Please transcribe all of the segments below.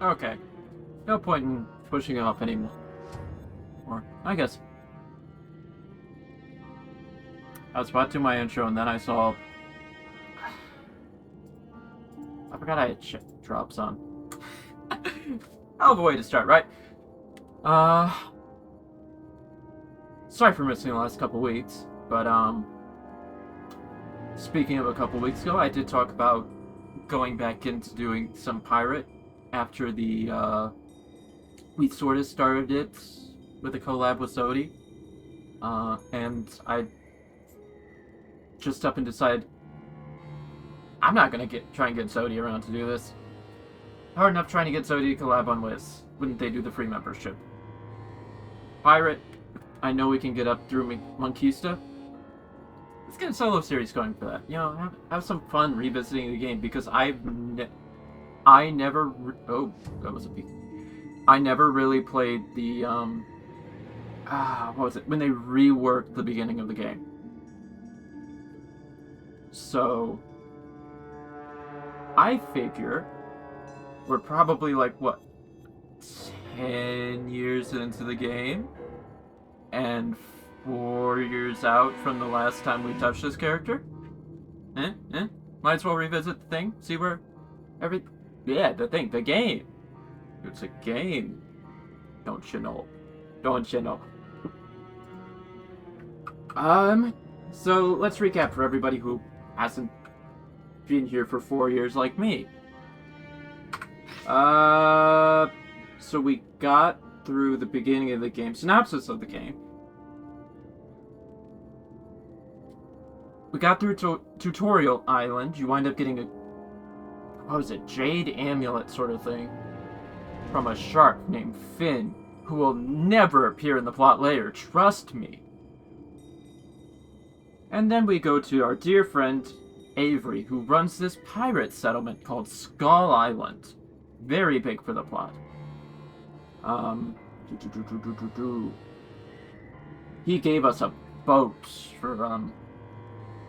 Okay. No point in pushing it off anymore. Or, I guess. I was about to do my intro, and then I saw... I forgot I had drops on. Hell of a way to start, right? Sorry for missing the last couple weeks, but, speaking of a couple weeks ago, I did talk about going back into doing some pirate after the, we sort of started it with a collab with Zodi. And I just up and decided I'm not gonna try and get Zodi around to do this. Hard enough trying to get Zodi to collab on Wiz. Wouldn't they do the free membership? Pirate, I know we can get up through Monkista. Let's get a solo series going for that. You know, have some fun revisiting the game, because I never really played the what was it? When they reworked the beginning of the game. So I figure we're probably like, what, 10 years into the game? And 4 years out from the last time we touched this character? Might as well revisit the thing, see where the game. It's a game. Don't you know? So let's recap for everybody who hasn't been here for 4 years like me. So we got through the beginning of the game, synopsis of the game. We got through Tutorial Island. You wind up getting a, what was it, jade amulet sort of thing from a shark named Finn, who will never appear in the plot later, trust me. And then we go to our dear friend Avery, who runs this pirate settlement called Skull Island. Very big for the plot. He gave us a boat for,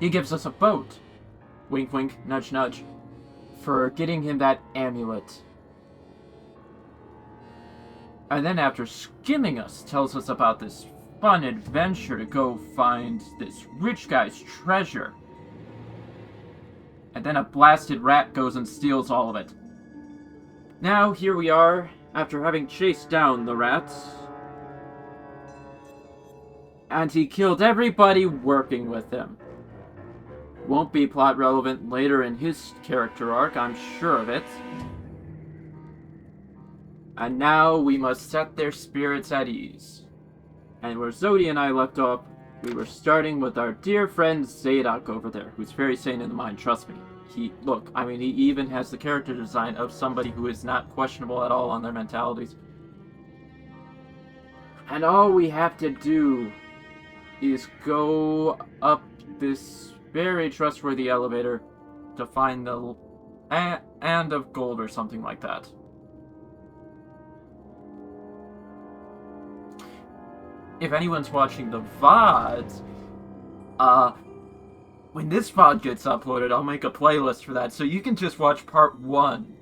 he gives us a boat. Wink, wink, nudge, nudge. For getting him that amulet. And then after skimming us, tells us about this fun adventure to go find this rich guy's treasure. And then a blasted rat goes and steals all of it. Now, here we are, after having chased down the rat. And he killed everybody working with him. Won't be plot relevant later in his character arc, I'm sure of it. And now we must set their spirits at ease. And where Zodi and I left off, we were starting with our dear friend Zadok over there, who's very sane in the mind, trust me. He even has the character design of somebody who is not questionable at all on their mentalities. And all we have to do is go up this very trustworthy elevator to find the and of gold or something like that. If anyone's watching the VODs, when this VOD gets uploaded, I'll make a playlist for that, so you can just watch part 1,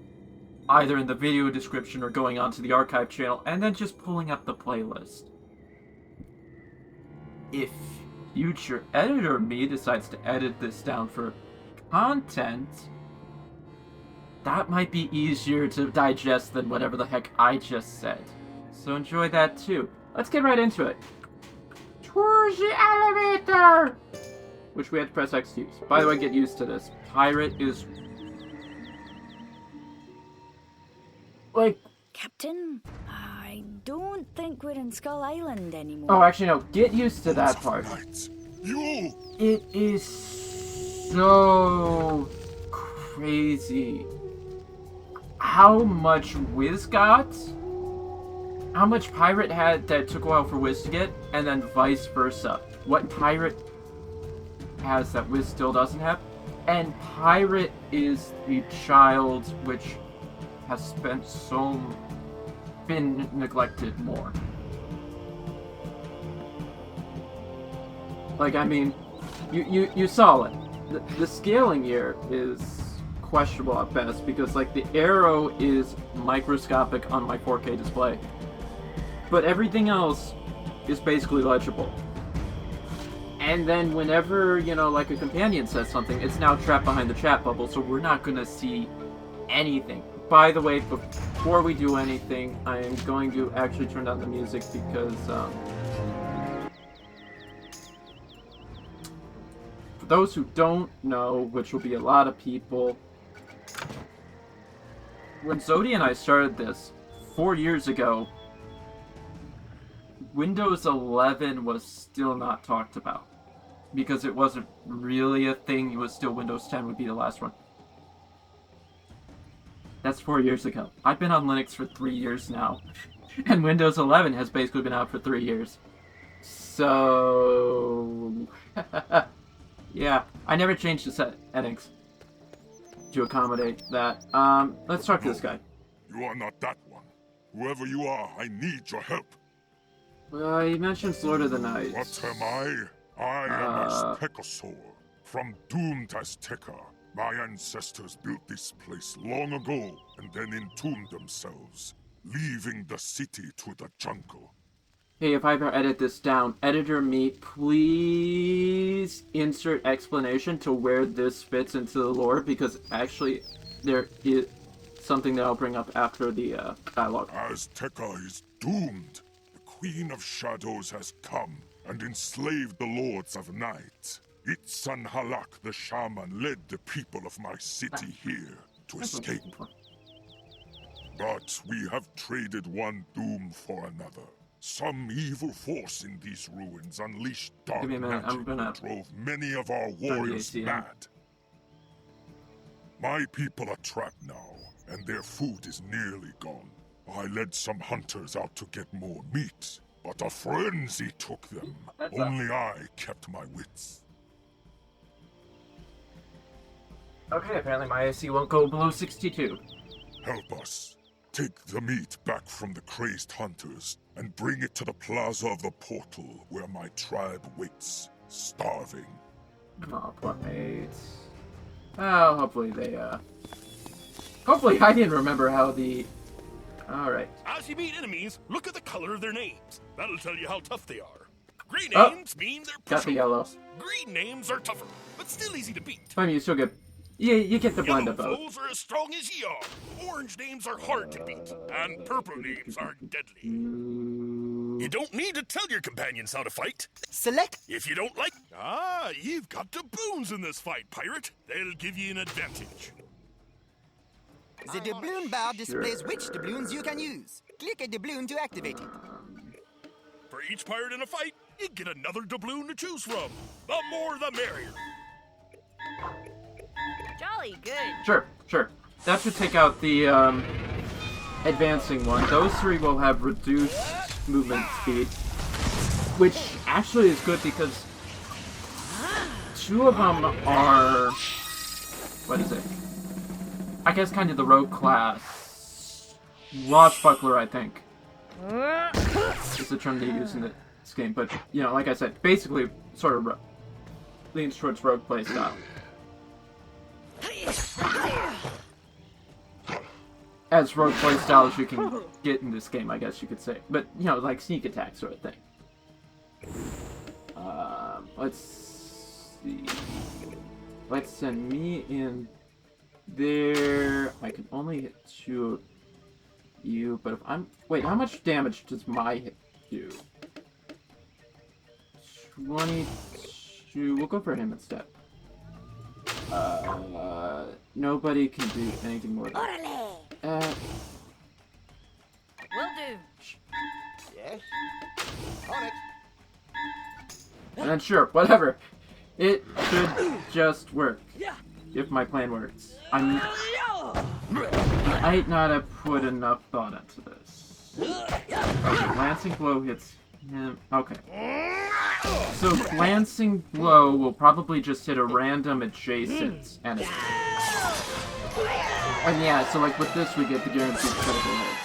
either in the video description or going onto the archive channel, and then just pulling up the playlist. If future editor me decides to edit this down for content, that might be easier to digest than whatever the heck I just said. So enjoy that too. Let's get right into it. Towards the elevator! Which we had to press X to use. By the way, get used to this. Pirate is... like... Captain, I don't think we're in Skull Island anymore. Oh, actually, no. Get used to that part. You! It is so crazy how much Wiz got, how much Pirate had that took a while for Wiz to get, and then vice versa. What Pirate has that Wiz still doesn't have, and Pirate is the child which has been neglected more. Like, I mean, you saw it. The scaling here is questionable at best, because like the arrow is microscopic on my 4K display. But everything else is basically legible. And then whenever, you know, like a companion says something, it's now trapped behind the chat bubble, so we're not gonna see anything. By the way, before we do anything, I am going to actually turn down the music because, for those who don't know, which will be a lot of people, when Zodi and I started this 4 years ago, Windows 11 was still not talked about because it wasn't really a thing. It was still Windows 10 would be the last one. That's 4 years ago. I've been on Linux for 3 years now, and Windows 11 has basically been out for 3 years. So, yeah, I never changed the settings to accommodate that. Let's talk to this guy. You are not that one. Whoever you are, I need your help. He mentions Lord of the Night. What am I? I am Aztecosaur, from doomed Azteca. My ancestors built this place long ago, and then entombed themselves, leaving the city to the jungle. Hey, if I ever edit this down, editor me, please insert explanation to where this fits into the lore, because actually there is something that I'll bring up after the dialogue. Azteca is doomed. The Queen of Shadows has come and enslaved the Lords of Night. Its son Halak the Shaman led the people of my city here to escape. But we have traded one doom for another. Some evil force in these ruins unleashed dark magic that drove many of our warriors mad. My people are trapped now, and their food is nearly gone. I led some hunters out to get more meat, but a frenzy took them. Only I kept my wits. Okay, apparently my AC won't go below 62. Help us. Take the meat back from the crazed hunters and bring it to the plaza of the portal where my tribe waits, starving. Oh, poor mates. Oh, hopefully they, hopefully I didn't remember how the... Alright. As you meet enemies, look at the color of their names. That'll tell you how tough they are. Green names mean they're got the yellow. Green names are tougher, but still easy to beat. I mean, you still get... Yeah, you get the blend of both. Foes are as strong as ye are. Orange names are hard to beat, and purple names are deadly. You don't need to tell your companions how to fight. Select. If you don't like... you've got doubloons in this fight, pirate. They'll give you an advantage. The doubloon bar displays which doubloons you can use. Click a doubloon to activate it. For each pirate in a fight, you get another doubloon to choose from. The more the merrier. Jolly good. Sure. That should take out the, advancing one. Those three will have reduced movement speed, which actually is good because two of them are... What is it? I guess kind of the rogue class. Swashbuckler, I think. Is the term they use in this game, but, you know, like I said, basically sort of leans towards rogue play style. As rogue play style as you can get in this game, I guess you could say. But, you know, like sneak attack sort of thing. Let's see. Let's send me in there. I can only hit 2 of you, but if I'm... Wait, how much damage does my hit do? 22... We'll go for him instead. Nobody can do anything more than that. Will do. Yes. On it. And then sure, whatever. It should just work. If my plan works. I might not have put enough thought into this. Okay, Glancing Blow hits him. Okay. So Glancing Blow will probably just hit a random adjacent enemy. And yeah, so like with this we get the guaranteed critical hits.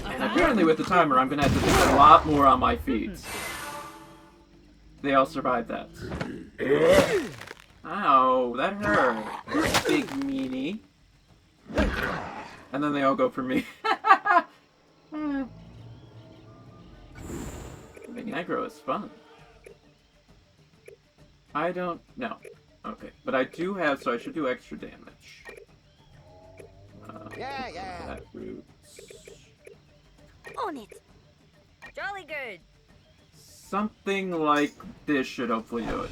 And apparently with the timer I'm gonna have to think a lot more on my feeds. They all survived that. Ow, that hurt. Big meanie. And then they all go for me. Being aggro is fun. I don't know. Okay, but I do have, so I should do extra damage. Yeah. That roots. On it. Jolly good. Something like this should hopefully do it.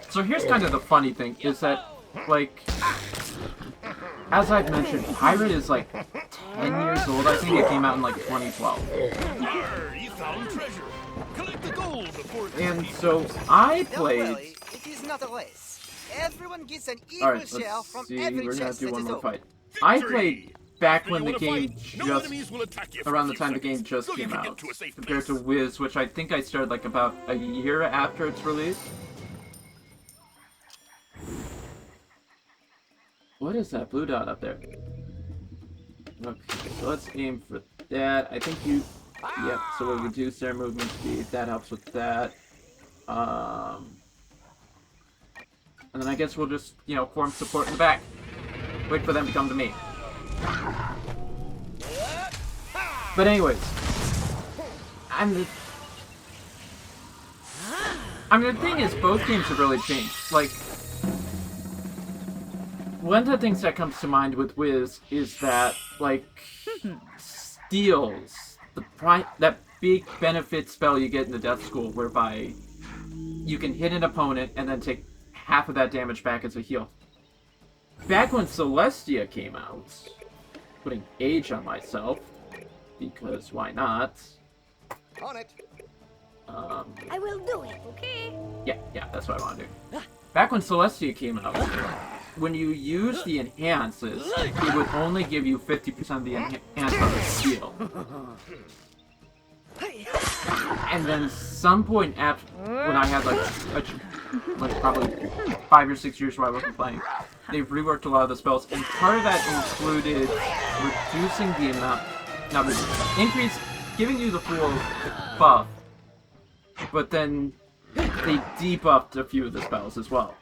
So here's kind of the funny thing, is that, like, as I've mentioned, Pirate is like 10 years old. I think it came out in like 2012. Arr, you found treasure. Collect the gold before it's And so I Don't played... worry, it is not a race. Everyone gets an equal Alright, share let's from see, every we're gonna chest do that one is more open. fight. I Victory! played back After when you the wanna game fight, no just... enemies will attack you for a around the few time the game seconds, just so you came can get out, to a safe compared to place. Wiz, which I think I started like about a year after its release. What is that blue dot up there? Okay, so let's aim for that. I think you... Yep, so we'll reduce their movement speed. That helps with that. And then I guess we'll just, you know, form support in the back. Wait for them to come to me. But anyways, I mean, the thing is, both games have really changed. Like, one of the things that comes to mind with Wiz is that, like, steals, that big benefit spell you get in the Death School, whereby you can hit an opponent and then take half of that damage back as a heal. Back when Celestia came out, putting age on myself, because why not? On it. I will do it, okay? Yeah, that's what I want to do. Back when Celestia came out, when you use the enhances, it would only give you 50% of the enhance on the heal. And then some point after, when I had like probably 5 or 6 years where I wasn't playing, they've reworked a lot of the spells, and part of that included reducing the amount, increase, giving you the full buff, but then they debuffed a few of the spells as well.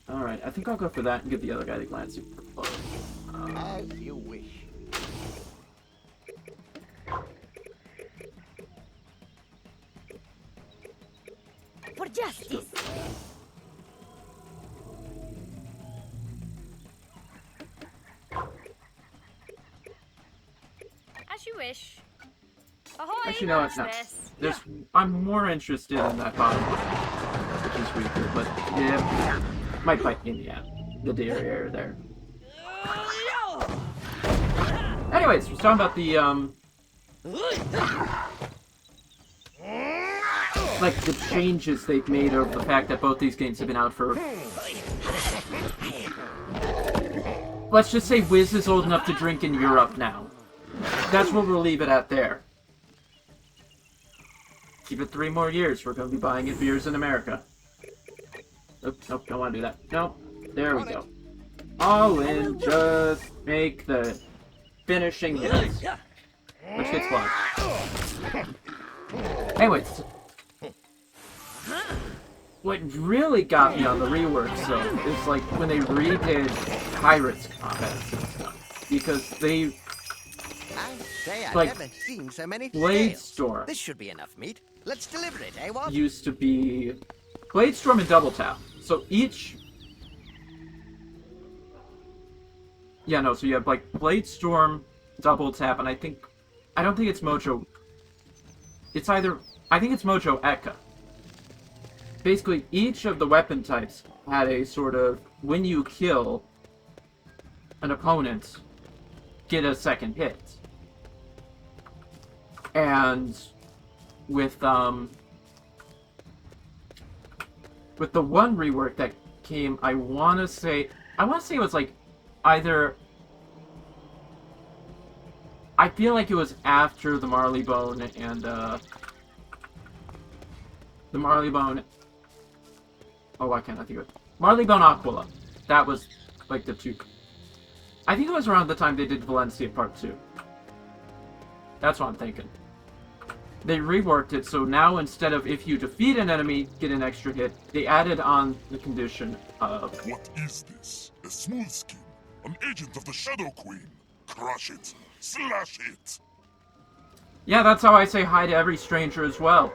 Alright, I think I'll go for that and give the other guy the glance super close. As you wish. For justice. As you wish. Ahoy, Actually, no, it's not. I'm more interested in that bottom one, which is weaker, but yeah, might bite me in the derriere there. Anyways, we're talking about the, like, the changes they've made over the fact that both these games have been out for... Let's just say Wiz is old enough to drink in Europe now. That's what we'll leave it at there. Give it 3 more years, we're going to be buying it beers in America. Oops, nope, don't want to do that. Nope, there we go. All in, just make the finishing hits. Which hits block. Anyways. What really got me on the reworks, though, is like when they redid Pirate's combat system. Because they... I say I've Like, never seen so many Blade tails. Storm. This should be enough meat. Let's deliver it, eh, what? Used to be Blade Storm and Double Tap. So each... Yeah, no, so you have like Blade Storm, Double Tap, and I don't think it's Mojo... It's either... I think it's Mojo Ekka. Basically, each of the weapon types had a sort of... When you kill an opponent, get a second hit. And... With the one rework that came, I want to say it was like either, I feel like it was after the Marleybone and the Marleybone, oh, why can't I think of it? Marleybone Aquila. That was like the two. I think it was around the time they did Valencia Part 2. That's what I'm thinking. They reworked it, so now instead of if you defeat an enemy, get an extra hit, they added on the condition of... What is this? A smooth skin? An agent of the Shadow Queen? Crush it! Slash it! Yeah, that's how I say hi to every stranger as well.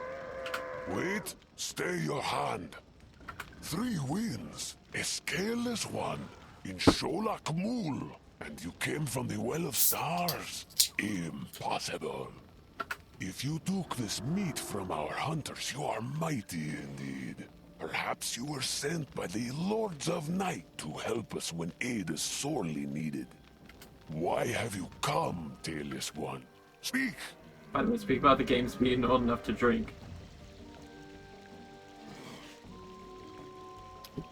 Wait, stay your hand. 3 wins, a scaleless one, in Sholak Mool, and you came from the Well of Stars. Impossible. If you took this meat from our hunters, you are mighty indeed. Perhaps you were sent by the Lords of Night to help us when aid is sorely needed. Why have you come, tailless one? Speak! By the way, speak about the games being old enough to drink.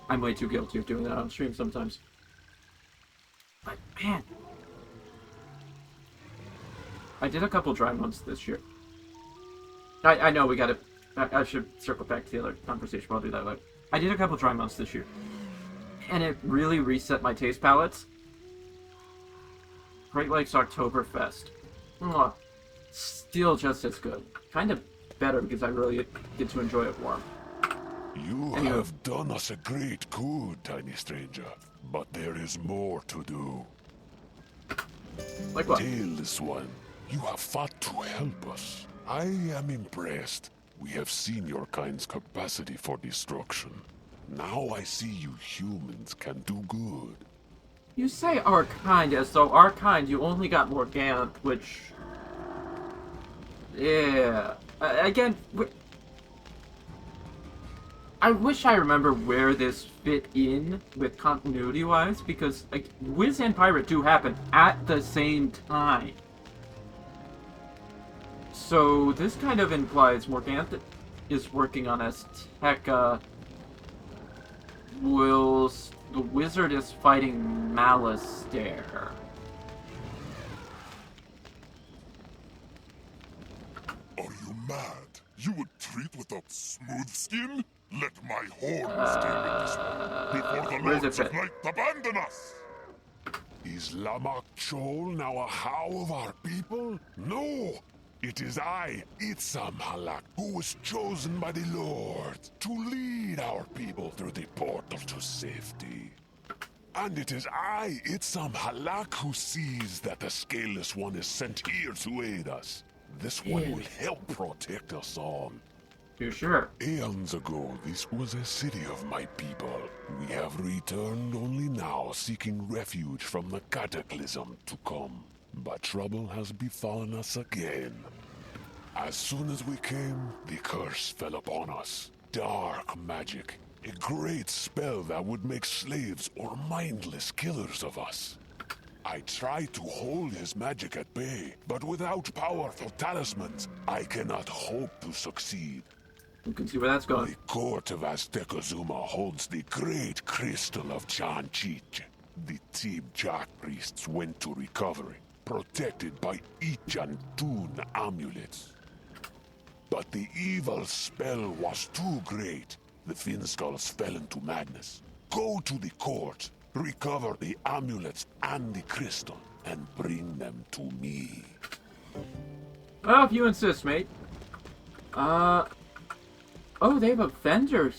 I'm way too guilty of doing that on stream sometimes. But man, I did a couple dry months this year. I know we gotta... I should circle back to the other conversation, but I'll do that later. I did a couple dry months this year. And it really reset my taste palates. Great Lakes Oktoberfest. Mwah. Still just as good. Kind of better because I really get to enjoy it warm. You have done us a great good, tiny stranger. But there is more to do. Like what? Tailless one, you have fought to help us. I am impressed. We have seen your kind's capacity for destruction. Now I see you humans can do good. You say our kind as though our kind you only got Morgana, which... Yeah... Again... I wish I remember where this fit in with continuity-wise, because like, Wiz and Pirate do happen at the same time. So this kind of implies Morgana is working on Azteca, whilst the wizard is fighting Lair. Are you mad? You would treat without smooth skin? Let my horn stay with this one before the Lords of Night abandon us! Is Lamak Chol now a how of our people? No! It is I, Itzam Halak, who was chosen by the Lord to lead our people through the portal to safety. And it is I, Itzam Halak, who sees that the Scaleless One is sent here to aid us. This one will help protect us all. You're sure? Aeons ago, this was a city of my people. We have returned only now, seeking refuge from the cataclysm to come. But trouble has befallen us again. As soon as we came, the curse fell upon us. Dark magic. A great spell that would make slaves or mindless killers of us. I tried to hold his magic at bay, but without powerful talismans, I cannot hope to succeed. You can see where that's going. The court of Aztecozuma holds the great crystal of Chanchich. The Tib Jack priests went to recover it, protected by each and two amulets. But the evil spell was too great. The Finskulls fell into madness. Go to the court, recover the amulets and the crystal, and bring them to me. Well, if you insist, mate. Oh, they have a vendor.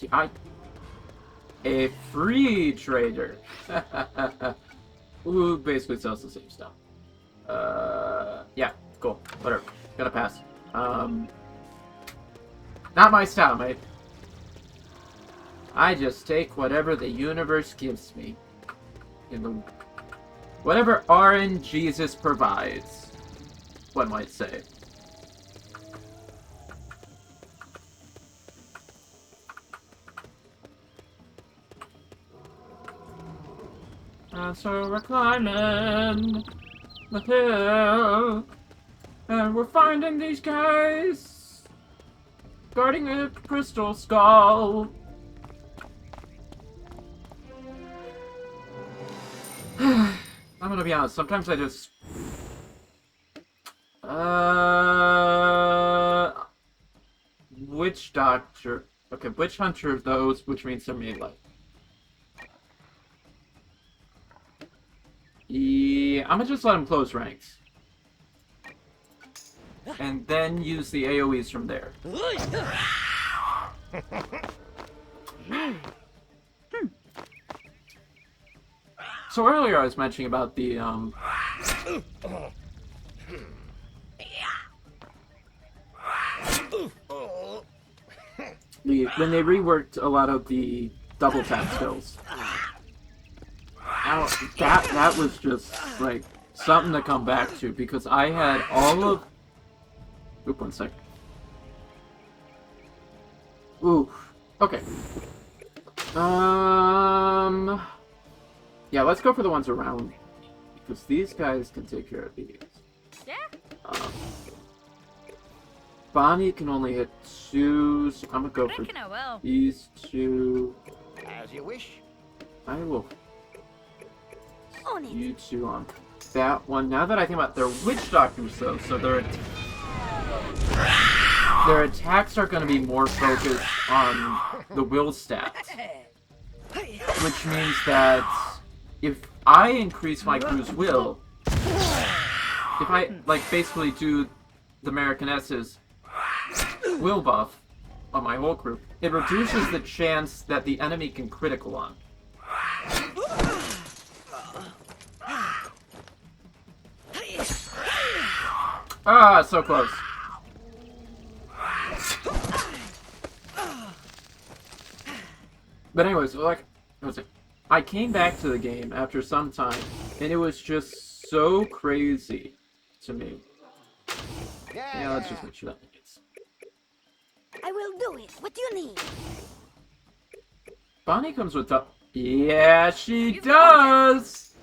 A free trader. Who basically sells the same stuff. Yeah, cool. Whatever. Gotta pass. Not my style, mate. I just take whatever the universe gives me. Whatever RNGesus provides, one might say. And so we're climbing the hill, and we're finding these guys guarding a crystal skull. I'm gonna be honest, sometimes I just... Witch Doctor... Okay, Witch Hunter of those, which means they're melee. I'm gonna just let him close ranks. And then use the AoEs from there. So earlier I was mentioning about the, when they reworked a lot of the double tap skills. Now, that was just, like, something to come back to, because I had all of... Oop, one sec. Ooh, okay. Yeah, let's go for the ones around, because these guys can take care of these. Yeah. Bonnie can only hit 2, so I'm gonna go for Reckon I will. these 2. As you wish. I will. On it. You 2 on that one. Now that I think about it, they're witch doctors though, so their attacks are going to be more focused on the will stats, which means that if I increase my crew's will, if I like basically do the American S's will buff on my whole crew, it reduces the chance that the enemy can critical on. Ah, so close. But anyways, like, what was it? I came back to the game after some time, and it was just so crazy to me. Yeah, let's just make sure that hits. I will do it. What do you need? Bonnie comes with the... Yeah, she does!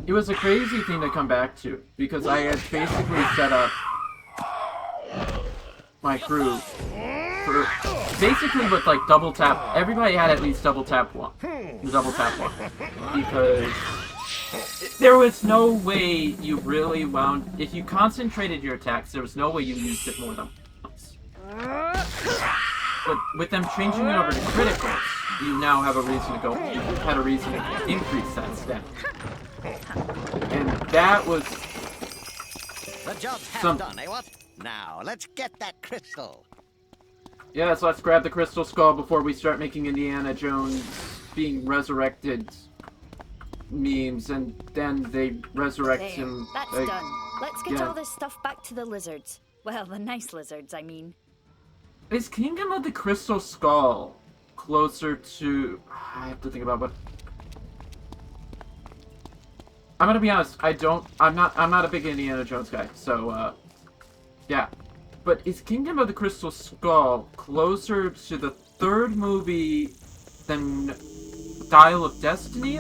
It was a crazy thing to come back to, because I had basically set up my crew for basically with like double tap. Everybody had at least double tap one, because there was no way you really wound. If you concentrated your attacks, there was no way you used it more than once. But with them changing it over to criticals, you now have a reason to go. You had a reason to increase that stat. And that was The job's half done, eh, what? Now, let's get that crystal. Yes, let's grab the crystal skull before we start making Indiana Jones being resurrected memes, and then they resurrect There, him. that's like, done. Let's get yeah. all this stuff back to the lizards. Well, the nice lizards, I mean. Is Kingdom of the Crystal Skull closer to... I have to think about what... I'm gonna be honest, I'm not a big Indiana Jones guy, so, yeah. But is Kingdom of the Crystal Skull closer to the third movie than Dial of Destiny?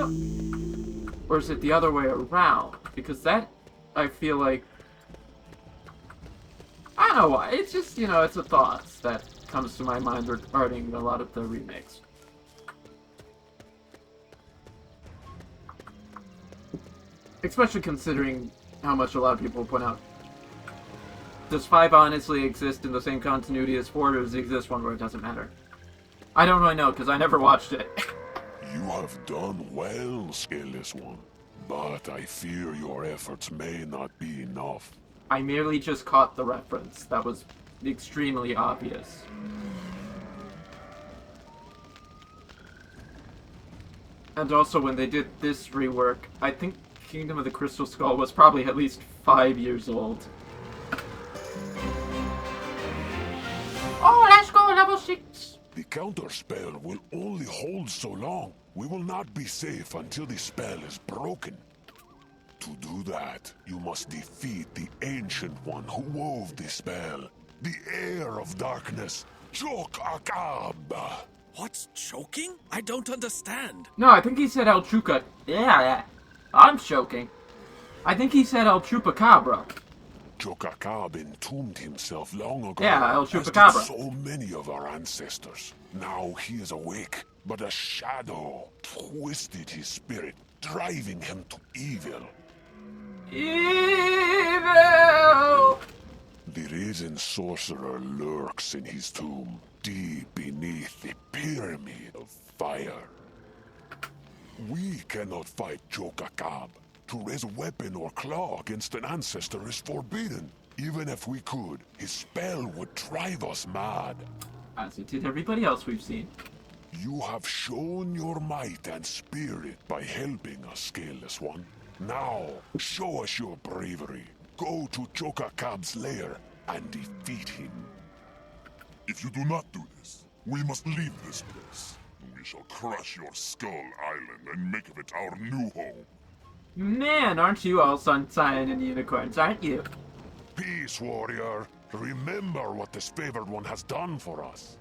Or is it the other way around? Because that, I feel like... I don't know why, it's just, it's a thought that comes to my mind regarding a lot of the remakes. Especially considering how much a lot of people point out. Does 5 honestly exist in the same continuity as 4, or does it exist one where it doesn't matter? I don't really know, because I never watched it. You have done well, Scaleless One, but I fear your efforts may not be enough. I merely just caught the reference. That was extremely obvious. And also, when they did this rework, I think Kingdom of the Crystal Skull was probably at least 5 years old. Oh, let's go level 6! The counterspell will only hold so long. We will not be safe until the spell is broken. To do that, you must defeat the Ancient One who wove the spell, the Heir of Darkness, Ak'ab. What's choking? I don't understand. No, I think he said El Chuka. Yeah, I'm choking. I think he said El Chupacabra. Ak'ab entombed himself long ago. Yeah, El as did Chupacabra. so many of our ancestors. Now he is awake, but a shadow twisted his spirit, driving him to evil. Evil! The risen sorcerer lurks in his tomb, deep beneath the pyramid of fire. We cannot fight Ak'ab. To raise a weapon or claw against an ancestor is forbidden. Even if we could, his spell would drive us mad. As it did everybody else we've seen. You have shown your might and spirit by helping us, Scaleless One. Now, show us your bravery. Go to Ak'ab's lair and defeat him. If you do not do this, we must leave this place. We shall crush your Skull Island and make of it our new home. Man, aren't you all sunshine and unicorns, aren't you? Peace, warrior. Remember what this favored one has done for us.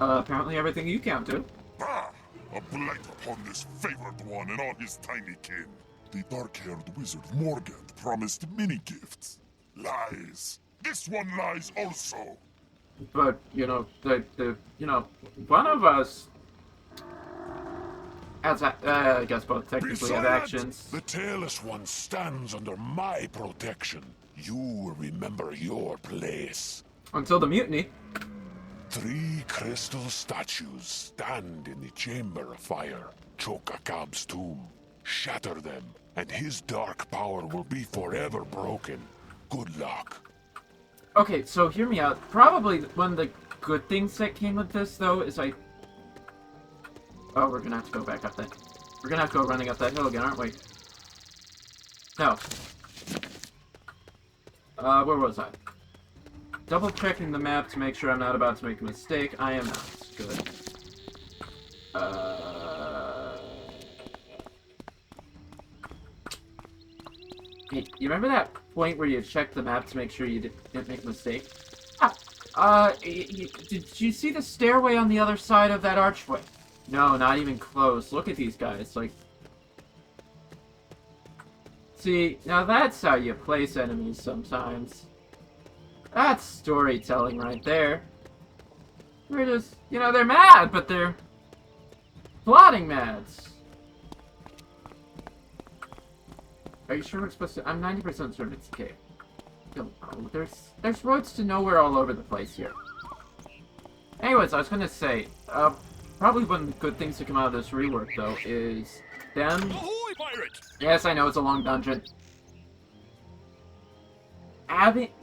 Apparently everything you counted. Bah! A blight upon this favored one and all his tiny kin. The dark-haired wizard Morgant promised many gifts. Lies. This one lies also. But, you know, one of us has, I guess both technically have actions. The tailless one stands under my protection. You will remember your place. Until the mutiny. 3 crystal statues stand in the Chamber of Fire, Ak'ab's tomb. Shatter them, and his dark power will be forever broken. Good luck. Okay, so hear me out. Probably one of the good things that came with this, though, is Oh, we're gonna have to go back up that. We're gonna have to go running up that hill again, aren't we? No. Where was I? Double checking the map to make sure I'm not about to make a mistake. I am not. Good. Hey, you remember that point where you checked the map to make sure you didn't make a mistake? Did you see the stairway on the other side of that archway? No, not even close. Look at these guys, like... See, now that's how you place enemies sometimes. That's storytelling right there. We're just, they're mad, but they're plotting mads. Are you sure we're supposed to? I'm 90% certain it's a cave. Don't know. There's roads to nowhere all over the place here. Anyways, I was gonna say, probably one of the good things to come out of this rework, though, is them... Ahoy, pirate! Yes, I know, it's a long dungeon.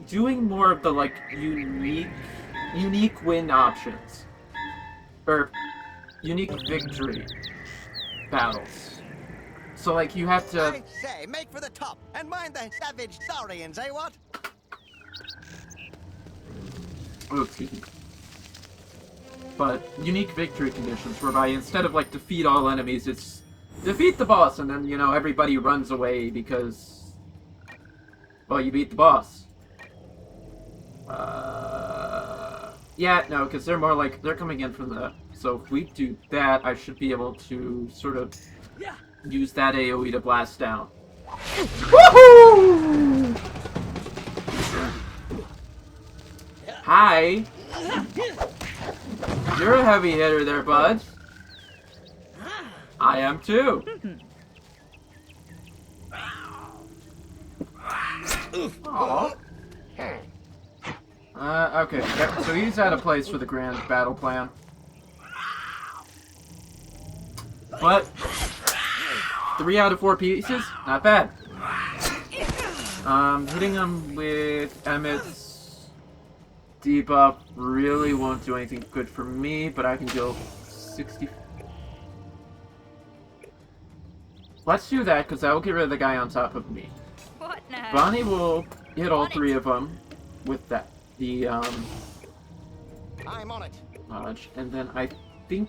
Doing more of the, like, unique win options. Or, unique victory battles. So, like, you have to... I say, make for the top, and mind the savage saurians, eh, what? Oh, excuse me. But, unique victory conditions, whereby instead of, like, defeat all enemies, it's defeat the boss, and then, everybody runs away because... Well, you beat the boss. Yeah, no, because they're more like, they're coming in from the... So if we do that, I should be able to sort of use that AoE to blast down. Woohoo! Hi! You're a heavy hitter there, bud. I am too. Aww. Okay, yep, so he's out of place for the grand battle plan. But 3 out of 4 pieces, not bad. Hitting him with Emmett's debuff really won't do anything good for me, but I can deal 60. Let's do that, because that will get rid of the guy on top of me. What now? Bonnie will hit all 3 of them with that. I'm on it. Dodge, and then I think...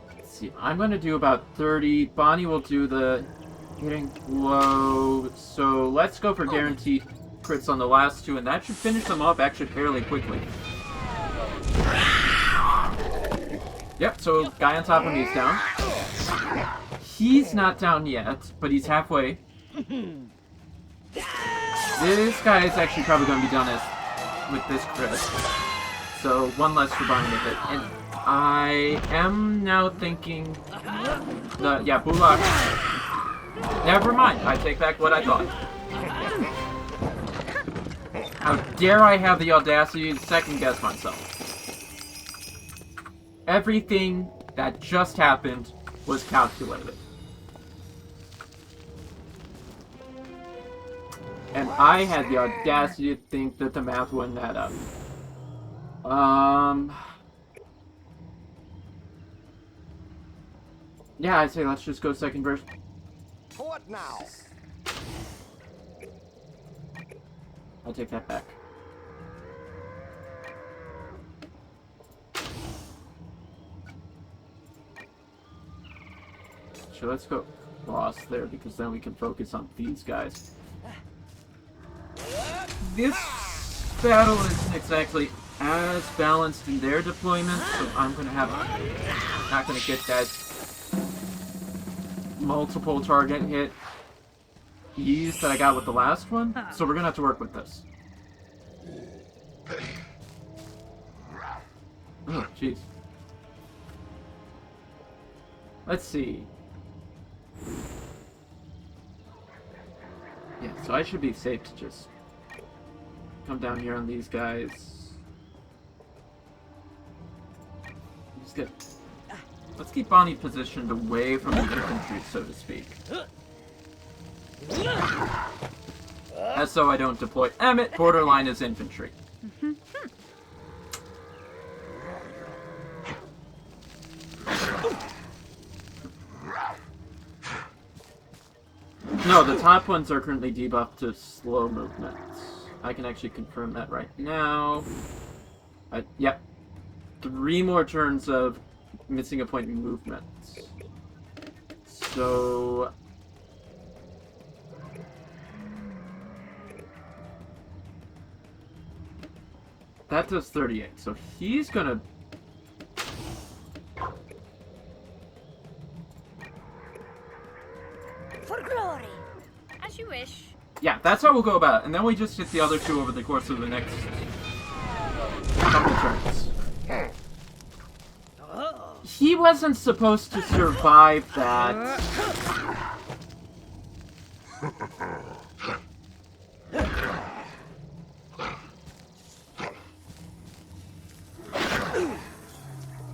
Let's see, I'm going to do about 30. Bonnie will do the hitting blow. So let's go for guaranteed crits on the last 2, and that should finish them off actually fairly quickly. Yep, so guy on top of me is down. He's not down yet, but he's halfway. This guy is actually probably going to be done with this crit. So, 1 less for Bonnie to hit. And I am now thinking... Yeah, Bulak. Never mind, I take back what I thought. How dare I have the audacity to second guess myself. Everything that just happened was calculated. And I had the audacity to think that the math wouldn't add up. Yeah, I'd say let's just go second verse. What now? I'll take that back. Sure, let's go across there because then we can focus on these guys. This battle isn't exactly as balanced in their deployment, so I'm gonna have not gonna get that multiple target hit ease that I got with the last one. So we're gonna have to work with this. Oh, jeez. Let's see. Yeah, so I should be safe to just come down here on these guys. Let's keep Bonnie positioned away from the infantry, so to speak. As so I don't deploy Emmett, borderline as infantry. No, the top ones are currently debuffed to slow movement. I can actually confirm that right now. Yep. 3 more turns of missing a point in movement. So... that does 38, so he's gonna... For glory! As you wish. Yeah, that's how we'll go about it. And then we just hit the other 2 over the course of the next couple turns. He wasn't supposed to survive that.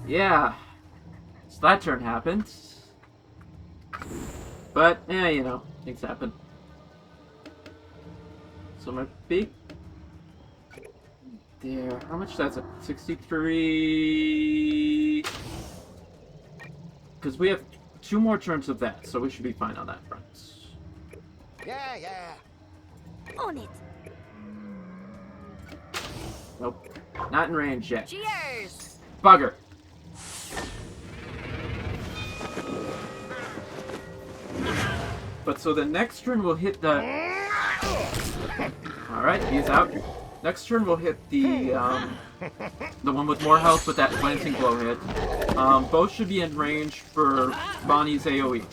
Yeah. So that turn happened. But, yeah, you know, things happen. So my big... there. How much that's at? 63... because we have 2 more turns of that, so we should be fine on that front. Yeah, yeah. On it! Nope. Not in range yet. Cheers! Bugger. But so the next turn we'll hit the... Alright, he's out. Next turn we'll hit the one with more health with that glancing blow hit. Both should be in range for Bonnie's AoE.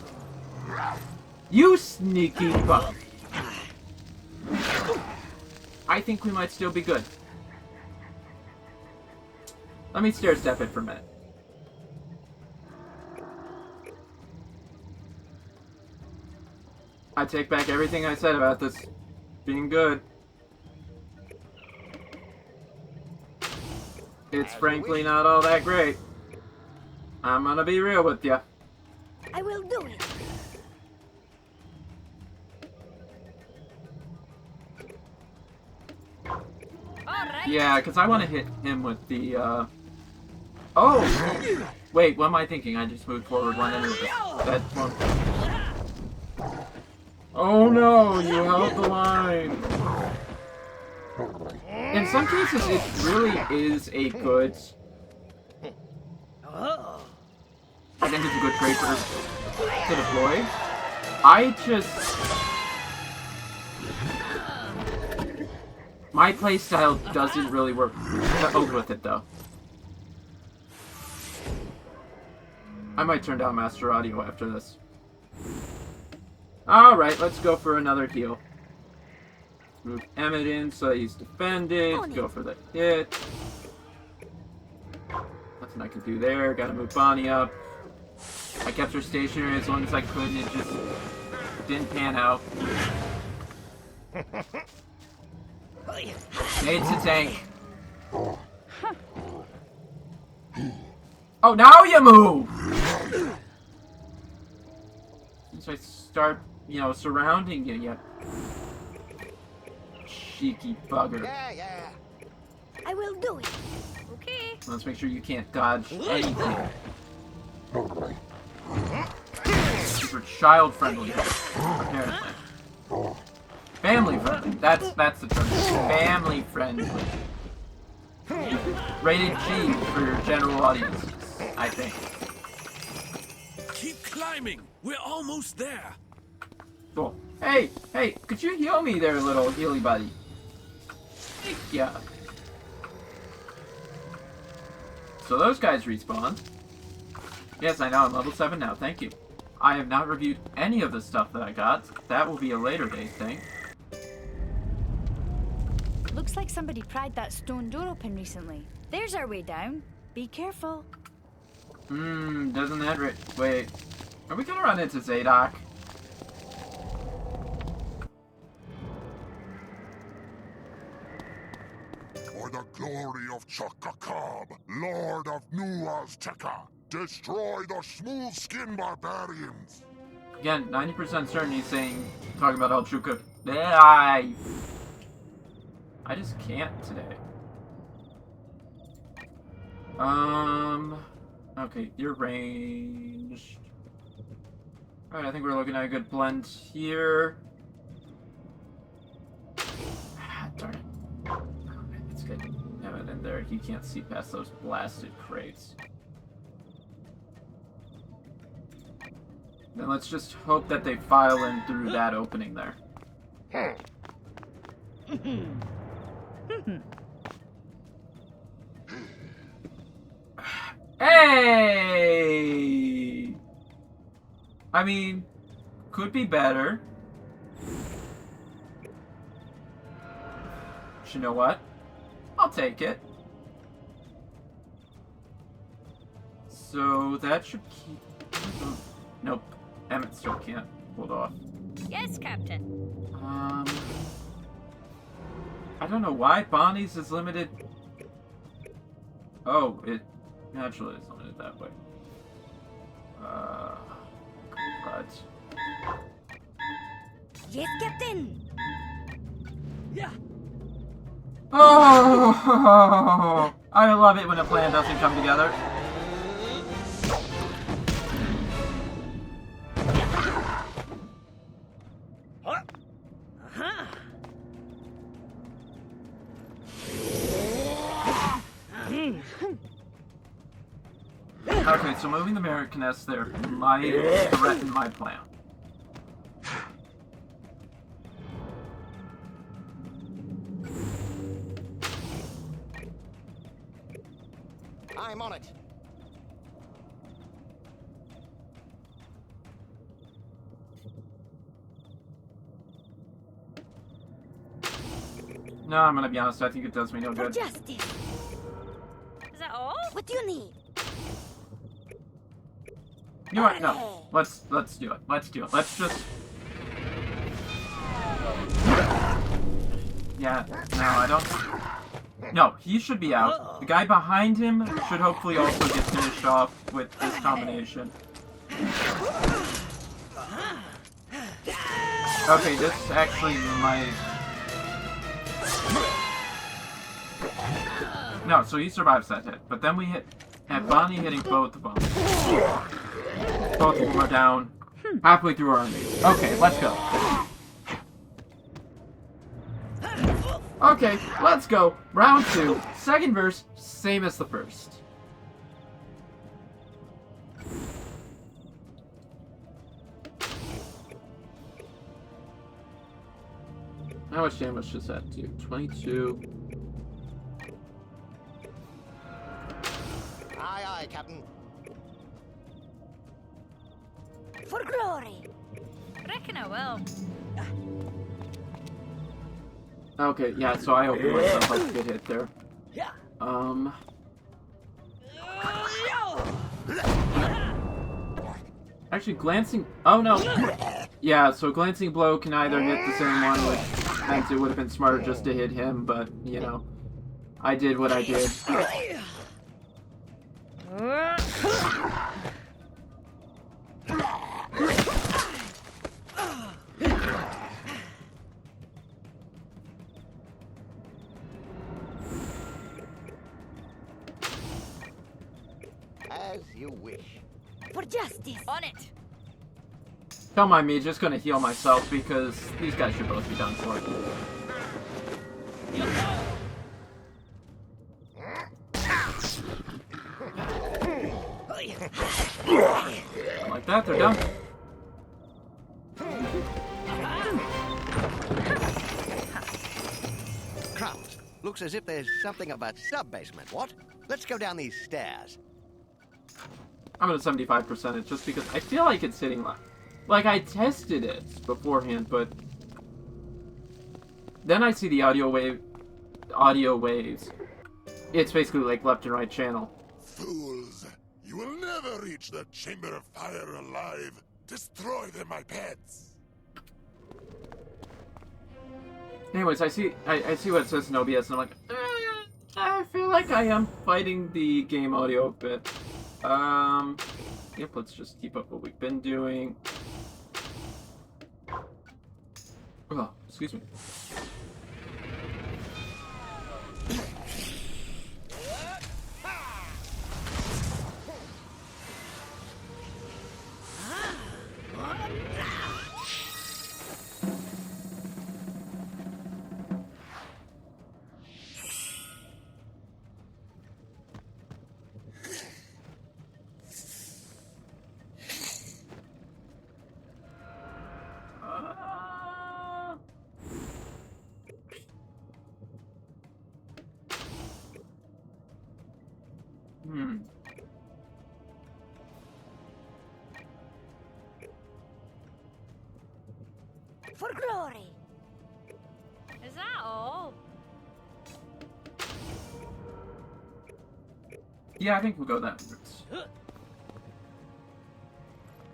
You sneaky fuck. I think we might still be good. Let me stair step it for a minute. I take back everything I said about this being good. It's frankly not all that great. I'm gonna be real with ya. I will do it! Alright. Yeah, because I want to hit him with the, Oh! Wait, what am I thinking? I just moved forward 1 into that one. Oh no, you held the line! In some cases, it really is a good... I think it's a good trade to deploy. I just... my playstyle doesn't really work with it, though. I might turn down Master Audio after this. Alright, let's go for another heal. Move Emmett in so he's defended. Go for the hit. Nothing I can do there. Gotta move Bonnie up. I kept her stationary as long as I could and it just didn't pan out. It's a tank. Oh, now you move! start, surrounding you, you cheeky bugger. Yeah. I will do it. Okay. Let's make sure you can't dodge anything. Super child-friendly, apparently. Family-friendly. That's the term. Family-friendly. Rated G for general audiences, I think. Keep climbing. We're almost there. Cool. Hey, could you heal me there, little healy buddy? Yeah. So those guys respawn. Yes, I know, I'm level 7 now, thank you. I have not reviewed any of the stuff that I got. That will be a later date thing. Looks like somebody pried that stone door open recently. There's our way down. Be careful. Doesn't that wait. Are we gonna run into Zadok? For the glory of Ak'ab, Lord of New Azteca, destroy the smooth-skinned barbarians! Again, 90% certain he's talking about El Chuka. I just can't today. Okay, you're ranged. Alright, I think we're looking at a good blend here. Darn it. Okay, it's good. Have it in there. He can't see past those blasted crates. Then let's just hope that they file in through that opening there. Hey! I mean, could be better. But you know what? I'll take it. So that should keep... Nope. Emmett still can't hold off. Yes, Captain. I don't know why Bonnie's is limited. Oh, it naturally is limited that way. But... Yes, Captain. Yeah. Oh! I love it when a plan doesn't come together. Okay, so moving the American S there might threaten my plan. I'm on it. No, I'm gonna be honest, I think it does me no For good. justice. Is that all? What do you need? You know what? No. Let's do it. Let's do it. Let's just... Yeah, no, I don't... No, he should be out. The guy behind him should hopefully also get finished off with this combination. Okay, this actually might... No, so he survives that hit. But then we had Bonnie hitting both of them. Both of them are down. Halfway through our enemies. Okay, let's go. Okay, let's go. Round 2. Second verse, same as the first. How much damage does that do? 22. Aye, aye, Captain. For glory. Reckon I will. Okay, yeah, so I opened myself up to get hit there. Actually, glancing... Oh, no! Yeah, so glancing blow can either hit the same one, which meant it would have been smarter just to hit him, but, you know, I did what I did. As you wish. For justice. On it. Don't mind me, just gonna heal myself because these guys should both be done for. Like that, they're done. Crumbs. Looks as if there's something of a sub-basement, what? Let's go down these stairs. I'm at a 75% just because I feel like it's hitting like I tested it beforehand, but then I see the audio waves. It's basically like left and right channel. Fools! You will never reach the Chamber of Fire alive. Destroy them, my pets. Anyways, I see what it says in OBS, and I'm like, I feel like I am fighting the game audio a bit. Yep, let's just keep up what we've been doing. Oh, excuse me. For glory. Is that all? Yeah, I think we'll go that route.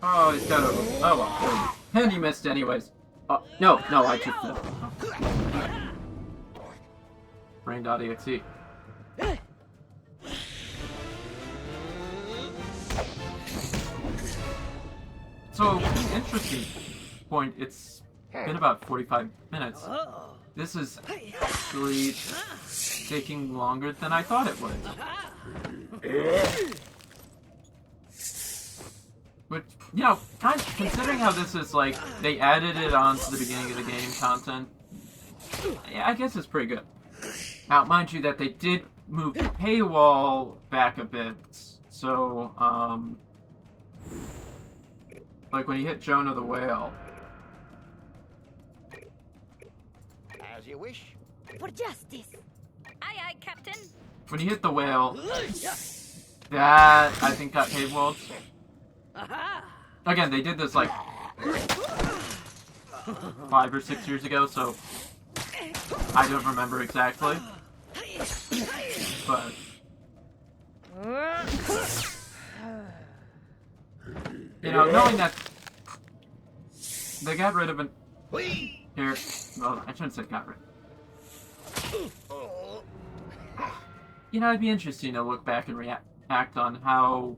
Oh, he's got a... Oh, well. And he missed anyways. No, I just... Brain.exe. So, interesting point, it's been about 45 minutes. This is actually taking longer than I thought it would. Which, you know, kind of, considering how this is like, they added it on to the beginning of the game content, yeah, I guess it's pretty good. Now, mind you that they did move the paywall back a bit, so, like when you hit Jonah the Whale. As you wish. For justice. Aye, aye, Captain. When you hit the whale, that, I think, got paywalled. Again, they did this like 5 or 6 years ago, so I don't remember exactly. But you know, knowing that they got rid of it here, well, I shouldn't say got rid. You know, it'd be interesting to look back and react on how.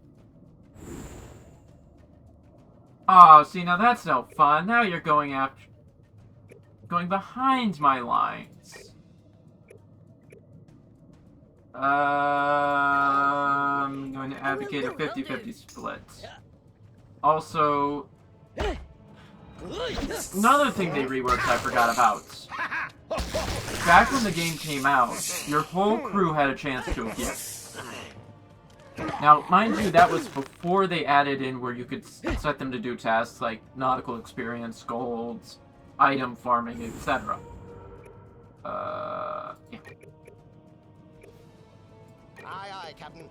Oh, see, now that's no fun. Now you're going behind my lines. I'm going to advocate a 50-50 split. Also, another thing they reworked I forgot about. Back when the game came out, your whole crew had a chance to appear. Now, mind you, that was before they added in where you could set them to do tasks like nautical experience, golds, item farming, etc. Yeah. Aye, aye, Captain.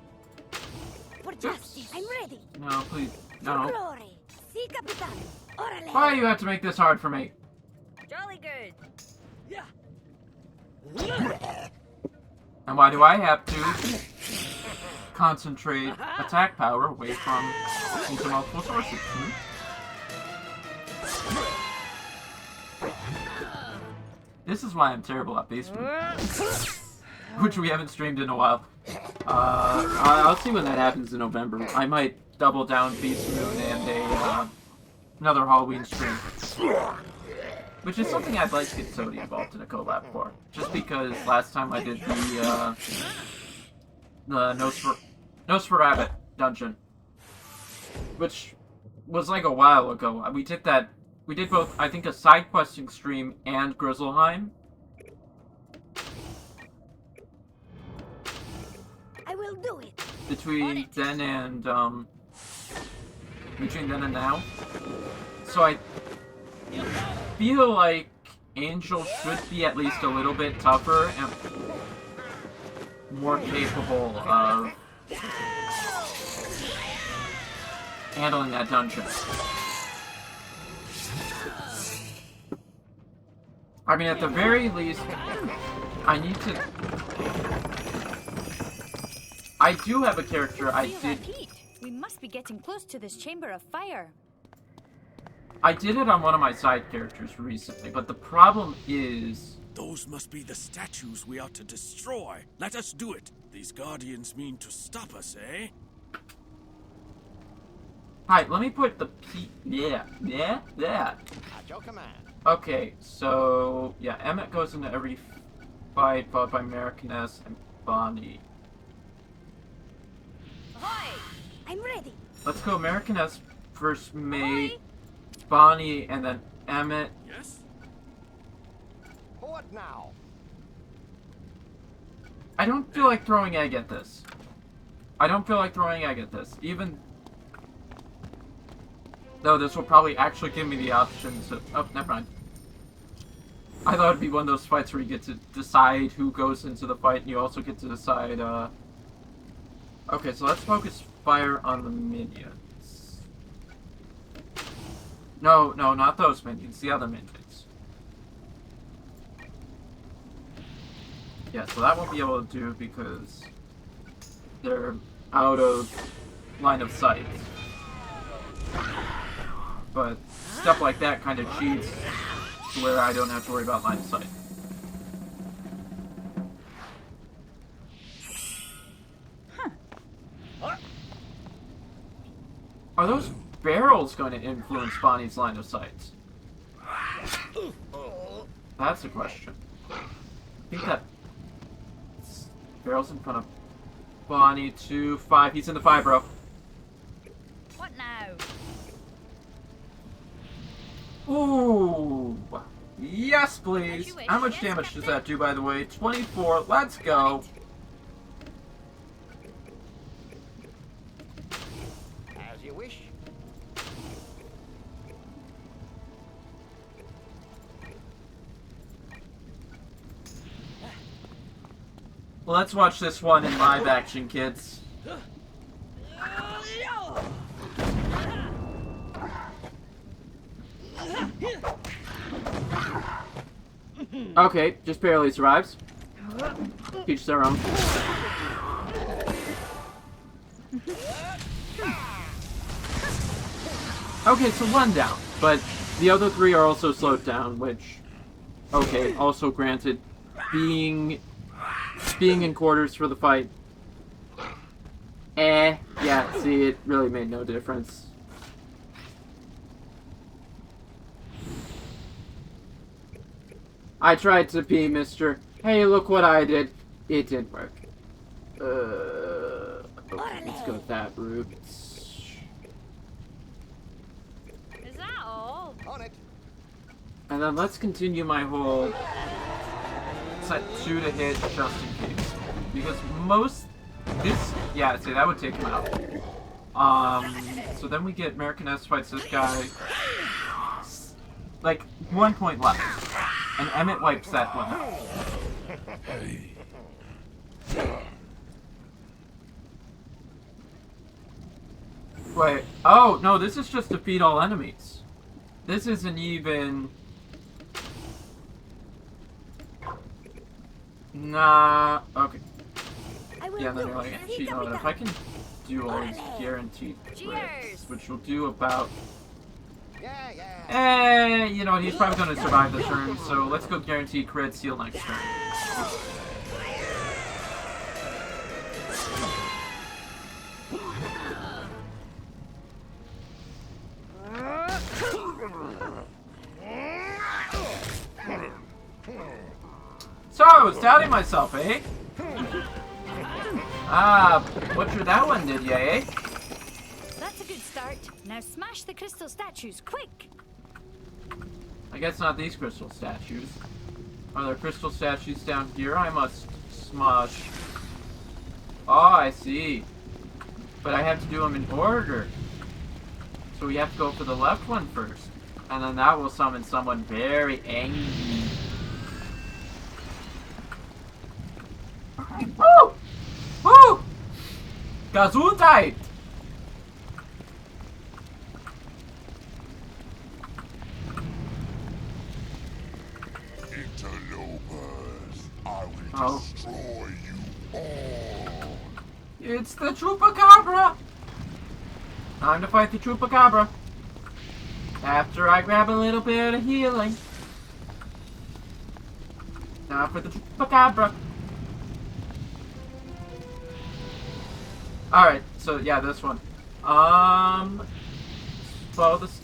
For justice. I'm ready. No, please, For no. glory. Si, Capitan. Orale. Why do you have to make this hard for me? Jolly good. Yeah. And why do I have to concentrate attack power away from into multiple sources? This is why I'm terrible at Beast Moon, which we haven't streamed in a while. I'll see when that happens in November. I might double down Beast Moon and another Halloween stream. Which is something I'd like to get Sody involved in a collab for. Just because last time I did the Nosfer Rabbit dungeon. Which was like a while ago. We did that. We did both, I think, a side questing stream and Grizzleheim. I will do it. Between then and now. So I feel like Angel should be at least a little bit tougher and more capable of handling that dungeon. I mean, at the very least, I need to... I do have a character I did... We must be getting close to this chamber of fire. I did it on one of my side characters recently, but the problem is... Those must be the statues we ought to destroy. Let us do it. These guardians mean to stop us, eh? Alright, let me put the P... Yeah. At your command. Okay, so... Yeah, Emmett goes into every fight, followed by Americaness and Bonnie. Ahoy! I'm ready. Let's go Americaness first, May, Bonnie, and then Emmett. Yes? What now? I don't feel like throwing egg at this. Even though this will probably actually give me the option to... Oh, never mind. I thought it'd be one of those fights where you get to decide who goes into the fight, and you also get to decide, Okay, so let's focus fire on the minions. No, not those minions, the other minions. Yeah, so that won't be able to do because they're out of line of sight. But stuff like that kind of cheats to where I don't have to worry about line of sight. Are those barrels going to influence Bonnie's line of sight? That's a question. I think that... Barrel's in front of Bonnie, 2-5. He's in the 5, bro. What now? Ooh! Yes, please! wish. How much Yes, damage does Captain. that do, by the way? 24. Let's go! As you wish. Let's watch this one in live action, kids. Okay, just barely survives. Each their own. Okay, so one down, but the other 3 are also slowed down, which, okay, also granted, being in quarters for the fight. Yeah, see, it really made no difference. I tried to be Mr. Hey, look what I did. It didn't work. Okay, let's go with that route. Is that all? On it. And then let's continue my whole set 2 to hit just in case. Because yeah, see, that would take him out. So then we get Americaness fights this guy. Like, 1 point left. And Emmett wipes that one out. Wait, oh, no, this is just defeat all enemies. This isn't even... Nah, okay. Yeah, then you're like, actually, you know what, if I can do all these guaranteed crits, which will do about... you know what, he's probably going to survive the turn, so let's go guaranteed crit, seal next turn. So, I was doubting myself, eh? Ah, butchered that one, did ya, eh? start. Now smash the crystal statues, quick! I guess not these crystal statues. Are there crystal statues down here? I must smash. Oh, I see. But I have to do them in order. So we have to go for the left one first. And then that will summon someone very angry. Woo! Woo! Gesundheit! Interlopers, I will destroy you all. It's the Chupacabra! Time to fight the Chupacabra. After I grab a little bit of healing. Now for the Chupacabra. Alright, so yeah, this one. Follow this.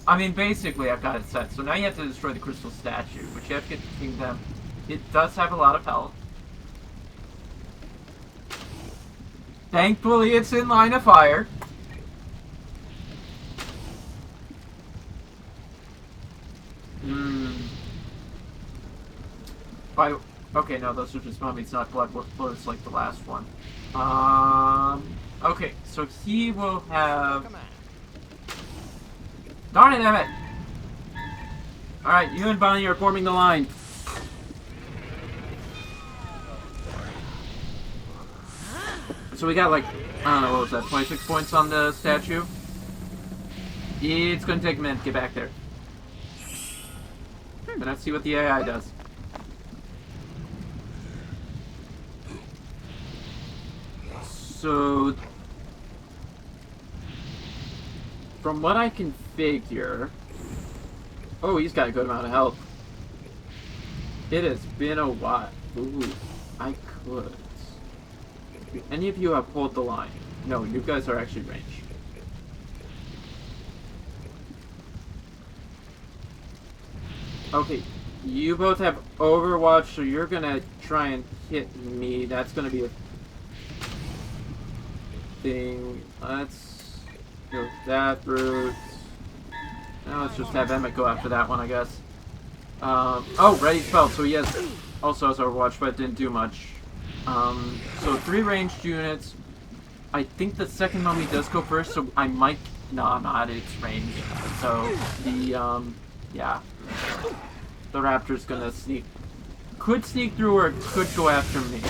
I mean, basically, I've got it set. So now you have to destroy the crystal statue, which you have to get the kingdom. It does have a lot of health. Thankfully, it's in line of fire. Okay, no, those are just mummies, not blood flows like the last one. Okay, so he will have... Darn it, Emmett! Alright, you and Bonnie are forming the line. So we got like, I don't know, what was that, 26 points on the statue? It's gonna take a minute to get back there. But let's see what the AI does. So, from what I can figure... Oh, he's got a good amount of health. It has been a while. Ooh, I could. Do any of you have pulled the line? No, you guys are actually ranged. Okay, you both have Overwatch, so you're gonna try and hit me. That's gonna be a thing. Let's go that route. Now let's just have Emmett go after that one, I guess. Oh, ready spell, so he also has Overwatch, but it didn't do much. So 3 ranged units. I think the second mummy does go first, so I might... No, I'm not, it's ranged. So, the, yeah. The raptor's gonna sneak... Could sneak through or could go after me.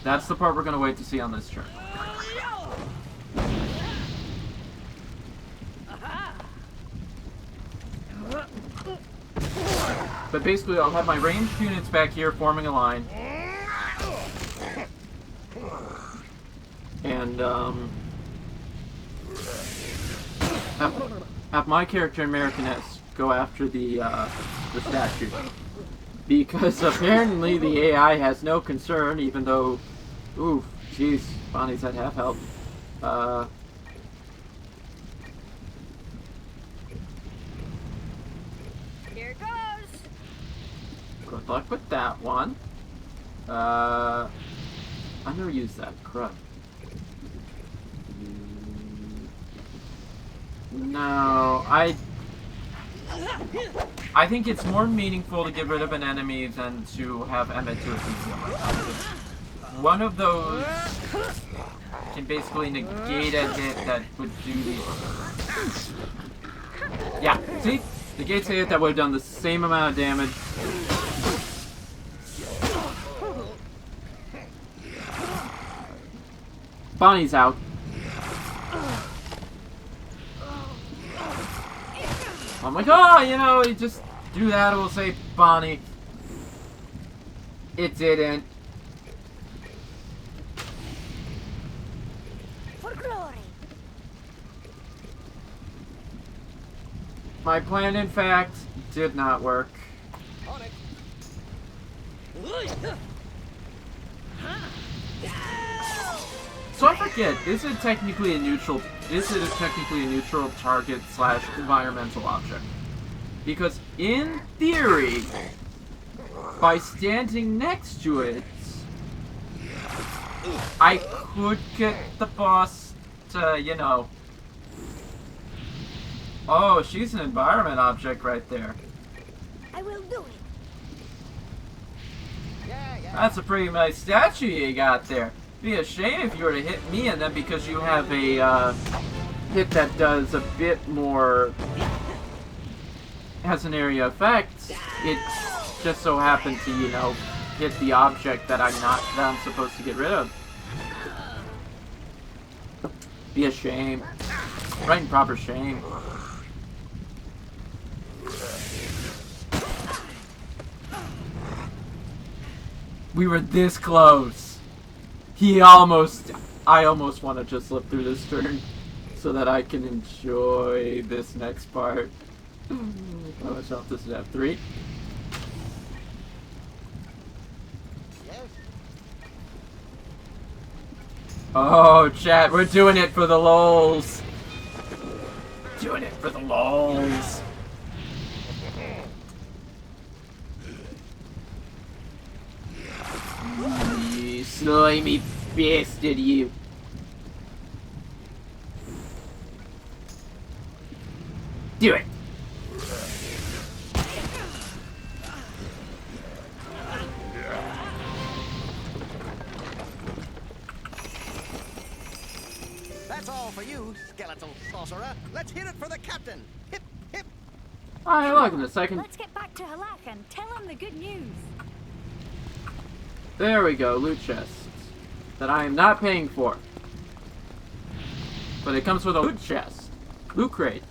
That's the part we're gonna wait to see on this turn. But basically, I'll have my ranged units back here forming a line. And, have my character Americaness go after the statue. Because apparently the AI has no concern, even though... Oof, jeez, Bonnie's at half health. Here it goes. Good luck with that one. I never used that. Crud. No, I think it's more meaningful to get rid of an enemy than to have Emmett do it. One of those can basically negate a hit that would do these. Yeah, see? Negates a hit that would have done the same amount of damage. Bonnie's out. I'm like, oh, you know, you just do that, it will save Bonnie. It didn't. For glory. My plan, in fact, did not work. So I forget, is it technically a neutral target / environmental object? Because in theory, by standing next to it, I could get the boss you know. Oh, she's an environment object right there. I will do it. That's a pretty nice statue you got there. Be a shame if you were to hit me and then because you have a hit that does a bit more, has an area effect, it just so happened to, you know, hit the object that I'm supposed to get rid of. Be a shame. Right and proper shame. We were this close. I almost want to just slip through this turn so that I can enjoy this next part. How much health does it have? 3? Oh, chat, we're doing it for the lols. Doing it for the lols. You slimy bastard, you. Do it. That's all for you, skeletal sorcerer. Let's hear it for the captain. Hip, hip. Alright, look in a second. Let's get back to Halak and tell him the good news. There we go, loot chest. That I am not paying for. But it comes with a loot chest. Loot crate.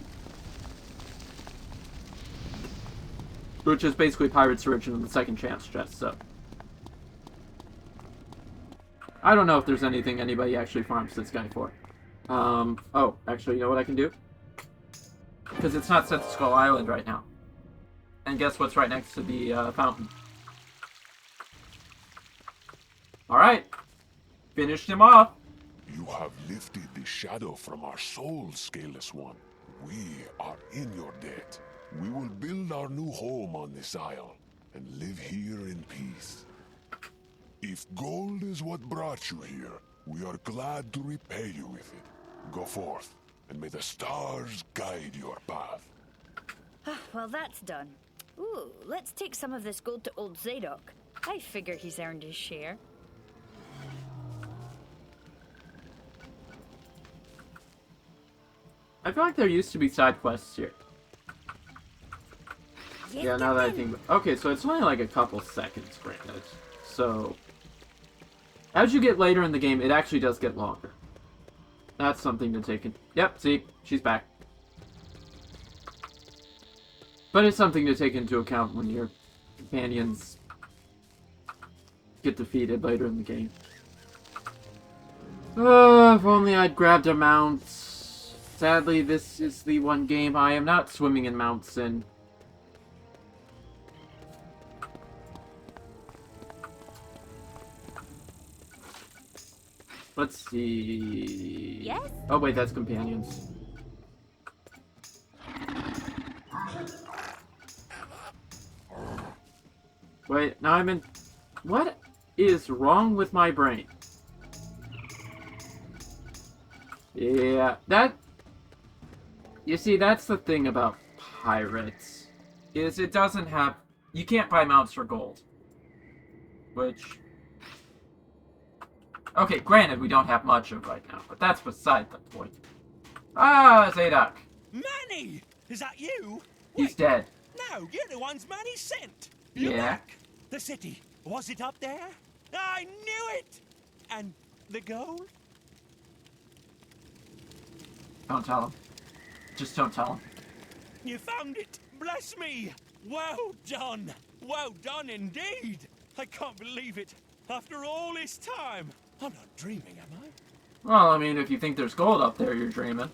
Which is basically Pirate's original the second chance chest, so. I don't know if there's anything anybody actually farms this guy for. Oh, actually, you know what I can do? Because it's not set to Skull Island right now. And guess what's right next to the fountain? Alright. Finished him off. You have lifted the shadow from our souls, Scaleless One. We are in your debt. We will build our new home on this isle and live here in peace. If gold is what brought you here, we are glad to repay you with it. Go forth, and may the stars guide your path. Well, that's done. Ooh, let's take some of this gold to old Zadok. I figure he's earned his share. I feel like there used to be side quests here. Yeah, now that I think... Okay, so it's only like a couple seconds, granted. So... as you get later in the game, it actually does get longer. That's something to take in... Yep, see? She's back. But it's something to take into account when your companions get defeated later in the game. If only I'd grabbed a mount. Sadly, this is the one game I am not swimming in mounts in. Let's see... Yes? Oh wait, that's companions. Wait, now I'm in... What is wrong with my brain? Yeah, that... You see, that's the thing about pirates. Is it doesn't have... You can't buy mounts for gold. Which... Okay, granted, we don't have much of right now, but that's beside the point. Ah, Zadok. Manny! Is that you? He's dead. No, you're the ones Manny sent. Yeah. You're back. The city. Was it up there? I knew it! And the gold? Don't tell him. Just don't tell him. You found it! Bless me! Well done! Well done indeed! I can't believe it! After all this time! I'm not dreaming, am I? Well, I mean, if you think there's gold up there, you're dreaming.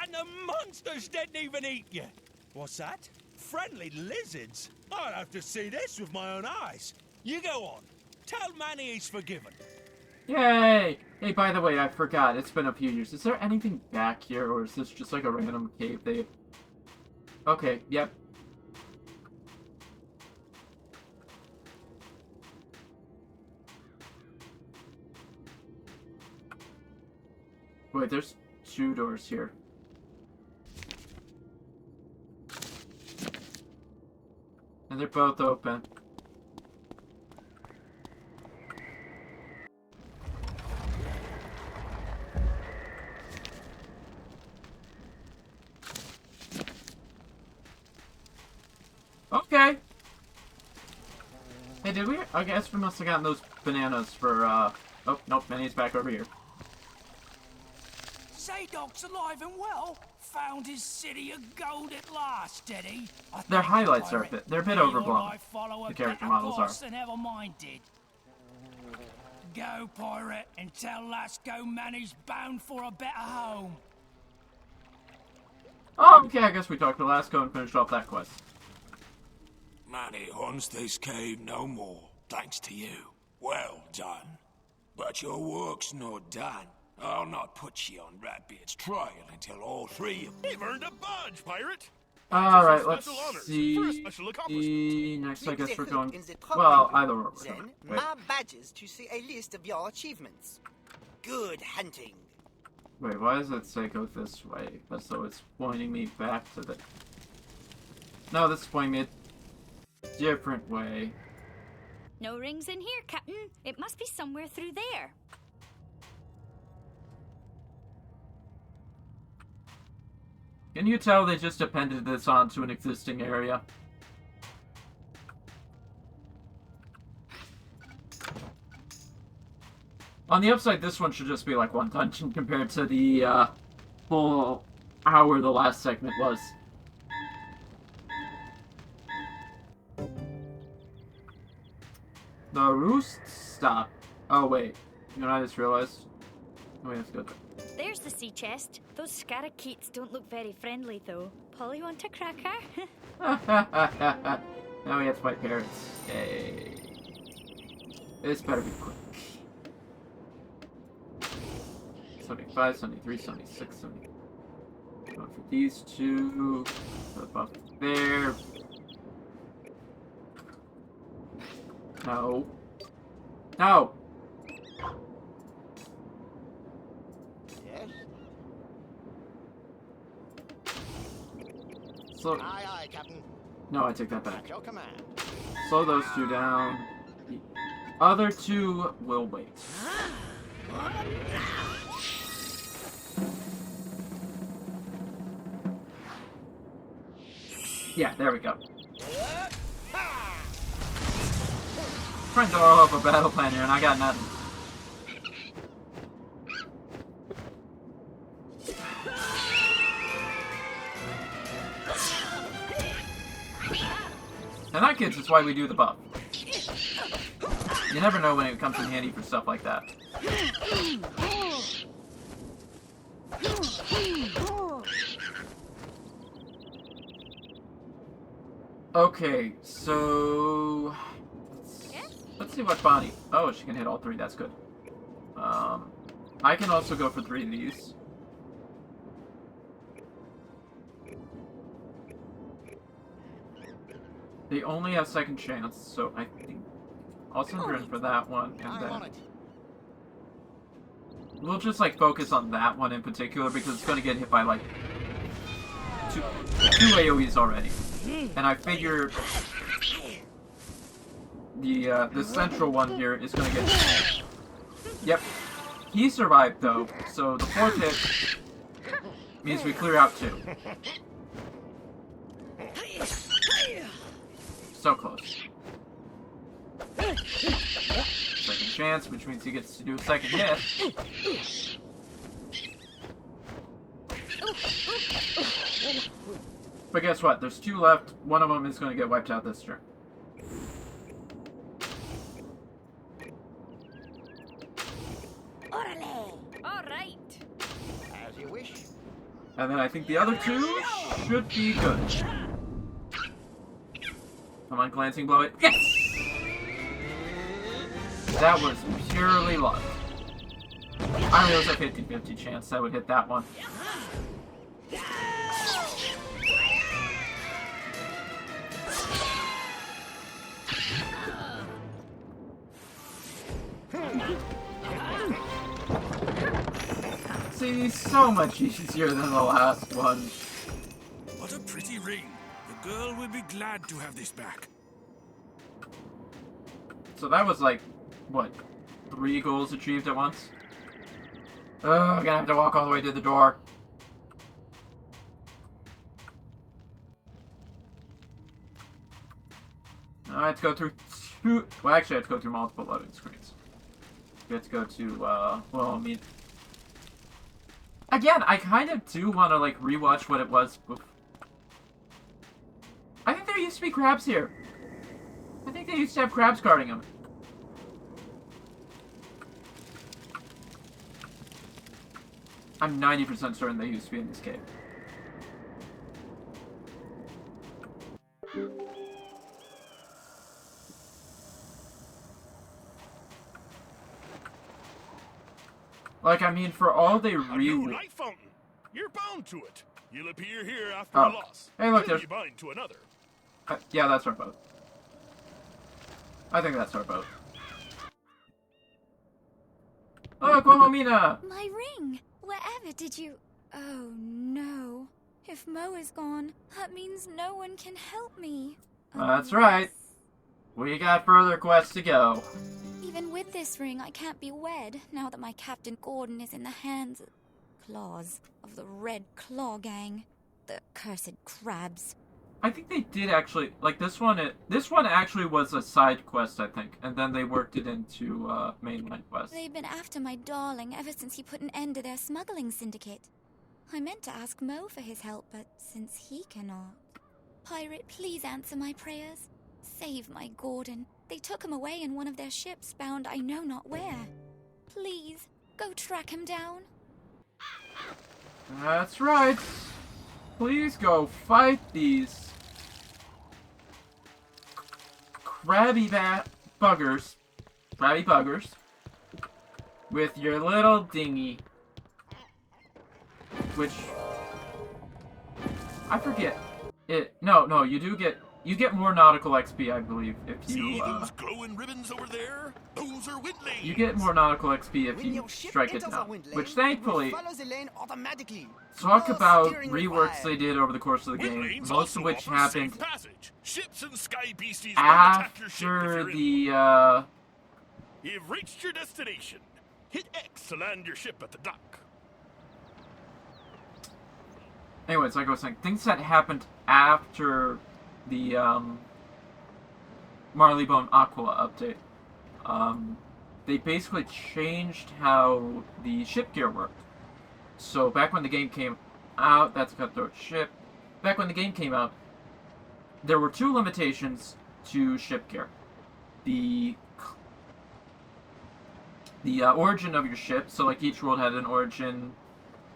And the monsters didn't even eat you! What's that? Friendly lizards? I'll have to see this with my own eyes. You go on. Tell Manny he's forgiven. Yay! Hey, by the way, I forgot. It's been a few years. Is there anything back here, or is this just like a random cave they... Okay, yep. Wait, there's two doors here. And they're both open. Okay. Hey, did we? I guess we must have gotten those bananas for, Oh, nope, Manny's back over here. Zadok's alive and well. Found his city of gold at last, did he? Their highlights are they're a bit overblown. The character models are. Than ever mine did. Go, pirate, and tell Lasco Manny's bound for a better home. Oh, okay, I guess we talked to Lasco and finished off that quest. Manny haunts this cave no more, thanks to you. Well done. But your work's not done. I'll not put you on Ratbeard's trial until all three of you... You've earned a badge, pirate! Alright, let's For a see. special accomplishment. Next, I guess we're Click the going... hook in the top Well, menu. either or. Then, Wait. my badges to see a list of your achievements. Good hunting. Wait, why does it say go this way? As though it's pointing me back to the... No, this is pointing me a different way. No rings in here, Captain. It must be somewhere through there. Can you tell they just appended this onto an existing area? On the upside, this one should just be like one dungeon compared to the full hour the last segment was. The roost stop. Oh wait, you know what I just realized? Oh, we have to go there. There's the sea chest. Those scarakeets don't look very friendly, though. Polly, want a cracker? Now we have to fight pirates. Yay. This better be quick. 75, 73, 76, 70. Going for these two. Put a buff there. No. No! Yes? Slow. Aye, aye, Captain. No, I take that back. At your command. Slow those two down. The other two will wait. Yeah, there we go. Trying to draw up a battle plan here, and I got nothing. And that, kids, is why we do the buff. You never know when it comes in handy for stuff like that. Okay, so... Let's see what Bonnie... Oh, she can hit all three, that's good. I can also go for 3 of these. They only have second chance, so I think I'll send her in for that one, and then we'll just like focus on that one in particular because it's going to get hit by like two AoEs already, and I figure the central one here is going to get. Yep, he survived though, so the 4th hit means we clear out 2. So close. Second chance, which means he gets to do a second hit. But guess what? There's 2 left. One of them is going to get wiped out this turn. All right. As you wish. And then I think the other 2 should be good. Come on, glancing blow it. Yes! That was purely luck. I mean, it was a 50-50 chance I would hit that one. See, so much easier than the last one. What a pretty ring. The girl will be glad to have this back. So that was like, what, 3 goals achieved at once? Oh, I'm gonna have to walk all the way to the door. I have to go through 2... Well, actually, I have to go through multiple loading screens. We have to go to, well, I mean... Again, I kind of do want to, like, rewatch what it was before. I think there used to be crabs here. I think they used to have crabs guarding them. I'm 90% certain they used to be in this cave. Like, I mean, for all they A new light fountain. You're bound to it. You'll appear here after a loss. Hey, look, Till there's... you bind to another. Yeah, that's our boat. I think that's our boat. Oh, Wilhelmina! My ring! Wherever did you... Oh, no. If Mo is gone, that means no one can help me. That's right. We got further quests to go. Even with this ring, I can't be wed, now that my Captain Gordon is in the hands... claws of the Red Claw Gang. The cursed crabs. I think they did actually, like, this one actually was a side quest, I think, and then they worked it into, mainline quest. They've been after my darling ever since he put an end to their smuggling syndicate. I meant to ask Mo for his help, but since he cannot... Pirate, please answer my prayers. Save my Gordon. They took him away in one of their ships bound I know not where. Please, go track him down. That's right. Please go fight these crabby buggers with your little dinghy, which I forget. No, you get more nautical XP, I believe, if you See those glowing ribbons over there? Those are wind lanes. you get more nautical XP if you strike it down, which thankfully, talk about reworks they did over the course of the game, most of which happened Ships and sky beasties attack your ship if after you're in. the, You've reached your destination. Hit X to land your ship at the dock. anyways, like I was saying, things that happened after the, Marleybone Aqua update. They basically changed how the ship gear worked. So back when the game came out, that's a cutthroat ship. Back when the game came out, there were 2 limitations to ship gear. The origin of your ship, so like each world had an origin.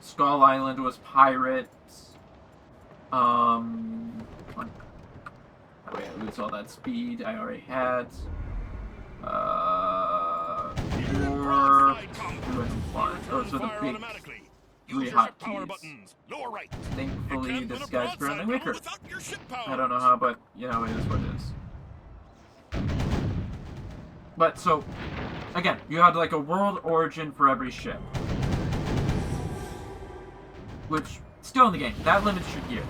Skull Island was pirate. Oh yeah, I lose all that speed I already had. 4, 2, and 1. Those are the big 3 hotkeys. Thankfully, this guy's currently weaker. I don't know how, but, you know, it is what it is. But, so, again, you had, like, a world origin for every ship. Which, still in the game, that limits your gear.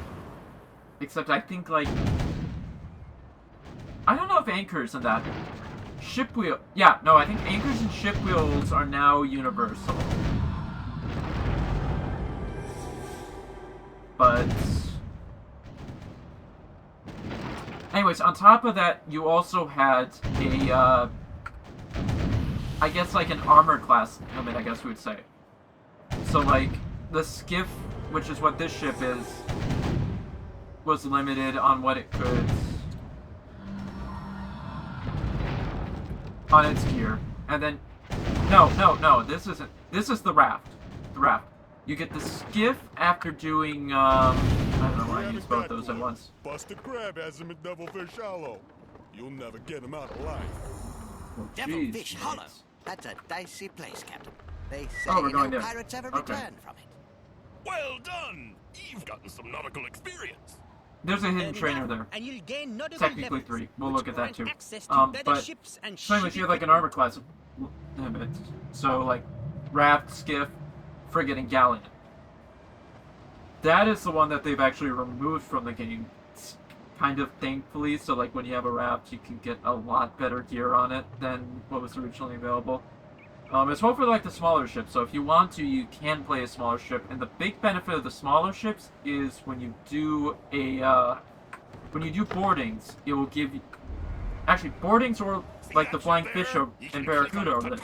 Except I think, like... I don't know if anchors and that... Ship wheel... Yeah, no, I think anchors and ship wheels are now universal. But... Anyways, on top of that, you also had a, I guess, like, an armor class limit, I guess we would say. So, like, the skiff, which is what this ship is, was limited on what it could... on its gear. And then... No, this isn't... This is the raft. The raft. You get the skiff after doing, I don't know why I used both those at once. Busted crab has him in Devilfish Hollow. You'll never get him out alive. Oh, Devilfish Hollow? That's a dicey place, Captain. They say we're going no there. pirates ever Okay. return from it. Well done! You've gotten some nautical experience. There's a hidden trainer there. And you'll gain notable Technically levels, 3. We'll which look at that grant too. access to better But ships and so anyways, you have like an armor class limit. So like raft, skiff, frigate and galleon. That is the one that they've actually removed from the game, kind of thankfully, so like when you have a raft, you can get a lot better gear on it than what was originally available. As well for like the smaller ships, so if you want to, you can play a smaller ship, and the big benefit of the smaller ships is when you do boardings, it will give you, actually boardings or like the flying fish and barracuda over there.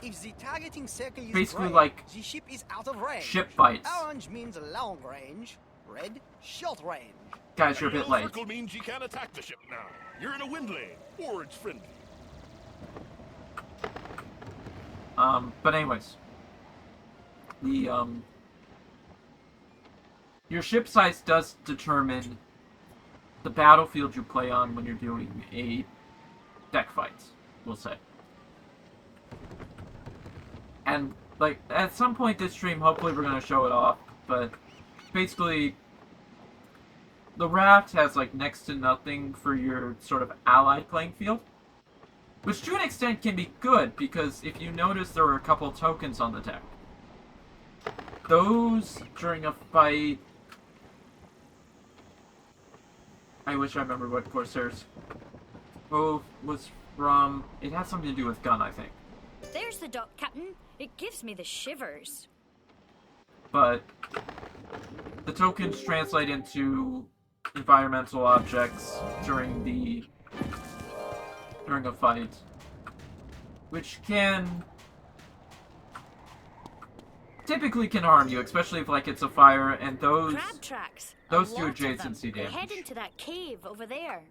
If the targeting circle is Basically gray, like the ship is out of range. ship fights. Orange means long range, red short range. Guys, you're a bit late. Circle means you can't attack the ship now. You're in a wind lane, or it's friendly. But anyways, the your ship size does determine the battlefield you play on when you're doing a deck fight, we'll say. And like at some point this stream, hopefully we're gonna show it off, but basically the raft has like next to nothing for your sort of allied playing field. Which to an extent can be good, because if you notice there were a couple tokens on the deck. Those, during a fight... I wish I remember what Corsair's oath was from. It had something to do with gun, I think. There's the dock, Captain. It gives me the shivers. But the tokens translate into environmental objects during a fight, which typically can harm you, especially if like it's a fire, and those Crab tracks. do They adjacency head damage into that cave over there.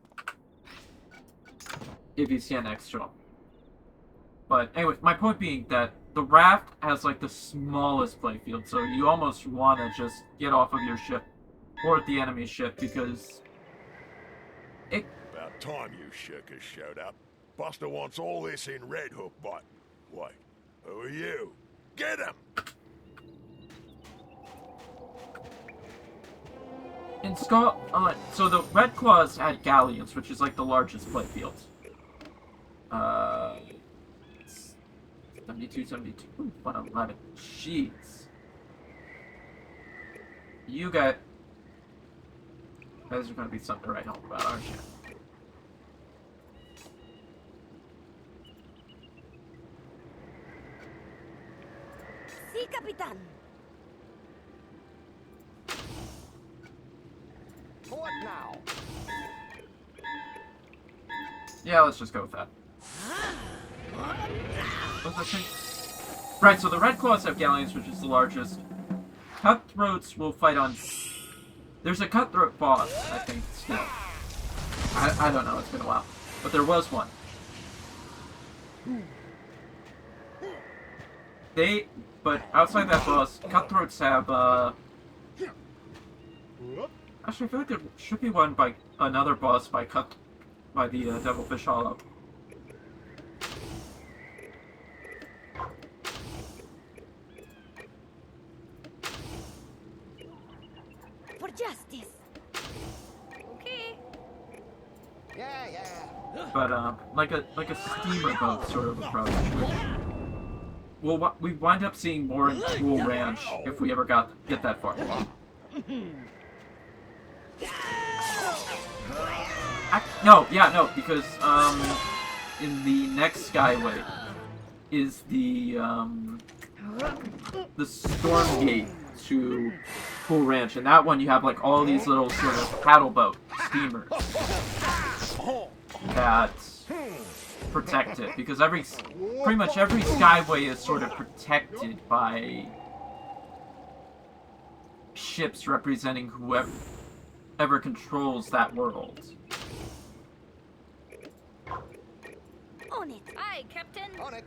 if you stand next to them. But anyway, my point being that the raft has like the smallest playfield, so you almost want to just get off of your ship or the enemy ship, because it... About time you shirkers showed up. Buster wants all this in Red Hook, but... Wait, who are you? Get him! In so the Red Claws had galleons, which is like the largest playfield. 72, 72, 111. Jeez. You guys are gonna be something to write home about, aren't you? Sí, Capitán. Port now. Yeah, let's just go with that. What's that thing? Right, so the Red Claws have galleons, which is the largest. Cutthroats will fight on... There's a cutthroat boss, I think, still. I don't know, it's been a while. But there was one. But outside that boss, cutthroats have, Actually, I feel like there should be one by another boss by the Devilfish Hollow. For justice. Okay. Yeah. But like a steamer boat sort of approach. Well, we wind up seeing more in Cool Ranch if we ever get that far. No, because in the next Skyway is the Storm Gate to Cool Ranch, and that one you have like all these little sort of paddle boat steamers that protect it, because pretty much every Skyway is sort of protected by ships representing whoever controls that world. On it. Aye, Captain. On it.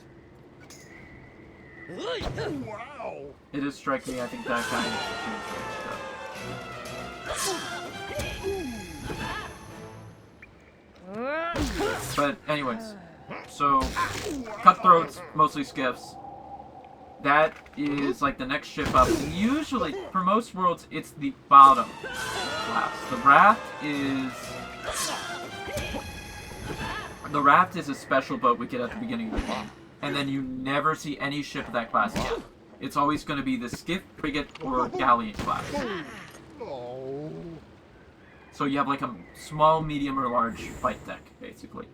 Wow! It is striking, I think that guy needs to change. But anyways, so cutthroats, mostly skiffs. That is like the next ship up. And usually, for most worlds, it's the bottom class. The raft is a special boat we get at the beginning of the game, and then you never see any ship of that class again. it's always going to be the skiff, frigate, or galleon class. So you have like a small, medium, or large fight deck, basically.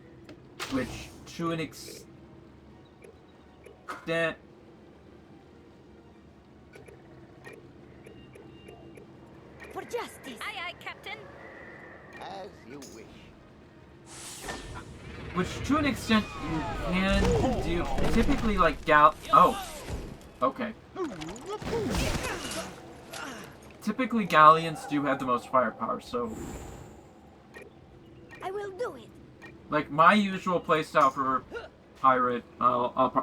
Which, to an extent... For justice. Aye, aye, Captain. As you wish. Which, to an extent, you can do. Typically, like, oh. Okay. Typically, galleons do have the most firepower, so... I will do it. Like, my usual playstyle for pirate, well,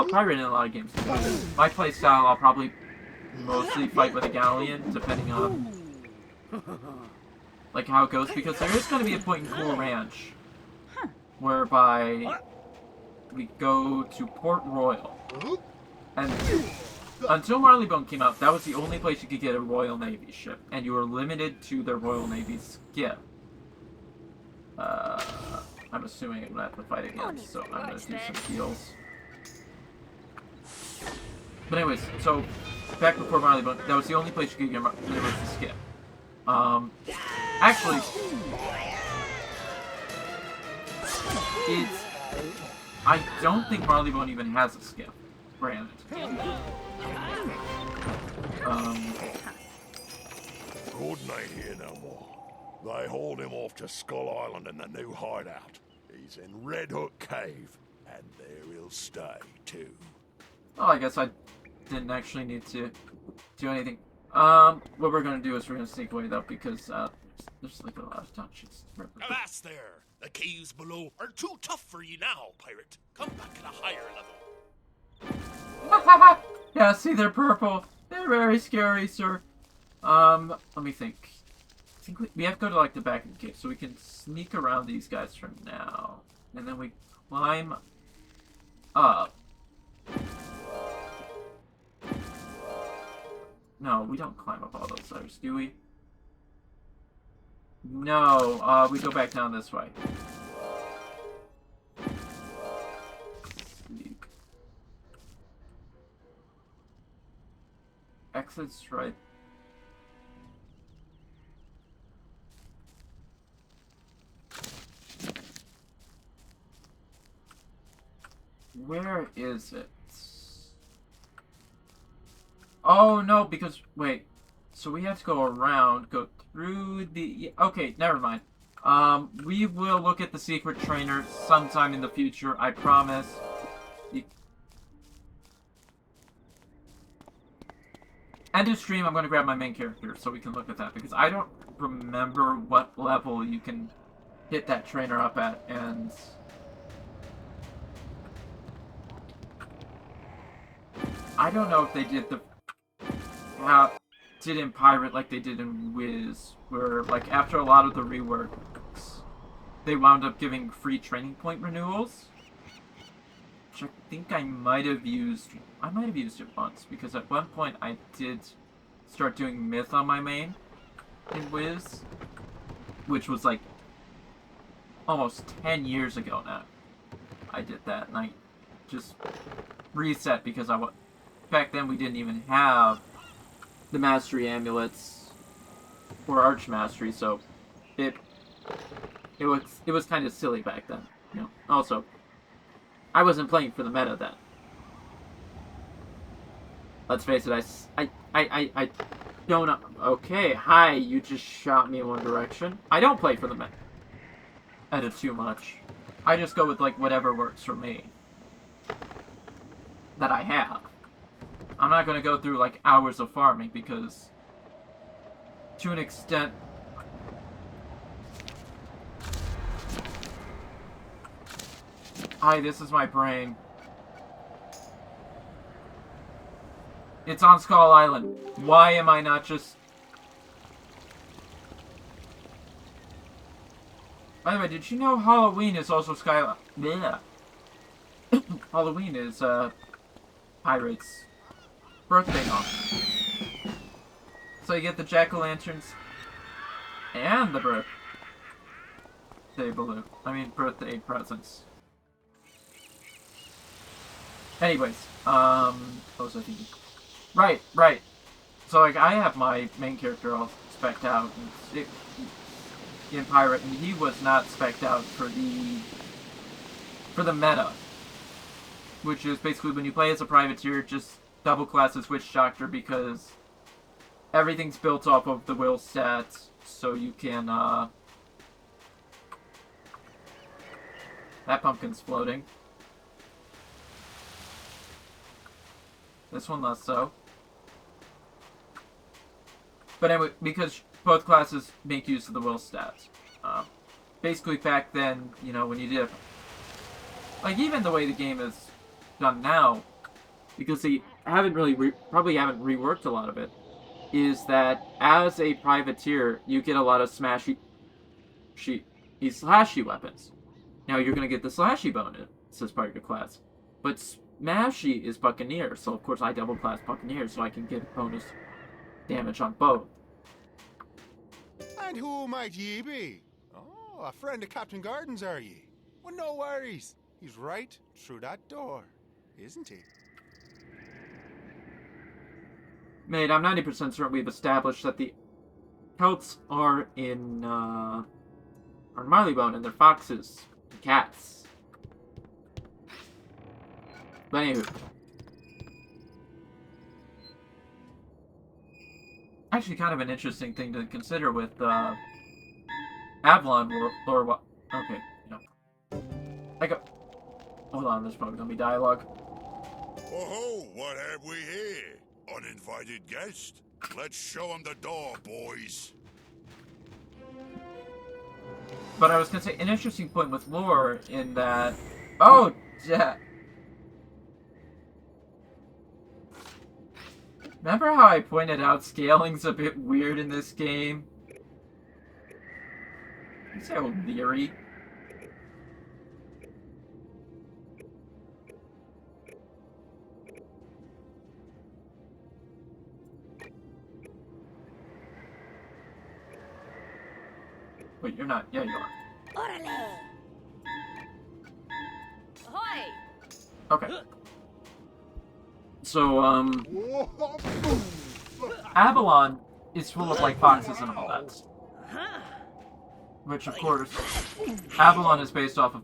pirate in a lot of games. My playstyle, I'll probably mostly fight with a galleon, depending on, like, how it goes, because there is going to be a point in Cool Ranch whereby we go to Port Royal. And until Marleybone came out, that was the only place you could get a Royal Navy ship, and you were limited to the Royal Navy skiff. I'm assuming I'm gonna have to fight again, so I'm gonna do some heals. But anyways, so back before Marleybone, that was the only place you could get there was the skiff. Actually, I don't think Marleybone even has a skiff branded. Gordon ain't here no more. They hauled him off to Skull Island in the new hideout. He's in Red Hook Cave, and there he'll stay, too. Well, I guess I didn't actually need to do anything. What we're gonna do is we're gonna sneak away, though, because, there's, like, a lot of touches. Avast there! The caves below are too tough for you now, pirate. Come back at a higher level. Yeah, see, they're purple. They're very scary, sir. Let me think. I think we have to go to, like, the back of the cave, so we can sneak around these guys from now. And then we climb up. No, we don't climb up all those ladders, do we? No, we go back down this way. Sneak. Exit's right. Where is it? Oh, no, because, wait. So we have to go around, go through the... Okay, never mind. We will look at the secret trainer sometime in the future, I promise. End of stream, I'm going to grab my main character so we can look at that, because I don't remember what level you can hit that trainer up at, and... I don't know if they did did in Pirate like they did in Wiz, where, like, after a lot of the reworks, they wound up giving free training point renewals. Which I think I might have used it once, because at one point I did start doing Myth on my main in Wiz, which was, like, almost 10 years ago now. I did that, and I just reset because back then we didn't even have the Mastery Amulets or Arch Mastery, so it was kind of silly back then, you know. Also, I wasn't playing for the meta then. Let's face it, I don't know. Okay, hi, you just shot me in one direction. I don't play for the meta too much. I just go with, like, whatever works for me that I have. I'm not going to go through, like, hours of farming, because to an extent... Hi, this is my brain. It's on Skull Island. Why am I not just... By the way, did you know Halloween is also Skyline? Yeah. Halloween is, Pirate's birthday month. So you get the jack-o'-lanterns and the birthday balloon. I mean, birthday presents. Anyways, what was I thinking? Right, right. So, like, I have my main character all spec'd out in Pirate, and he was not spec'd out for the meta. Which is basically when you play as a privateer, just double class as Witch Doctor because everything's built off of the will stats, so you can, that pumpkin's floating. This one less so. But anyway, because both classes make use of the will stats. Basically back then, you know, when you did, like, even the way the game is done now, because they haven't really, probably haven't reworked a lot of it, is that as a privateer, you get a lot of slashy weapons. Now you're going to get the slashy bonus as part of your class. But smashy is buccaneer, so of course I double class buccaneer so I can get bonus damage on both. And who might ye be? Oh, a friend of Captain Garden's, are ye? Well, no worries. He's right through that door, isn't he? Mate, I'm 90% certain we've established that the Celts are in, Marleybone, and they're foxes and cats. But anywho. Actually, kind of an interesting thing to consider with, Avalon or what? Okay, no. Hold on, there's probably gonna be dialogue. Oh, what have we here? Uninvited guest? Let's show him the door, boys. But I was gonna say, an interesting point with lore in that... Oh, yeah. Remember how I pointed out scaling's a bit weird in this game? You say O'Leary. Wait, you're not. Yeah, you are. Orale! Ahoy! Okay. So, Avalon is full of, like, foxes and all that. Which, of course, Avalon is based off of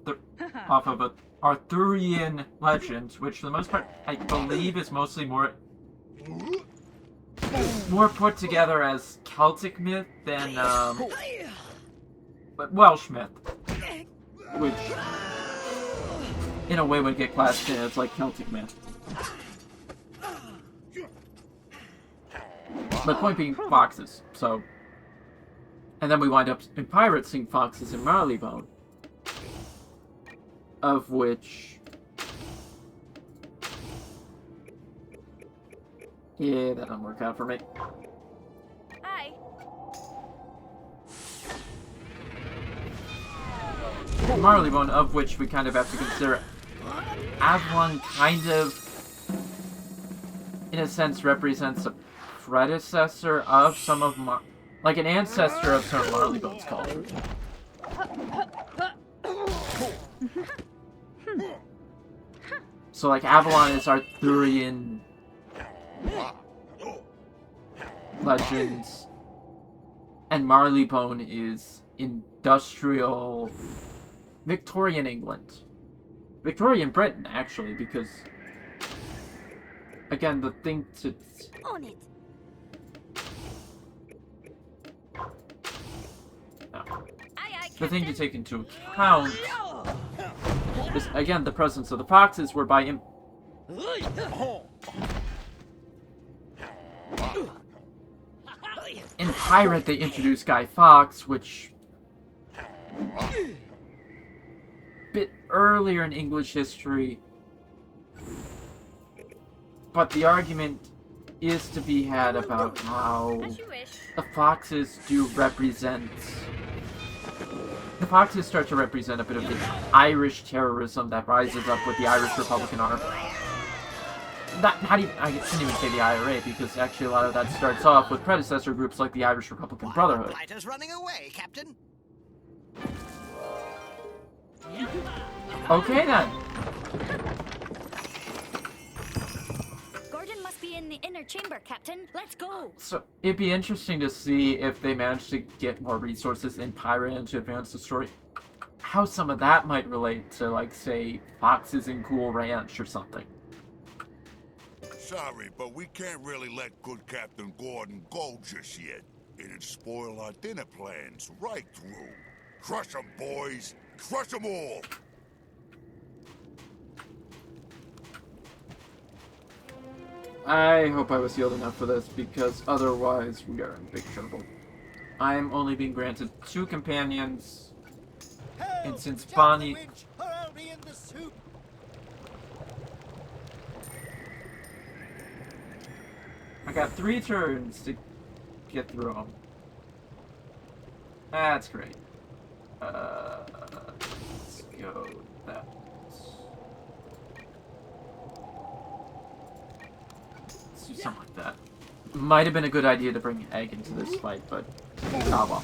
a Arthurian legend, which for the most part, I believe is mostly more put together as Celtic myth than, but Welsh myth, which in a way would get classed as like Celtic myth. But point being, foxes. So, and then we wind up in Pirates seeing foxes in Marleybone, of which, yeah, that doesn't work out for me. Hi. Marleybone, of which we kind of have to consider Avalon kind of, in a sense, represents a predecessor of some of like an ancestor of some of Marleybone's culture. So, like, Avalon is Arthurian legends, and Marleybone is industrial Victorian England. Victorian Britain, actually, because, again, the thing to... On it. No. The thing to take into account is, again, the presence of the foxes, whereby in Pirate they introduced Guy Fawkes, which bit earlier in English history, but the argument is to be had about how the foxes do represent... The foxes start to represent a bit of the Irish terrorism that rises up with the Irish Republican Army. I shouldn't even say the IRA, because actually a lot of that starts off with predecessor groups like the Irish Republican Brotherhood. Fighter's running away, Captain. Okay then. Gordon must be be in the inner chamber, Captain. Let's go. So it'd be interesting to see if they manage to get more resources in Pirate and to advance the story. How some of that might relate to, like, say, Foxes in Ghoul Ranch or something. Sorry, but we can't really let good Captain Gordon go just yet. It'd spoil our dinner plans right through. Crush 'em, boys! Crush 'em all! I hope I was healed enough for this, because otherwise we are in big trouble. I'm only being granted 2 companions, and since Bonnie... I got 3 turns to get through them. That's great. Let's go that. Let's do something like that. Might have been a good idea to bring Egg into this fight, but ah well.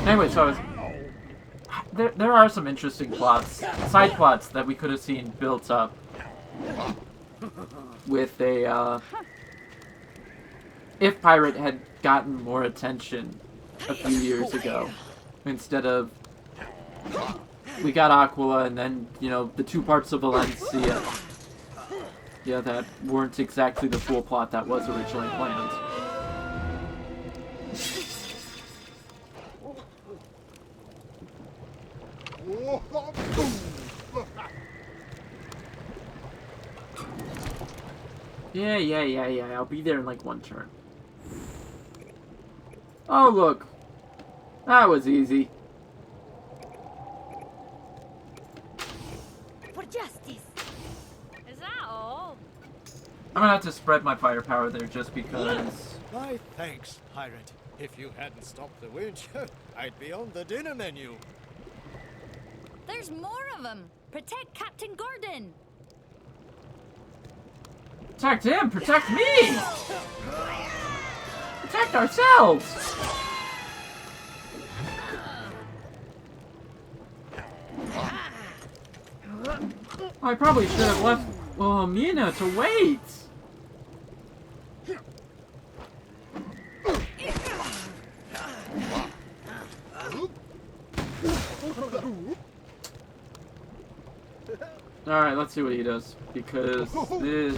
Anyway, so I was... There are some interesting plots, side plots that we could have seen built up with a, if Pirate had gotten more attention a few years ago, instead of, we got Aquila and then, you know, the 2 parts of Valencia, yeah, that weren't exactly the full plot that was originally planned. Yeah, I'll be there in like 1 turn. Oh, look. That was easy. For justice. Is that all? I'm gonna have to spread my firepower there just because... My thanks, Pirate. If you hadn't stopped the winch, I'd be on the dinner menu. There's more of them. Protect Captain Gordon. Protect him! Protect me! Protect ourselves! I probably should have left Wilhelmina to wait! Alright, let's see what he does, because this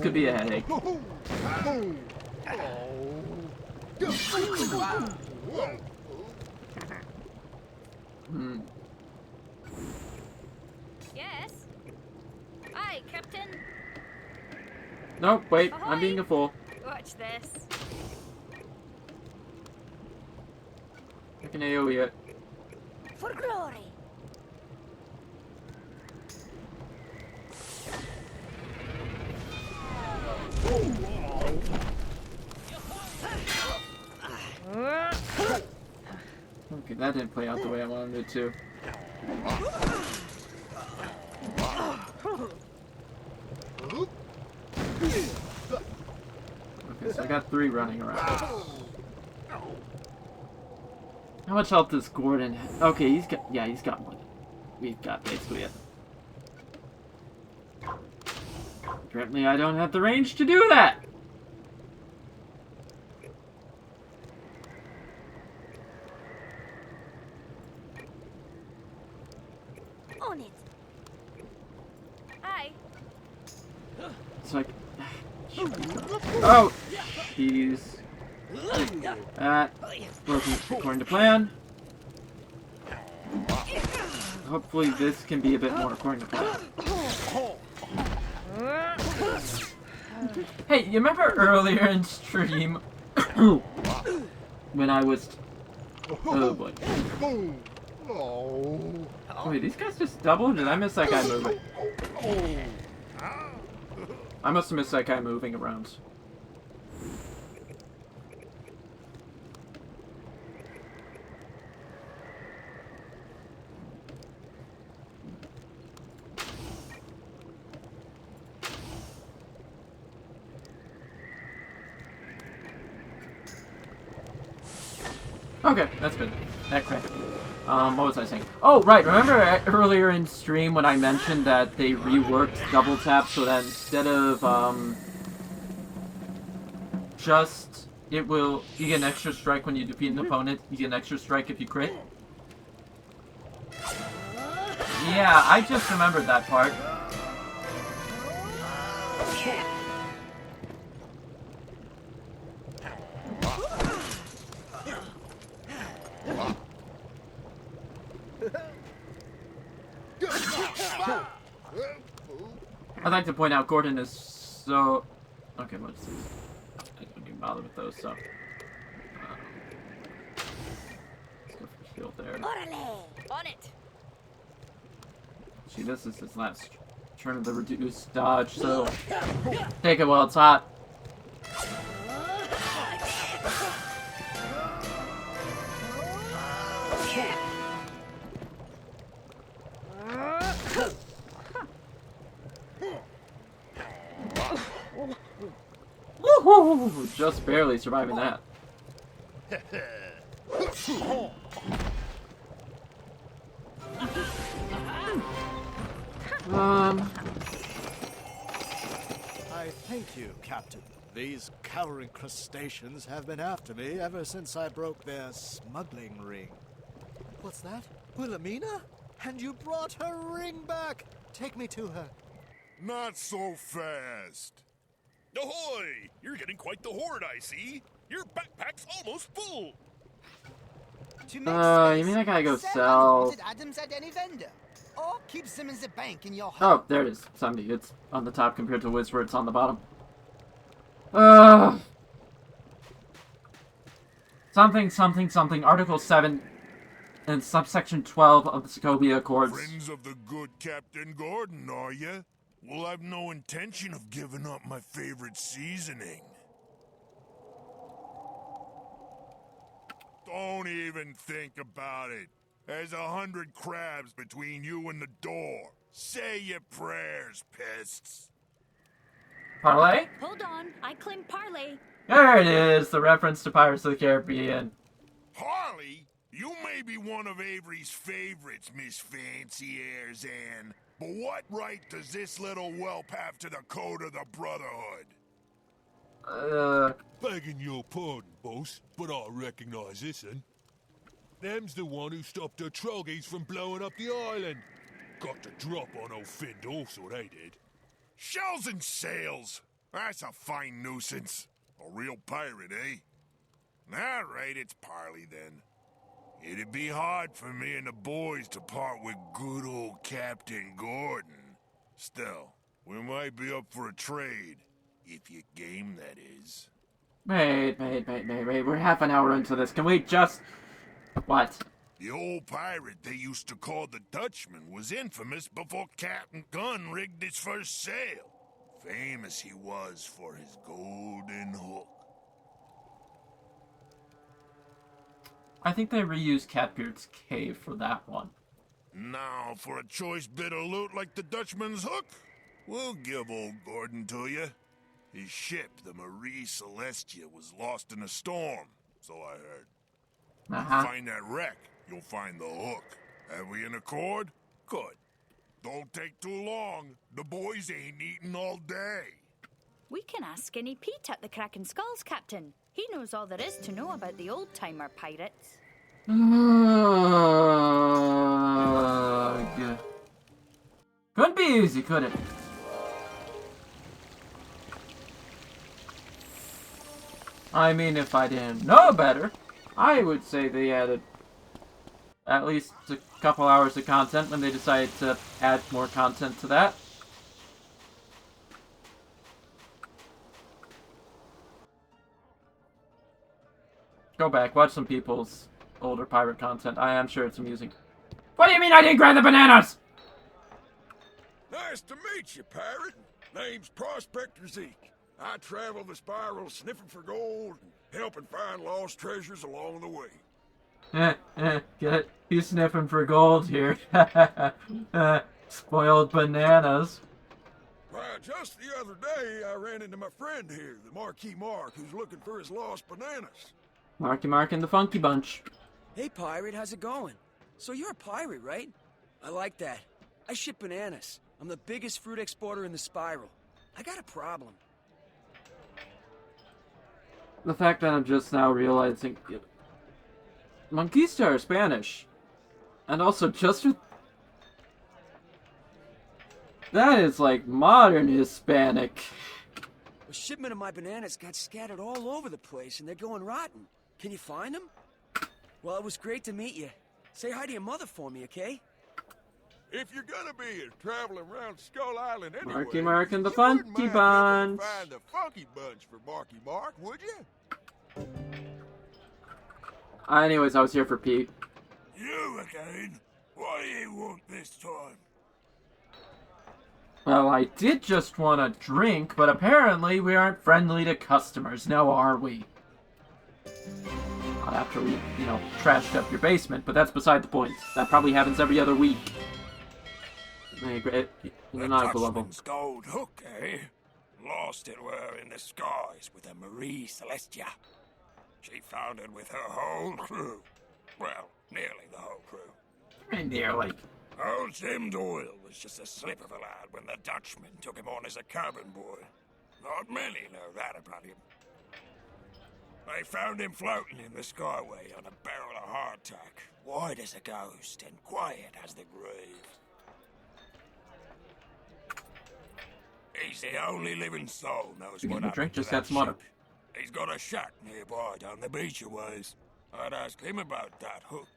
could be a headache. Yes? Aye, Captain. Nope, wait, Ahoy. I'm being a fool. Watch this. I can AoE it. For glory. Okay, that didn't play out the way I wanted it to. Okay, so I got 3 running around. How much health does Gordon have? Okay, he's got one. We've got basically it. Apparently I don't have the range to do that! On it. Aye. It's like... Oh! Jeez. That wasn't according to plan. Hopefully this can be a bit more according to plan. Hey, you remember earlier in stream when I was... Oh boy. Wait, these guys just doubled? Did I miss that guy moving? I must have missed that guy moving around. Okay, that's good. That cracked. What was I saying? Oh, right. Remember earlier in stream when I mentioned that they reworked double tap so that instead of, you get an extra strike when you defeat an opponent, you get an extra strike if you crit? Yeah, I just remembered that part. I'd like to point out Gordon is so... Okay, what's this? I don't even bother with those, so... let's go for shield there. On it. See, this is his last turn of the reduced dodge, so... take it while it's hot. Woohoo! Just barely surviving that. I thank you, Captain. These cowering crustaceans have been after me ever since I broke their smuggling ring. What's that? Wilhelmina? And you brought her ring back! Take me to her. Not so fast. Ahoy! You're getting quite the hoard, I see. Your backpack's almost full. To make you mean I gotta go sell... unwanted items at any vendor, or keep them in the bank in your home. Oh, there it is. 70. It's on the top compared to Wiz where it's on the bottom. Something. Article 7 and subsection 12 of the Sokovia Accords. Friends of the good Captain Gordon, are you? Well, I've no intention of giving up my favorite seasoning. Don't even think about it. There's 100 crabs between you and the door. Say your prayers, pests. Parlay? Hold on, I claim parlay. There it is, the reference to Pirates of the Caribbean. Harley, you may be one of Avery's favorites, Miss Fancy Airs Ann, but what right does this little whelp have to the code of the Brotherhood? Begging your pardon, boss, but I recognize this one. Them's the one who stopped the troggies from blowing up the island. Got the drop on old Findle, so they did. Shells and sails! That's a fine nuisance. A real pirate, eh? All right, it's Parley then. It'd be hard for me and the boys to part with good old Captain Gordon. Still, we might be up for a trade. If you game, that is. Wait. We're half an hour into this. Can we just... What? The old pirate they used to call the Dutchman was infamous before Captain Gunn rigged his first sail. Famous he was for his golden hook. I think they reused Ratbeard's cave for that one. Now, for a choice bit of loot like the Dutchman's hook, we'll give old Gordon to you. His ship, the Marie Celestia, was lost in a storm, so I heard. You find that wreck, you'll find the hook. Have we an accord? Good. Don't take too long. The boys ain't eating all day. We can ask Skinny Pete at the Kraken Skulls, Captain. He knows all there is to know about the old-timer pirates. Couldn't be easy, could it? I mean, if I didn't know better, I would say they added at least a couple hours of content when they decided to add more content to that. Go back, watch some people's older pirate content. I am sure it's amusing. What do you mean I didn't grab the bananas? Nice to meet you, pirate. Name's Prospector Zeke. I travel the spiral sniffing for gold and helping find lost treasures along the way. Get it? He's sniffing for gold here. Spoiled bananas. Why, just the other day, I ran into my friend here, the Marquis Mark, who's looking for his lost bananas. Marky Mark and the Funky Bunch. Hey, pirate, how's it going? So you're a pirate, right? I like that. I ship bananas. I'm the biggest fruit exporter in the Spiral. I got a problem. The fact that I'm just now realizing... Monquista are Spanish. And also just with... That is like modern Hispanic. A shipment of my bananas got scattered all over the place and they're going rotten. Can you find them? Well, it was great to meet you. Say hi to your mother for me, okay? If you're gonna be traveling around Skull Island anyway, Marky Mark and the you wouldn't Funky mind Bunch. helping find the Funky Bunch for Marky Mark, would you? Anyways, I was here for Pete. You again? What do you want this time? Well, I did just want a drink, but apparently we aren't friendly to customers, now are we? Not after we, you know, trashed up your basement, but that's beside the point. That probably happens every other week. The Dutchman's gold hook, eh? Lost it were in the skies with a Marie Celestia. She found it with her whole crew. Well, nearly the whole crew. Nearly. Old Jim Doyle was just a slip of a lad when the Dutchman took him on as a cabin boy. Not many know that about him. They found him floating in the skyway on a barrel of hardtack, white as a ghost and quiet as the grave. He's the only living soul knows what happened drink to just that had some water. ship. He's got a shack nearby down the beach a ways. I'd ask him about that hook.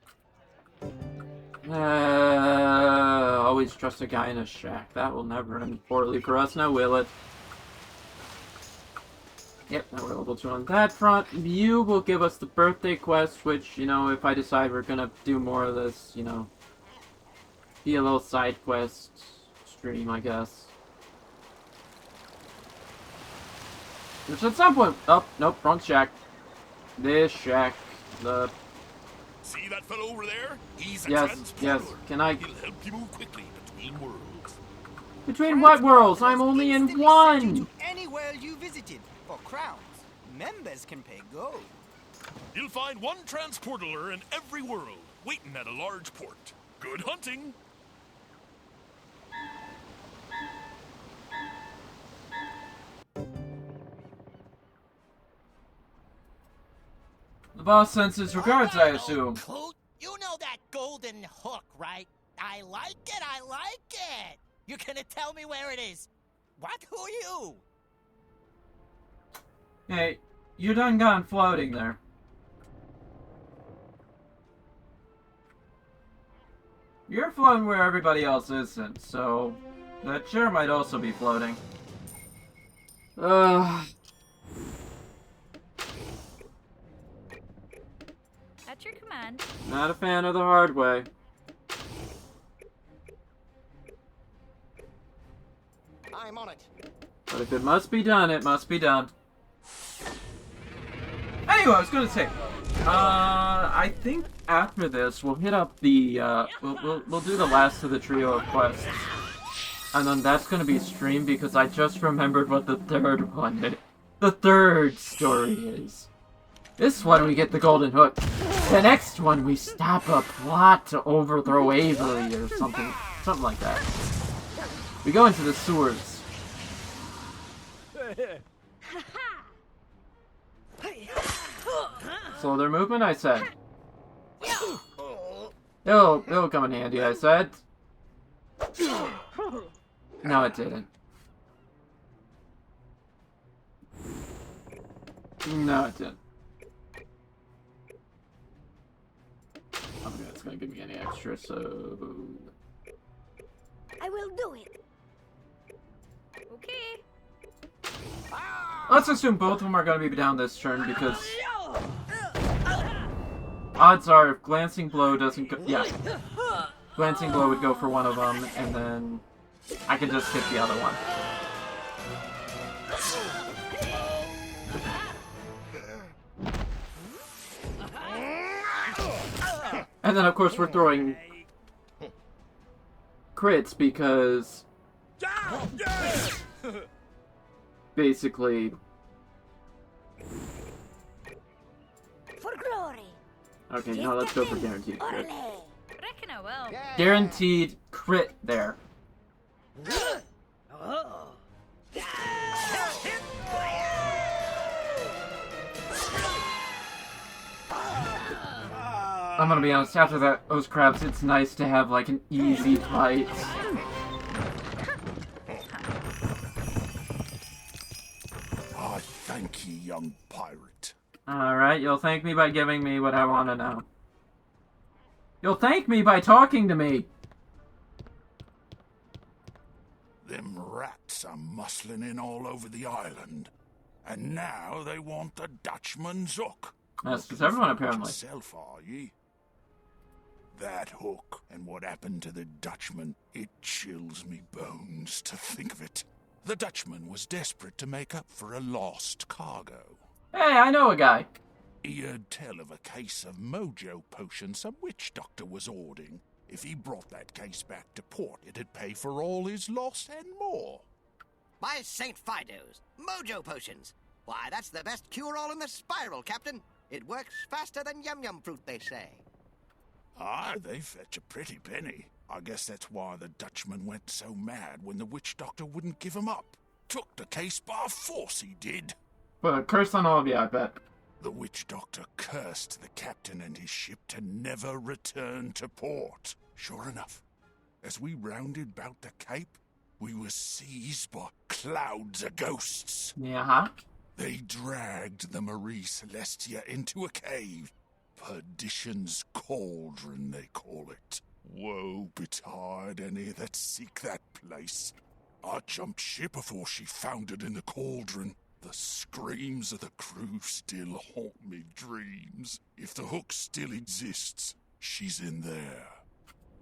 Always trust a guy in a shack. That will never end poorly for us, now will it? Yep, now we're level 2 on that front. You will give us the birthday quest, which, you know, if I decide we're gonna do more of this, you know, be a little side quest stream, I guess. Which at some point... Oh, nope, wrong shack. This shack. The... See that fellow over there? He's a yes, transporter. yes. Can I... He'll help you move quickly between worlds. Between what worlds? I'm only in one! Any world you visited. For crowns, members can pay gold. You'll find one transporter in every world, waiting at a large port. Good hunting! The boss sends his regards, I assume. Coot, you know that golden hook, right? I like it, I like it! You're gonna tell me where it is. What? Who are you? Hey, you done gone floating there. You're floating where everybody else isn't, so that chair might also be floating. At your command. Not a fan of the hard way. I'm on it. But if it must be done, it must be done. Anyway, I was gonna say, I think after this we'll hit up the we'll do the last of the trio of quests, and then that's gonna be streamed because I just remembered what the third one is. The third story is. This one we get the golden hook. The next one we stop a plot to overthrow Avery or something like that. We go into the sewers. Slow their movement, I said. It'll come in handy, I said. No, it didn't. No, it didn't. I don't think it's gonna give me any extra, so... I will do it. Okay. Let's assume both of them are gonna be down this turn because... Odds are, if Glancing Blow doesn't go... Yeah. Glancing Blow would go for one of them, and then I can just hit the other one. And then, of course, we're throwing crits because... Basically... For glory. Okay, now let's go for guaranteed crit. well. Guaranteed crit there. Oh. I'm gonna be honest, after those crabs, it's nice to have like an easy fight. I thank ye, young pirate. Alright, you'll thank me by giving me what I want to know. You'll thank me by talking to me! Them rats are muscling in all over the island. And now they want the Dutchman's hook. That's because everyone, apparently. Yourself, are ye? That hook and what happened to the Dutchman, it chills me bones to think of it. The Dutchman was desperate to make up for a lost cargo. Hey, I know a guy. He heard tell of a case of mojo potion some witch doctor was hoarding. If he brought that case back to port, it'd pay for all his loss and more. By St. Fido's, mojo potions. Why, that's the best cure-all in the spiral, Captain. It works faster than yum-yum fruit, they say. Aye, they fetch a pretty penny. I guess that's why the Dutchman went so mad when the witch doctor wouldn't give him up. Took the case by force, he did. But a curse on all of you, I bet. The witch doctor cursed the captain and his ship to never return to port. Sure enough, as we rounded about the cape, we were seized by clouds of ghosts. Yeah, They dragged the Marie Celestia into a cave. Perdition's cauldron, they call it. Woe betide any that seek that place. I jumped ship before she foundered in the cauldron. The screams of the crew still haunt me dreams. If the hook still exists, she's in there.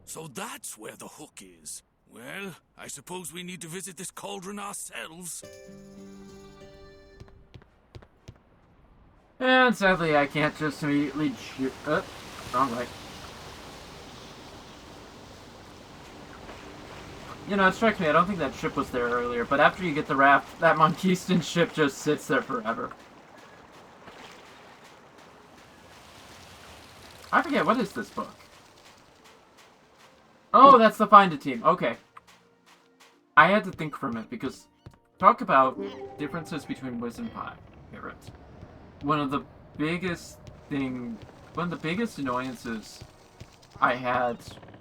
So that's where the hook is. Well, I suppose we need to visit this cauldron ourselves. And sadly, I can't just immediately wrong way. You know, it strikes me, I don't think that ship was there earlier, but after you get the raft, that Monkeyston ship just sits there forever. I forget, what is this book? Oh, that's the Find a Team. Okay. I had to think for a minute, because talk about differences between Wiz and Pirate. One of the biggest annoyances I had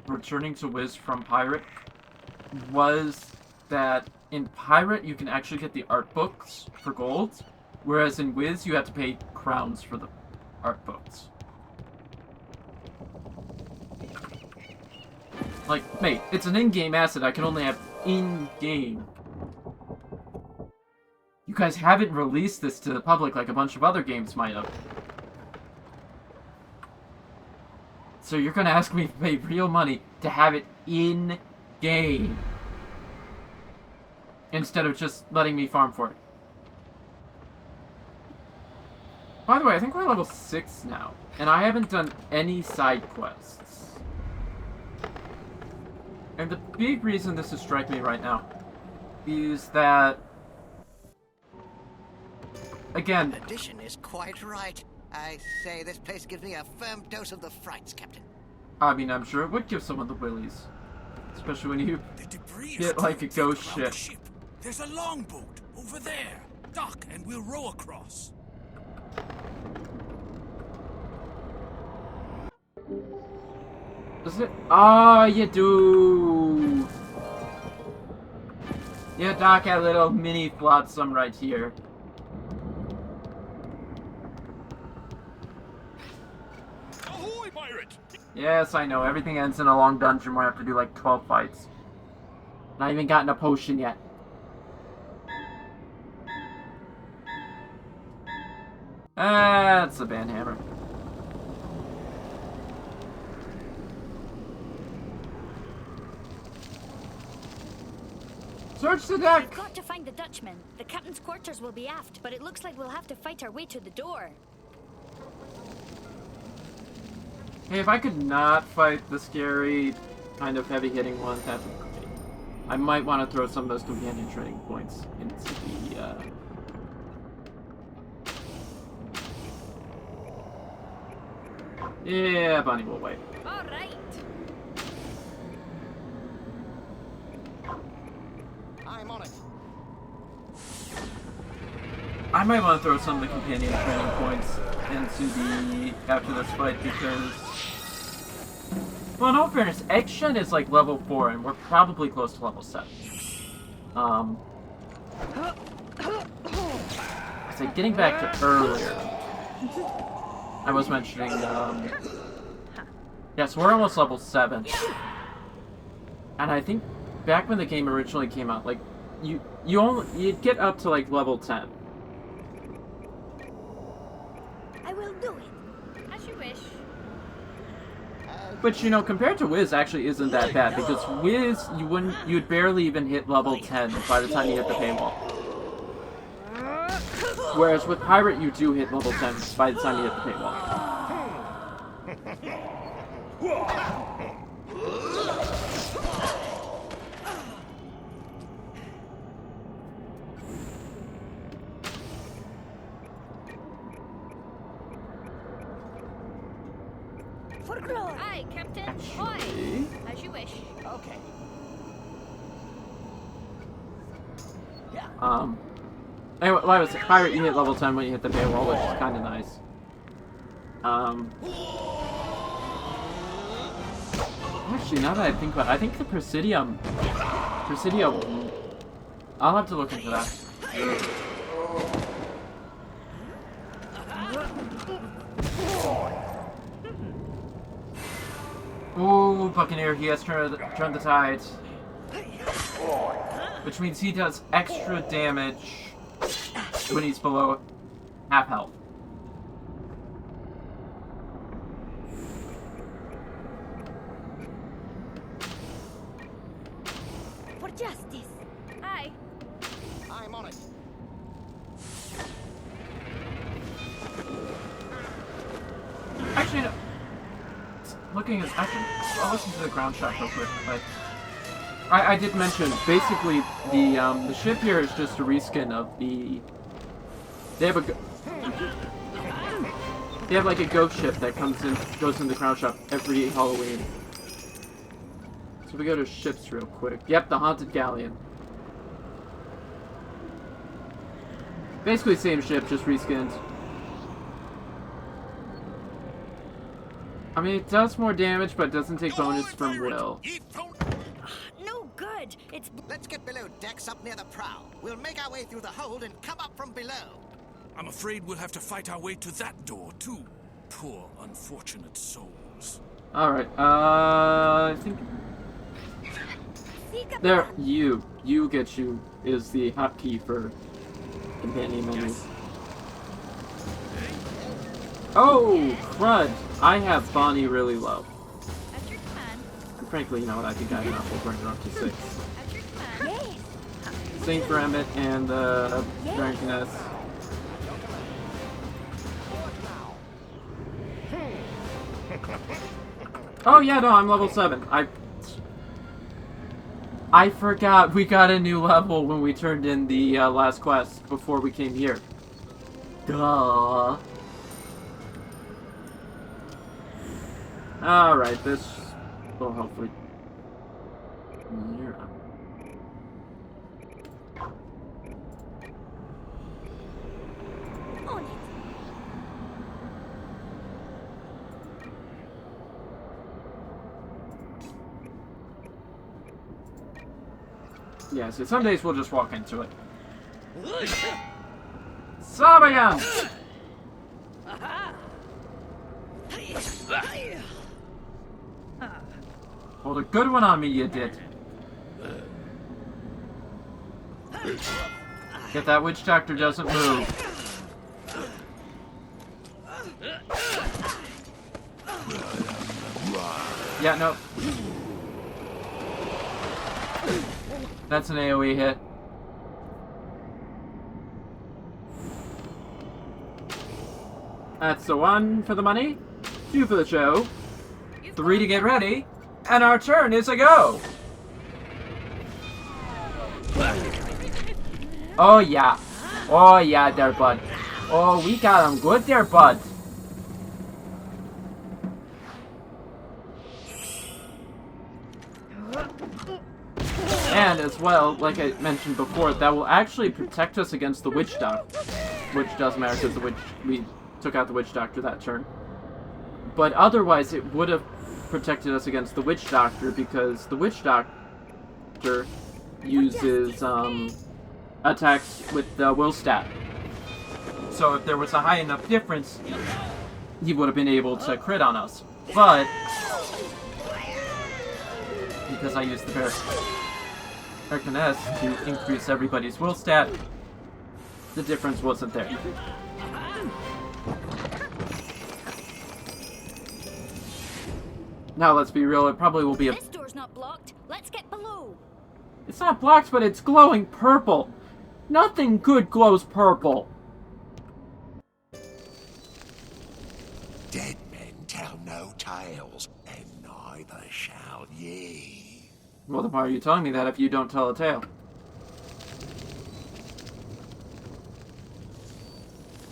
returning to Wiz from Pirate was that in Pirate you can actually get the art books for gold, whereas in Wiz you have to pay crowns for the art books. Like, mate, it's an in-game asset I can only have in-game. You guys haven't released this to the public like a bunch of other games might have. So you're gonna ask me to pay real money to have it in-game, instead of just letting me farm for it. By the way, I think we're level 6 now, and I haven't done any side quests. And the big reason this is striking me right now is that, again... Addition is quite right. I say, this place gives me a firm dose of the frights, Captain. I mean, I'm sure it would give someone the willies. Especially when you get like a ghost ship. There's a longboat over there. Dock and we'll row across. Does it? Ah, you do. You dock a little mini flotsam right here. Ahoy, pirate! Yes, I know. Everything ends in a long dungeon where I have to do like 12 fights. Not even gotten a potion yet. That's a banhammer. Search the deck! We've got to find the Dutchman. The captain's quarters will be aft, but it looks like we'll have to fight our way to the door. Hey, if I could not fight the scary, kind of heavy-hitting one, that would be great. I might want to throw some of those companion training points into the, Yeah, Bunny will wait. All right. I'm on it. I might want to throw some of the companion training points into the after this fight because, well, in all fairness, Eggshen is like level 4 and we're probably close to level 7. So getting back to earlier, I was mentioning, yeah, so we're almost level 7. And I think back when the game originally came out, like, you'd get up to like level 10. I will do it. As you wish. Which, you know, compared to Wiz, actually isn't that bad, because Wiz, you'd barely even hit level 10 by the time you hit the paywall. Whereas with Pirate, you do hit level 10 by the time you hit the paywall. Aye, Captain. Hoy. As you wish. Okay. Anyway, like I was saying, Pirate, you hit level 10 when you hit the paywall, which is kind of nice. Actually, now that I think about it, I think the Presidium, I'll have to look into that. Ooh, Buccaneer, he has turned the tide. Which means he does extra damage when he's below half health. For justice. Aye. I'm on it. Actually, no. Looking at, I'll listen to the ground shot real quick. But I did mention basically the ship here is just a reskin of the. They have like a ghost ship that goes in the ground shop every Halloween. So we go to ships real quick. Yep, the Haunted Galleon. Basically same ship, just reskinned. I mean, it does more damage, but it doesn't take bonus from Will. No good. Let's get below decks up near the prow. We'll make our way through the hold and come up from below. I'm afraid we'll have to fight our way to that door, too. Poor, unfortunate souls. Alright, I think... There, you get you is the hotkey for companion menus. Oh, crud! I have Bonnie really low. At your command. And frankly, you know what? I think I have enough. We'll bring her up to 6. At your command. Yes. Same for Emmett and Dragoness. Oh yeah, no, I'm level 7. I forgot we got a new level when we turned in the last quest before we came here. Duh. Alright, this will hopefully... On it. Yeah, so some days we'll just walk into it. Sabayan! Hold a good one on me, you did. If that witch doctor doesn't move. Yeah, no. That's an AoE hit. That's the 1 for the money, 2 for the show, 3 to get ready, and our turn is a go! Oh yeah. Oh yeah, there, bud. Oh, we got him good there, bud. And as well, like I mentioned before, that will actually protect us against the Witch Doctor. Which doesn't matter because we took out the Witch Doctor that turn. But otherwise, it would have protected us against the Witch Doctor because the Witch Doctor uses attacks with the will stat. So if there was a high enough difference, he would have been able to crit on us. But because I used the Parakiness to increase everybody's will stat, the difference wasn't there. Now let's be real, it probably will be a... This door's not blocked. Let's get below. It's not blocked, but it's glowing purple. Nothing good glows purple. Dead men tell no tales, and neither shall ye. Well, then why are you telling me that if you don't tell a tale?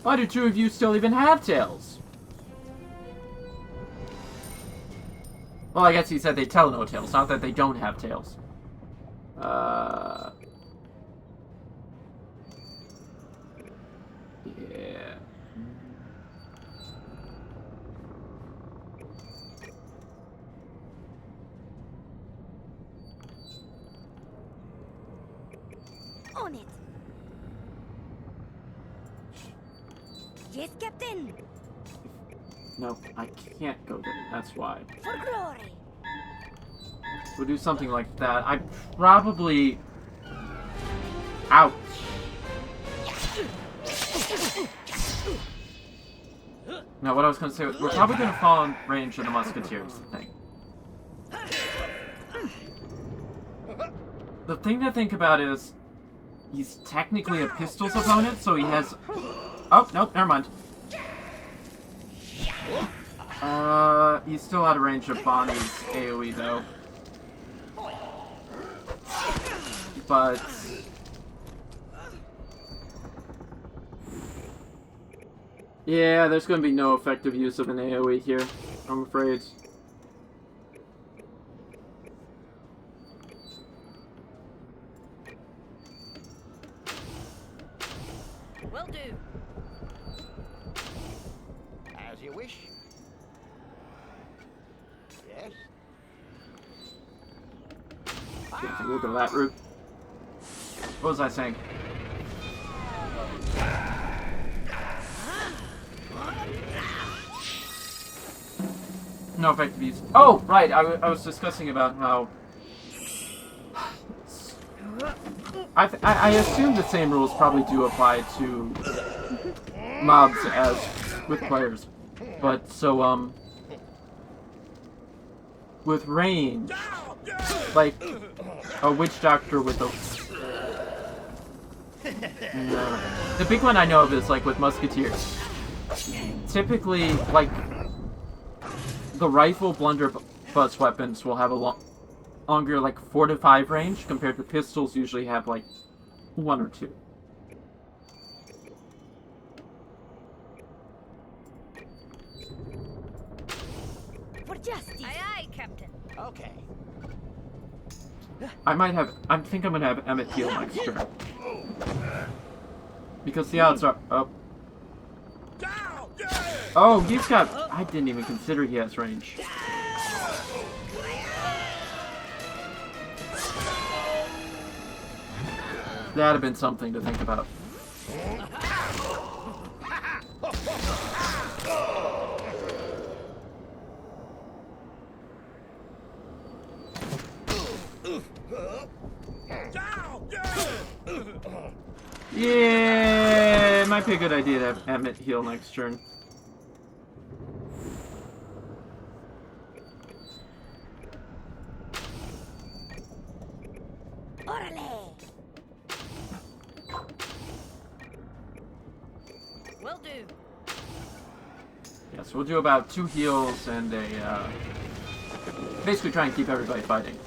Why do two of you still even have tails? Well, I guess he said they tell no tales, not that they don't have tails. Yeah. On it. Yes, Captain. No, I can't go there. That's why. For glory. We'll do something like that. I probably... Ouch. Now, what I was going to say was, we're probably going to fall in range of the Musketeers, I think. The thing to think about is, he's technically a pistol's opponent, so he has... Oh, nope, never mind. He's still out of range of Bonnie's AoE, though. But... yeah, there's going to be no effective use of an AoE here, I'm afraid. Will do. As you wish. Yes. Can't take a look at that route. What was I saying? No effective use. Oh, right. I was discussing about how... I assume the same rules probably do apply to mobs as with players. But, so, with range, like a Witch Doctor with a... No. The big one I know of is, like, with Musketeers. Typically, like... the rifle blunderbuss weapons will have a longer, like, 4 to 5 range, compared to pistols usually have, like, 1 or 2. For justice. Aye, aye, Captain. Okay. I think I'm gonna have Emmett heal next turn. Because the odds are up. Oh, he's got... I didn't even consider he has range. That'd have been something to think about. Yeah, it might be a good idea to have Emmett heal next turn. Will do. Yeah, so we'll do about 2 heals and a, basically try and keep everybody fighting.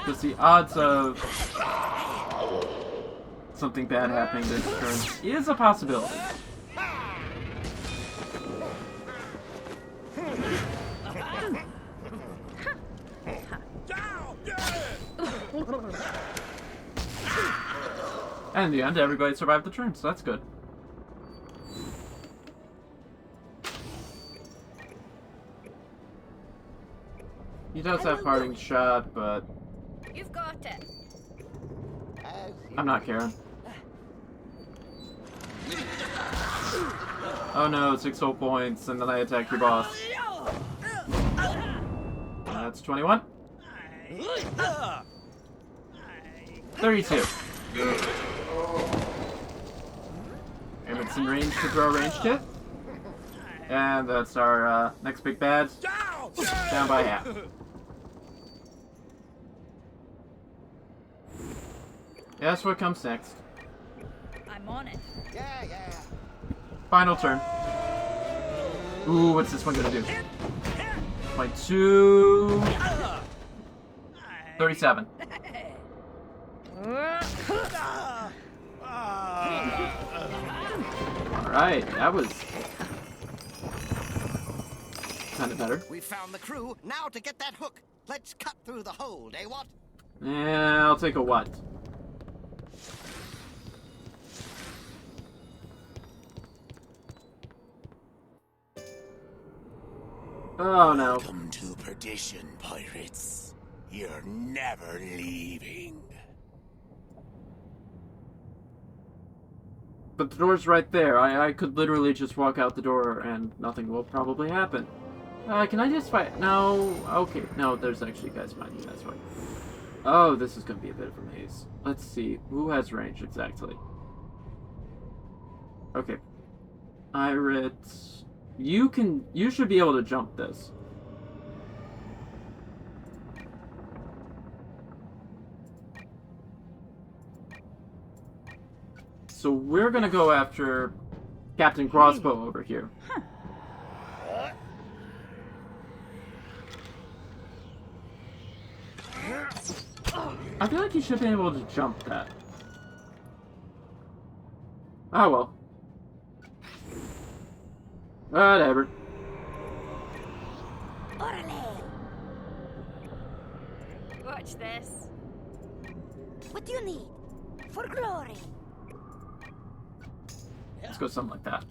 Because the odds of something bad happening this turn is a possibility. And in the end, everybody survived the turn, so that's good. He does have parting shot, but You've got it. I'm not caring. Oh no, 6 whole points, and then I attack your boss. That's 21. 32. And it's in range to throw a ranged hit. And that's our next big bad. Down by half. Yeah, that's what comes next. I'm on it. Yeah. Final turn. Ooh, what's this one gonna do? 22. 37. Alright, that was kind of better. We found the crew. Now to get that hook. Let's cut through the hold, eh, what? Yeah, I'll take a what? Oh no. Welcome to perdition, pirates. You're never leaving. But the door's right there. I could literally just walk out the door and nothing will probably happen. Can I just fight? No. Okay. No, there's actually guys behind me. That's right. Oh, this is going to be a bit of a maze. Let's see. Who has range exactly? Okay. Pirates. You should be able to jump this. So we're gonna go after Captain Crossbow over here. I feel like you should be able to jump that. Oh well. Whatever. Watch this. What do you need? For glory. Let's go something like that.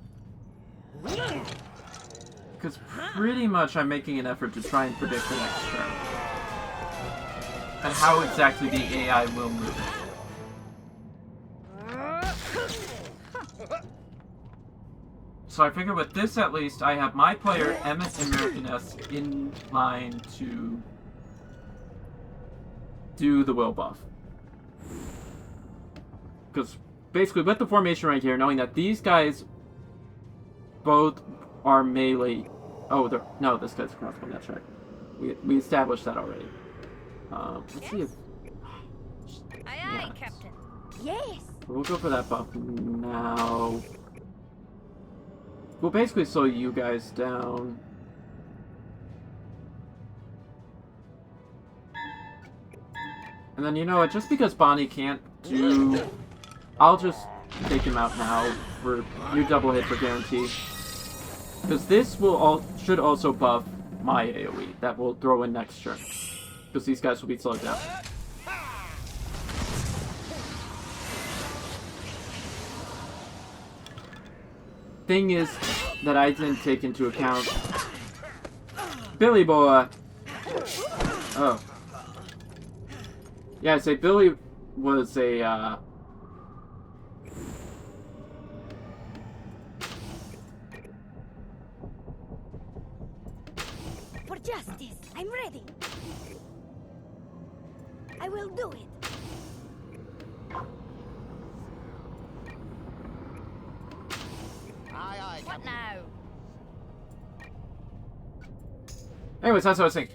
Because pretty much I'm making an effort to try and predict the next turn. And how exactly the AI will move. So I figure with this at least, I have my player, Emmett American S, in line to do the will buff. Because basically with the formation right here, knowing that these guys both are melee. Oh, no, this guy's a crossbow, that's right. We established that already. Let's see if... Aye, Captain. Yes. We'll go for that buff now. We'll basically slow you guys down. And then, you know what, just because Bonnie can't do... I'll just take him out now for new double hit for guarantee. Because this should also buff my AoE that we'll throw in next turn. Because these guys will be slowed down. Thing is that I didn't take into account Billy boy. Oh. Yeah, I say Billy was a For justice, I'm ready. I will do it. Aye, What now? Anyways, that's what I was saying.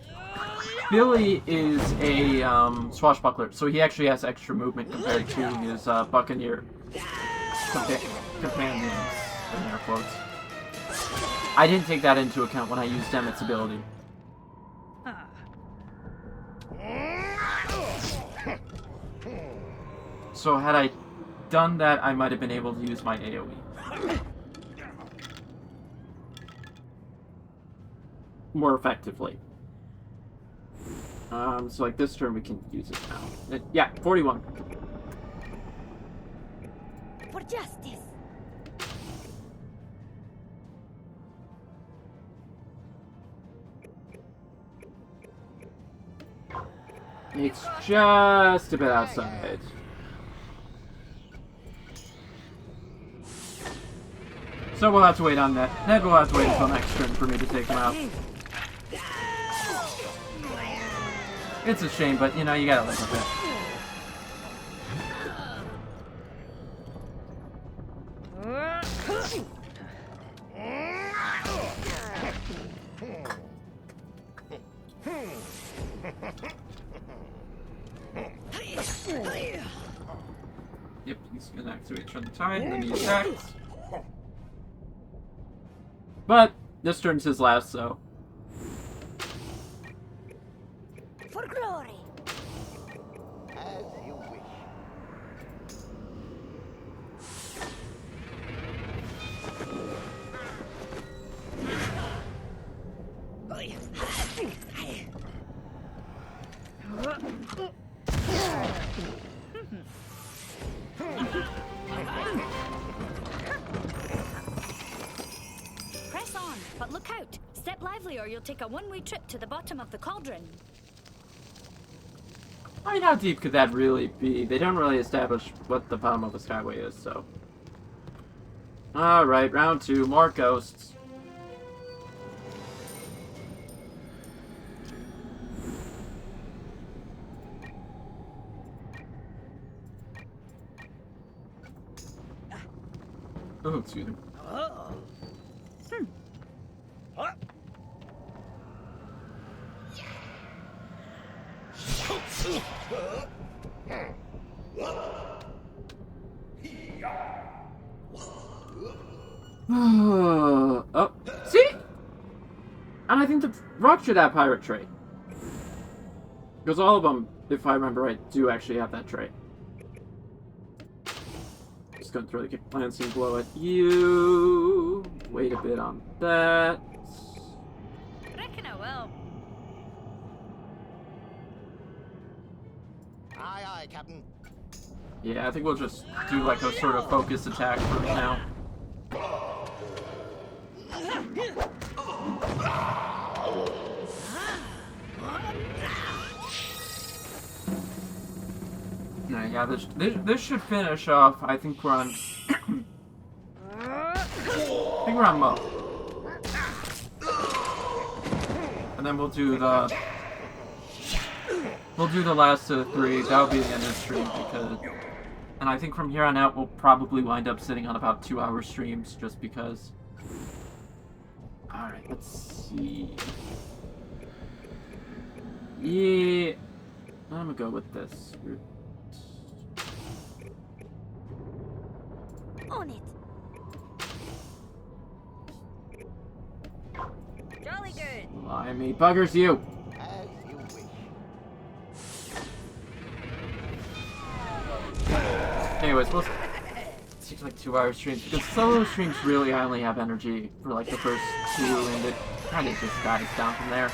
Billy is a swashbuckler, so he actually has extra movement compared to his buccaneer companions, in air quotes. I didn't take that into account when I used Emmett's ability. So had I done that, I might have been able to use my AoE. More effectively. So like this turn we can use it now. Yeah, 41. For justice. It's just a bit outside. So we'll have to wait on that. Ned will have to wait until next turn for me to take him out. It's a shame, but you know, you gotta live with it. Yep, he's gonna activate Turn the Tide, and then he attacks. But this turn's his last, so. For glory. As you wish. Press on, but look out. Step lively or you'll take a one-way trip to the bottom of the cauldron. I mean, how deep could that really be? They don't really establish what the bottom of the skyway is, so. Alright, round 2, more ghosts. Oh, excuse me. Oh, see? And I think the rock should have pirate trait. Because all of them, if I remember right, do actually have that trait. Just gonna throw the glancing blow at you. Wait a bit on that. Reckon I will. Aye, aye, Captain. Yeah, I think we'll just do like a sort of focus attack for now. Yeah, this should finish off. I think we're on. I think we're on Mo. And then we'll do the last of the 3. That'll be the end of the stream because. And I think from here on out we'll probably wind up sitting on about 2-hour streams just because. Alright, let's see. Yeah. I'm gonna go with this. On it. Jolly good. Blimey, buggers you. As you wish. Anyways, we'll take like 2-hour streams because solo streams really I only have energy for like the first 2 and it kind of just dies down from there.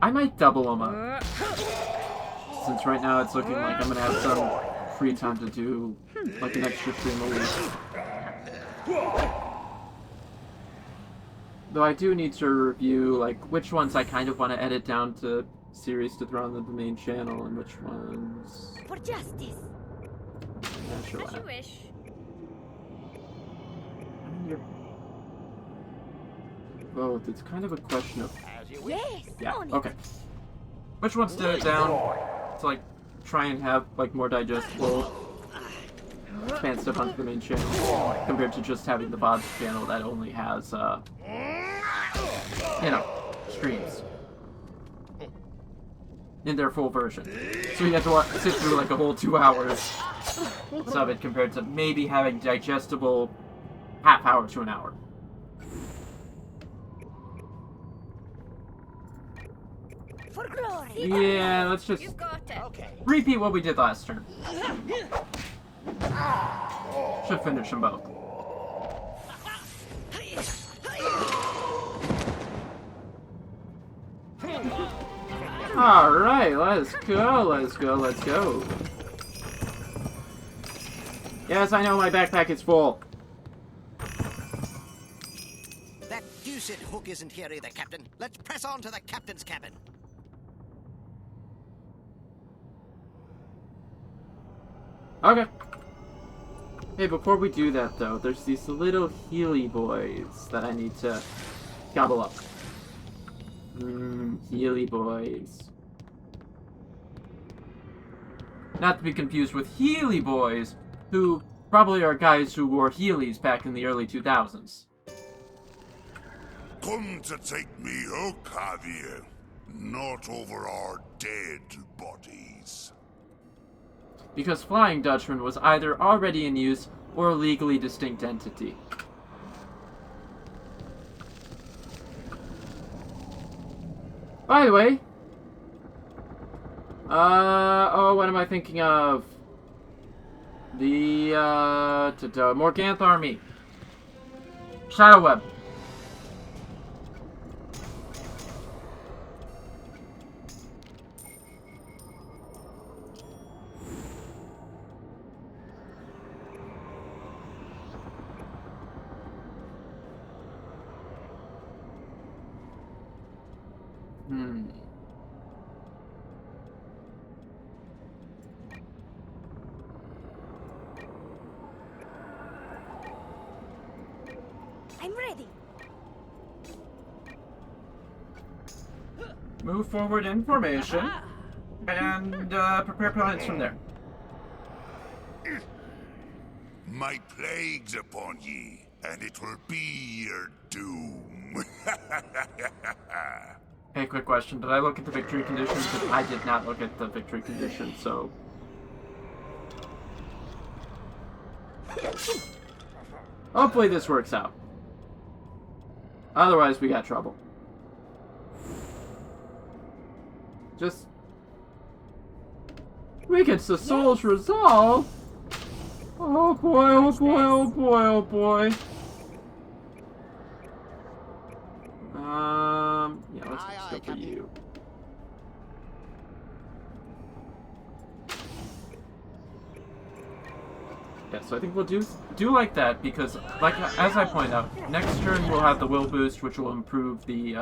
I might double them up. Since right now it's looking like I'm gonna have some free time to do like an extra stream a week. Though I do need to review like which ones I kind of want to edit down to series to throw on the main channel and which ones. For justice. Yeah, sure. As you wish. Well, it's kind of a question of. Yes. Yeah. Okay. Which ones to edit down to like try and have like more digestible fan stuff onto the main channel compared to just having the VOD channel that only has you know, streams in their full version. So you have to sit through like a whole 2 hours of it compared to maybe having digestible half hour to an hour. For glory. Yeah, let's just repeat what we did last turn. Should finish them both. Alright, let's go, let's go, let's go. Yes, I know my backpack is full. That deuced hook isn't here either, Captain. Let's press on to the captain's cabin. Okay. Hey, before we do that, though, there's these little Healy boys that I need to gobble up. Healy boys. Not to be confused with Healy boys, who probably are guys who wore Heelys back in the early 2000s. Come to take me hook, have you? Not over our dead bodies. Because Flying Dutchman was either already in use or a legally distinct entity. By the way, oh, what am I thinking of? The, Morganth Army. Shadow Web. I'm ready. Move forward in formation, and prepare plans from there. My plague's upon ye, and it will be your doom. Hey, quick question. Did I look at the victory conditions? Because I did not look at the victory conditions, so... Hopefully this works out. Otherwise, we got trouble. Just... Weakens the soul's resolve? Oh boy, oh boy, oh boy, oh boy. Yeah, let's go for you. Yeah, so I think we'll do like that because, like as I pointed out, next turn we'll have the will boost, which will improve the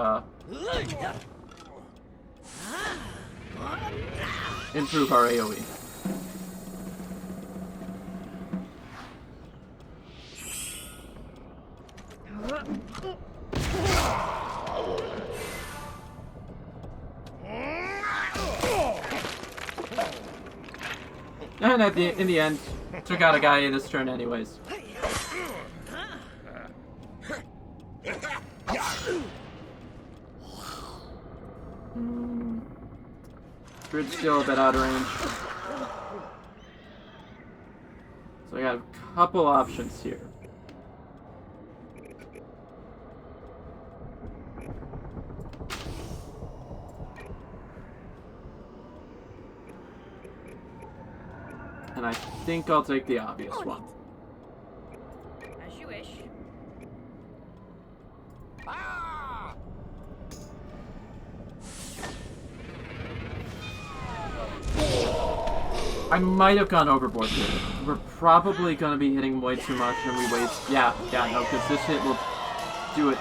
improve our AOE. And in the end, took out a guy this turn anyways. Grid's still a bit out of range. So I got a couple options here. And I think I'll take the obvious one. As you wish. I might have gone overboard here. We're probably going to be hitting way too much and we waste... Yeah, no, because this hit will do it.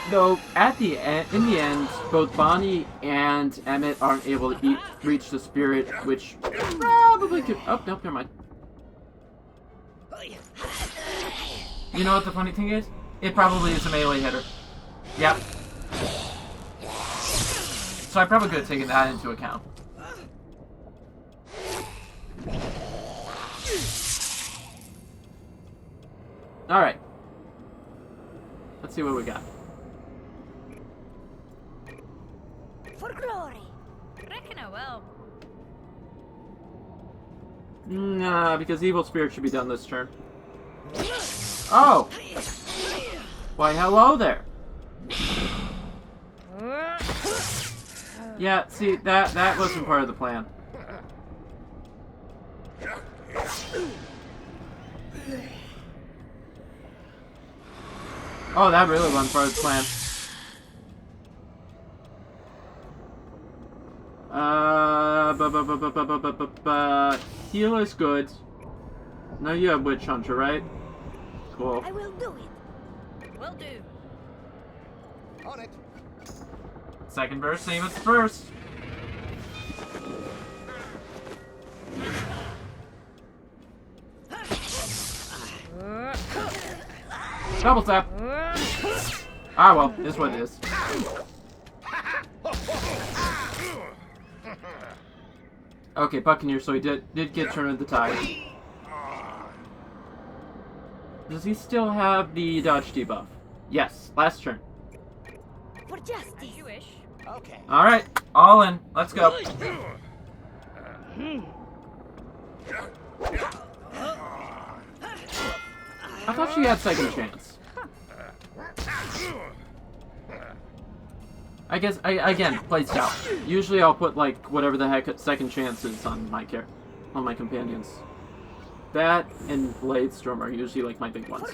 Though, at the end, in the end, both Bonnie and Emmett aren't able to reach the spirit, which probably could... Oh, nope, never mind. You know what the funny thing is? It probably is a melee hitter. Yep. So I probably could have taken that into account. Alright. Let's see what we got. For glory. Reckon I will. Nah, because Evil Spirit should be done this turn. Oh! Why, hello there! Yeah, see, that wasn't part of the plan. Oh, that really wasn't part of the plan. Heal is good. Now you have Witch Hunter, right? Cool. I will do it. Will do. On it. Second verse, same as the first. Double tap. Ah well, is what it is. Okay, Buccaneer, so he did get Turn of the Tide. Does he still have the dodge debuff? Yes, last turn. For justice. As you wish. Okay. Alright, all in. Let's go. I thought she had second chance. I guess, again, played scout. Usually I'll put, like, whatever the heck second chance is on my companions. That and Blade Storm are usually, like, my big ones.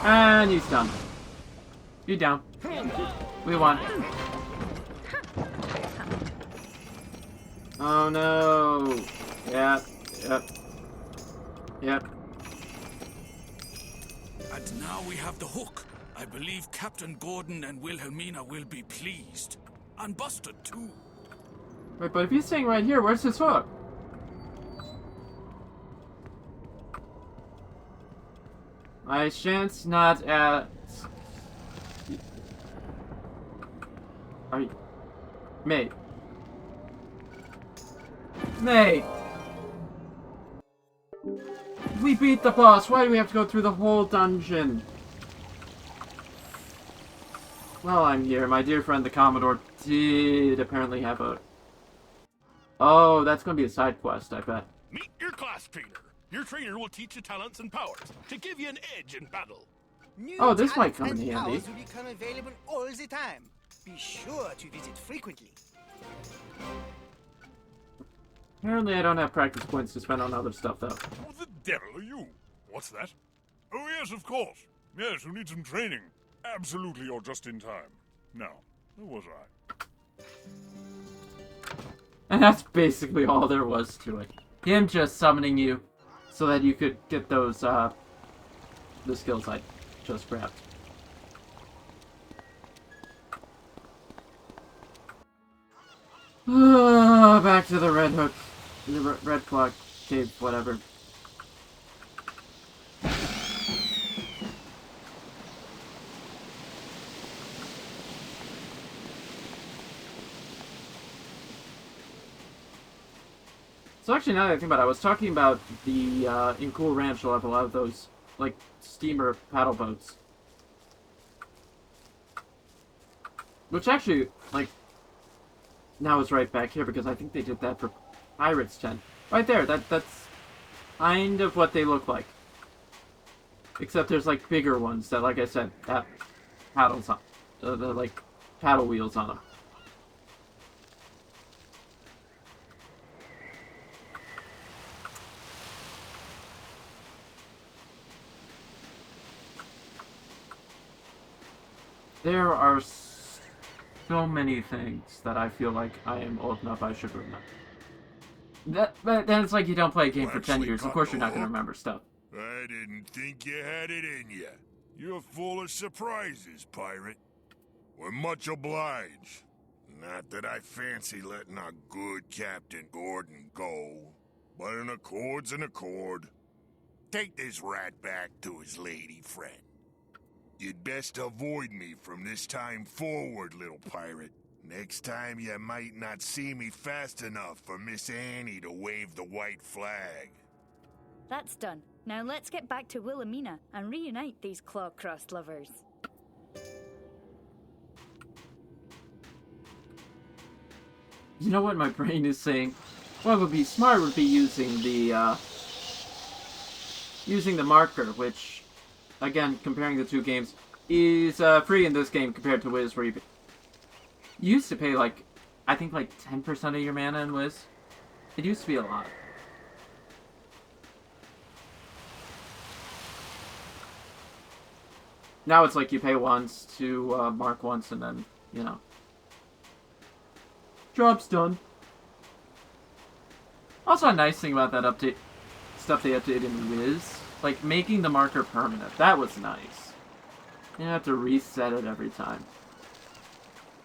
And he's done. You down. We won. Oh no. Yep. And now we have the hook. I believe Captain Gordon and Wilhelmina will be pleased. And Busted too. Wait, but if he's staying right here, where's his hook? I chance not at... Are you... Mate. Mate! We beat the boss. Why do we have to go through the whole dungeon? Well, I'm here. My dear friend the Commodore did apparently have a... Oh, that's going to be a side quest, I bet. Meet your class trainer. Your trainer will teach you talents and powers to give you an edge in battle. Oh, this might come in handy. Powers will become available all the time. Be sure to visit frequently. Apparently I don't have practice points to spend on other stuff, though. Who the devil are you? What's that? Oh, yes, of course. Yes, you need some training. Absolutely, you're just in time. Now, who was I? And that's basically all there was to it. Him just summoning you so that you could get those, the skills I just grabbed. Back to the Red Hook. The Red Clock Cave, whatever. So actually, now that I think about it, I was talking about the, in Cool Ranch, you'll have a lot of those, like, steamer paddle boats. Which actually, like, now it's right back here, because I think they did that for Pirates 10. Right there, that's kind of what they look like. Except there's, like, bigger ones that, like I said, have paddles on, like, paddle wheels on them. There are so many things that I feel like I am old enough I should remember. But then it's like you don't play a game for 10 years. Of course you're not going to remember stuff. I didn't think you had it in you. You're full of surprises, pirate. We're much obliged. Not that I fancy letting our good Captain Gordon go, but an accord's an accord. Take this rat back to his lady friend. You'd best avoid me from this time forward, little pirate. Next time you might not see me fast enough for Miss Annie to wave the white flag. That's done. Now let's get back to Wilhelmina and reunite these claw-crossed lovers. You know what my brain is saying? What would be smart would be using the marker, which, again, comparing the two games, is free in this game compared to Wiz, where you used to pay, like, I think, like, 10% of your mana in Wiz. It used to be a lot. Now it's like you pay once to mark once and then, you know. Job's done. Also, a nice thing about that update, stuff they updated in Wiz, like making the marker permanent. That was nice. You don't have to reset it every time.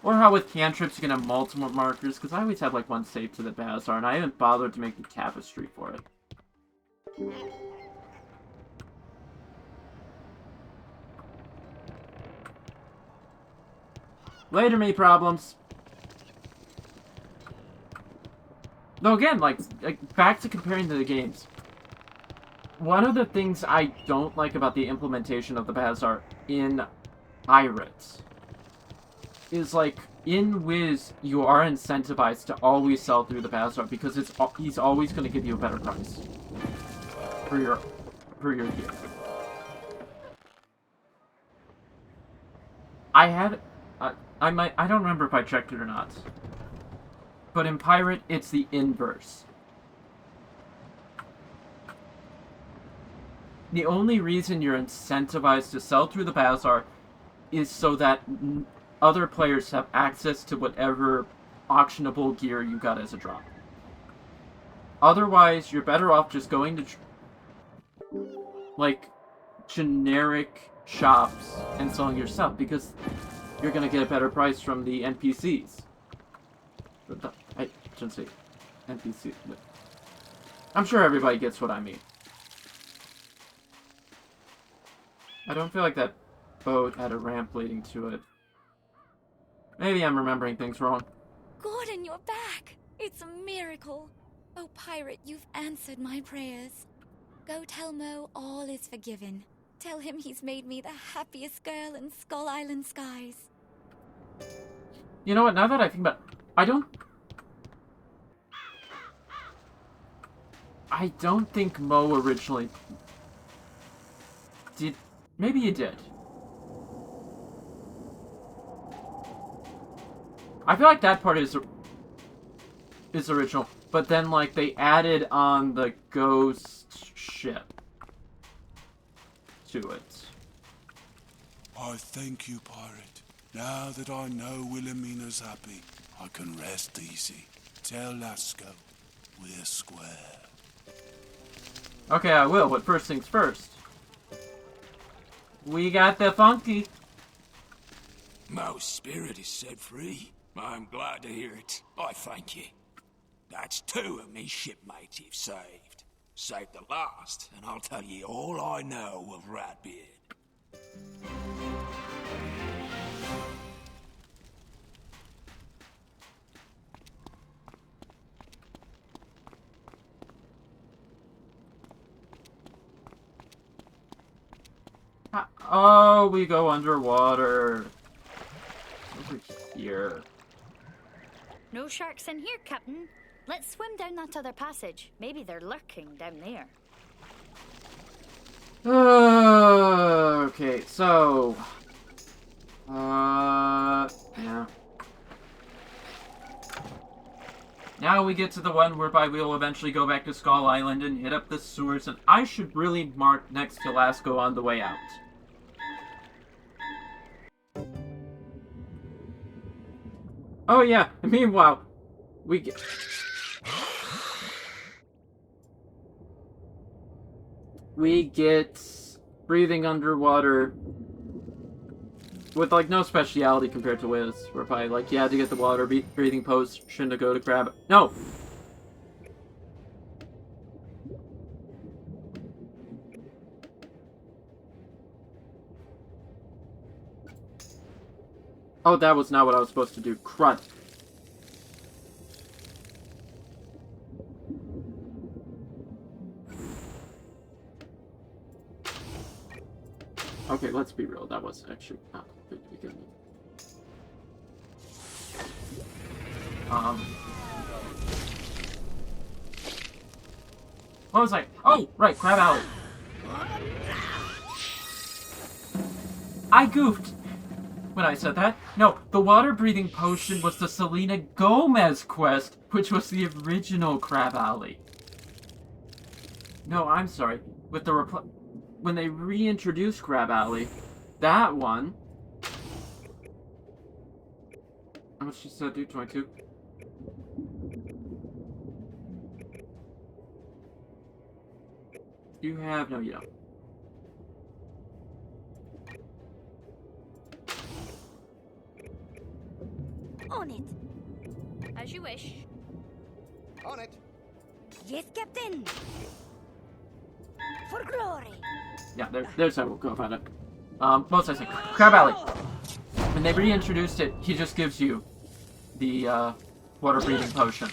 Or how with cantrips you can have multiple markers, because I always have like one saved to the Bazaar, and I haven't bothered to make the tapestry for it. Later, me problems. Though again, like back to comparing to the games. One of the things I don't like about the implementation of the Bazaar in Pirates is like in Wiz you are incentivized to always sell through the Bazaar because he's always going to give you a better price for your gear. I don't remember if I checked it or not. But in Pirate, it's the inverse. The only reason you're incentivized to sell through the Bazaar is so that other players have access to whatever auctionable gear you got as a drop. Otherwise, you're better off just going to like generic shops and selling your stuff because you're gonna get a better price from the NPCs. I shouldn't say NPCs, but I'm sure everybody gets what I mean. I don't feel like that boat had a ramp leading to it. Maybe I'm remembering things wrong. Gordon, you're back! It's a miracle. Oh, Pirate, you've answered my prayers. Go tell Mo all is forgiven. Tell him he's made me the happiest girl in Skull Island skies. You know what, now that I think about it, I don't think Mo originally did. Maybe he did. I feel like that part is original, but then like they added on the ghost ship to it. I thank you, Pirate. Now that I know Wilhelmina's happy, I can rest easy. Tell Lasco we're square. Okay, I will, but first things first. We got the funky. Mo's spirit is set free. I'm glad to hear it. I thank you. That's 2 of me shipmates you've saved. Save the last, and I'll tell you all I know of Ratbeard. Oh, we go underwater. Over here. No sharks in here, Captain. Let's swim down that other passage. Maybe they're lurking down there. Okay, so... yeah. Now we get to the one whereby we'll eventually go back to Skull Island and hit up the sewers, and I should really mark next to Lasco on the way out. Oh yeah, meanwhile, we get breathing underwater with like no speciality compared to Wiz, whereby like you had to get the water breathing potion to go to grab it. No! Oh, that was not what I was supposed to do. Crud. Okay, let's be real. That was actually not good to begin with. What was I? Oh, right, Crab Alley. I goofed when I said that. No, the water-breathing potion was the Selena Gomez quest, which was the original Crab Alley. No, I'm sorry. With the when they reintroduced Crab Alley, that one... How much does that do? 22? You have... No, you don't. On it. As you wish. On it. Yes, Captain. For glory. Yeah, there's how we'll go about it. What was I saying? Crab Alley. When they reintroduced it, he just gives you the water breathing potion.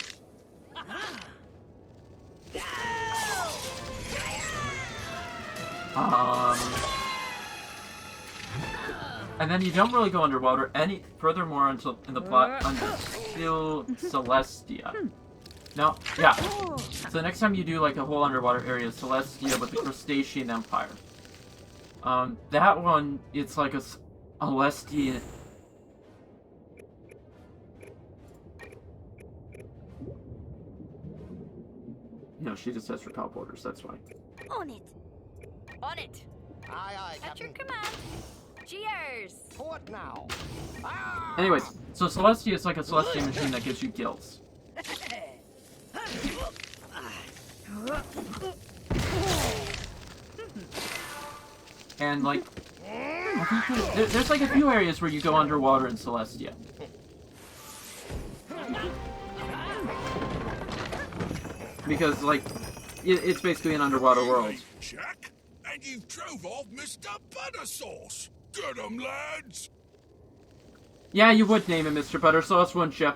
And then you don't really go underwater any furthermore until in the plot until Celestia. No, yeah. So the next time you do like a whole underwater area, Celestia with the Crustacean Empire. That one, it's like a Celestian. No, she just says repel borders, that's why. On it. On it. Aye, aye, At your Captain. command. Cheers. What now? Anyways, so Celestia is like a Celestia machine that gives you gills. And like, I think there's like a few areas where you go underwater in Celestia. Because like, it's basically an underwater world. Jack, and you've drove off Mr. Buttersauce. Get 'em, lads. Yeah, you would name him Mr. Buttersauce, wouldn't you?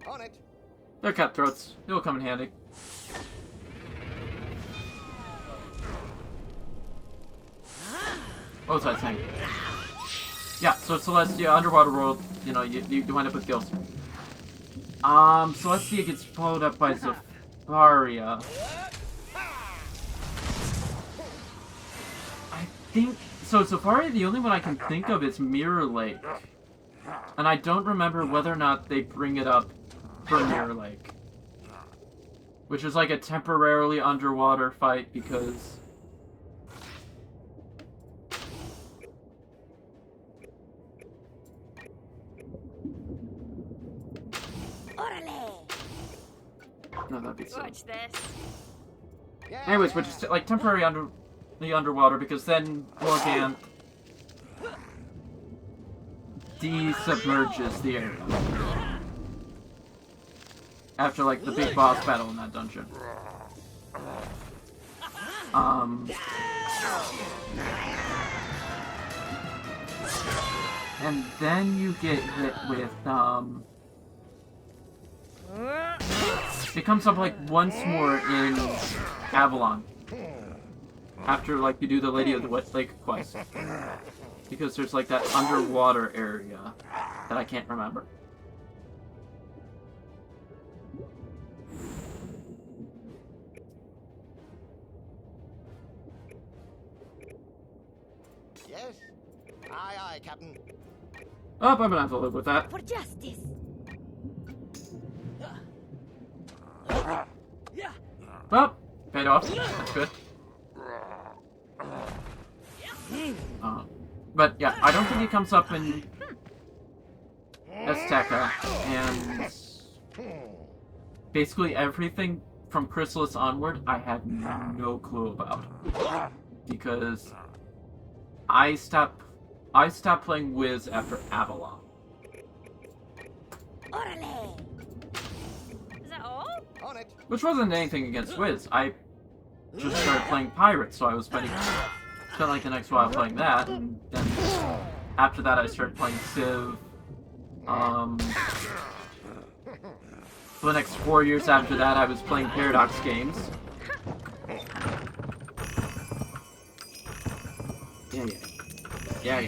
On it. They're cutthroats. It'll come in handy. What was I saying? Yeah, so Celestia, underwater world, you know, you wind up with gills. Celestia gets followed up by Zafaria. I think... So Zafaria, the only one I can think of is Mirror Lake. And I don't remember whether or not they bring it up for Mirror Lake. Which is like a temporarily underwater fight because... No, that'd be silly. Watch this. Anyways, which is like temporary underwater because then Morgan desubmerges the area. After like the big boss battle in that dungeon. And then you get hit with it comes up like once more in Avalon. After like you do the Lady of the Wet Lake quest. Because there's like that underwater area that I can't remember. Yes. Aye, aye, Captain. Oh, I'm gonna have to live with that. For justice. Well, paid off. That's good. But yeah, I don't think it comes up in Azteca, and basically everything from Chrysalis onward, I had no clue about, because I stopped playing Wiz after Avalon. Is that all? On it. Which wasn't anything against Wiz. I just started playing Pirates, so I was spent like the next while playing that, and then after that I started playing Civ. For the next 4 years after that I was playing Paradox games. Yeah.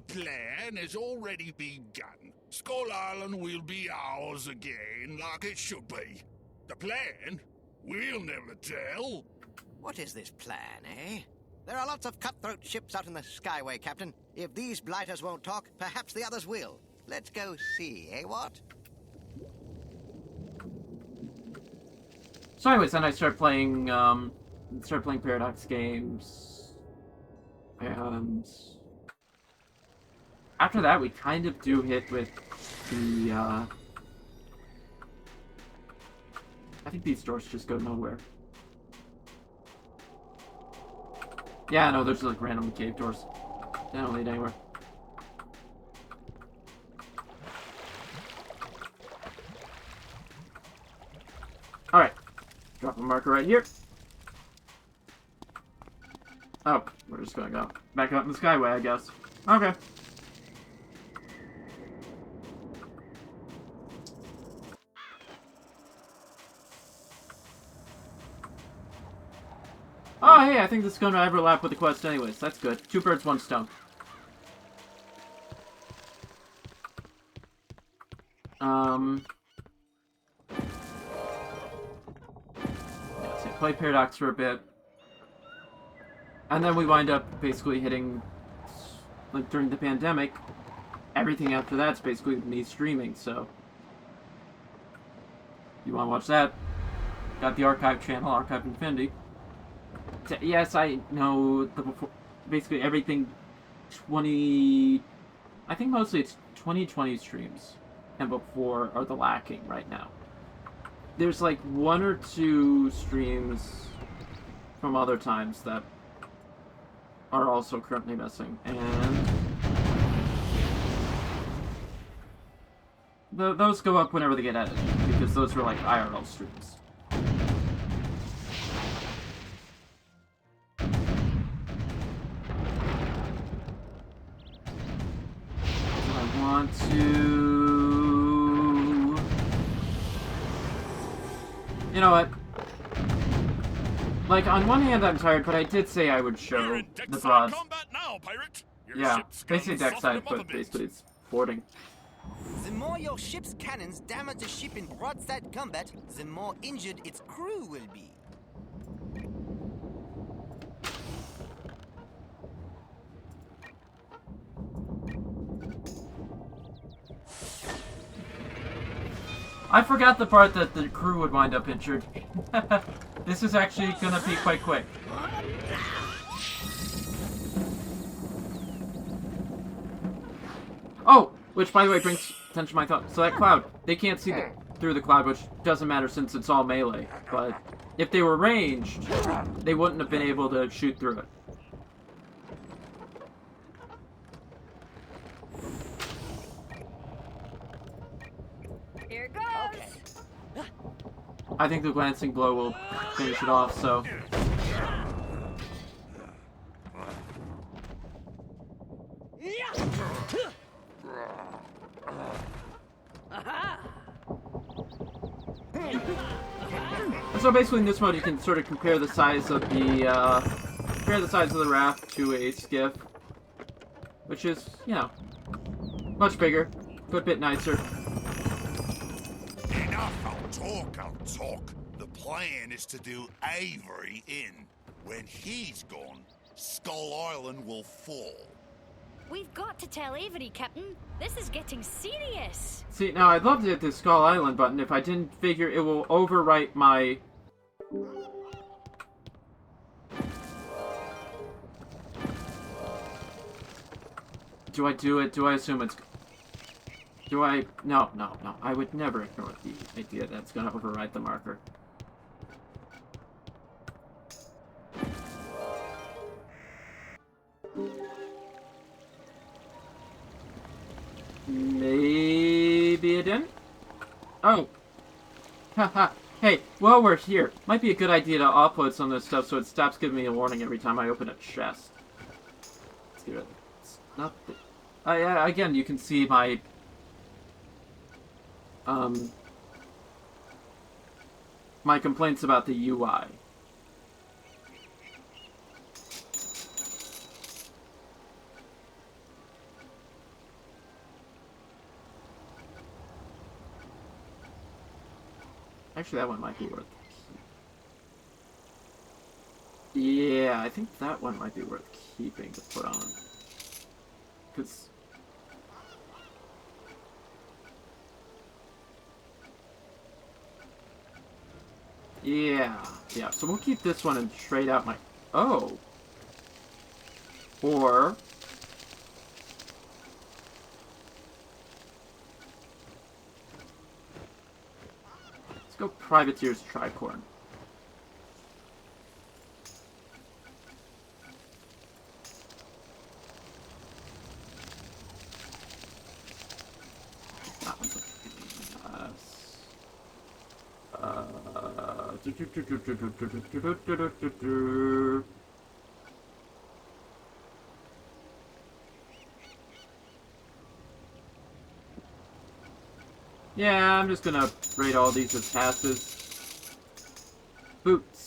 plan has already begun. Skull Island will be ours again, like it should be. The plan? We'll never tell. What is this plan, eh? There are lots of cutthroat ships out in the Skyway, Captain. If these blighters won't talk, perhaps the others will. Let's go see, eh, what? So anyways, then I started playing Paradox games. And after that, we kind of do hit with the, I think these doors just go nowhere. Yeah, no, there's like random cave doors. They don't lead anywhere. Alright. Drop a marker right here. Oh, we're just gonna go back up in the Skyway, I guess. Okay. Oh, hey, I think this is going to overlap with the quest anyways. That's good. 2 birds, 1 stone. Yeah, so play Paradox for a bit. And then we wind up basically hitting, like, during the pandemic, everything after that's basically me streaming, so. You want to watch that? Got the Archive channel, Archive Infinity. Yes, I know the before, basically everything 20... I think mostly it's 2020 streams and before are the lacking right now. There's like 1 or 2 streams from other times that are also currently missing, and those go up whenever they get edited, because those were like IRL streams. Want to... You know what? Like, on one hand I'm tired, but I did say I would show the broads. Yeah, basically deck side, but basically it's boarding. The more your ship's cannons damage a ship in broadside combat, the more injured its crew will be. I forgot the part that the crew would wind up injured. This is actually gonna be quite quick. Oh! Which, by the way, brings attention to my thought. So that cloud, they can't see through the cloud, which doesn't matter since it's all melee. But if they were ranged, they wouldn't have been able to shoot through it. Here goes. I think the glancing blow will finish it off, so... So basically in this mode you can sort of compare the size of the raft to a skiff, which is, you know, much bigger, but a bit nicer. Enough, I'll talk. The plan is to do Avery in. When he's gone, Skull Island will fall. We've got to tell Avery, Captain. This is getting serious. See, now I'd love to hit the Skull Island button if I didn't figure it will overwrite my... Do I do it? Do I assume it's... Do I... No. I would never ignore the idea that's going to override the marker. Maybe it didn't? Oh. Haha. Hey, while we're here, might be a good idea to upload some of this stuff so it stops giving me a warning every time I open a chest. Let's see what... It's not... again, you can see my... my complaints about the UI. Actually, that one might be worth. Yeah, I think that one might be worth keeping to put on. Because... Yeah, so we'll keep this one and trade out my... Oh! Or... Let's go Privateer's Tricorn. That one's yeah, I'm just gonna rate all these as passes. Boots.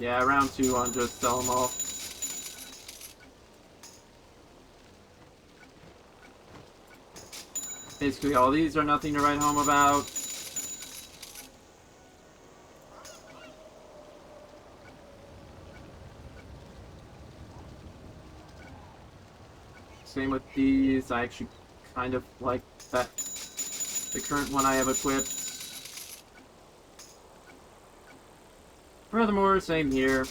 Yeah, round 2 on just sell them all. Basically, all these are nothing to write home about. Same with these. I actually kind of like that. The current one I have equipped. Furthermore, same here.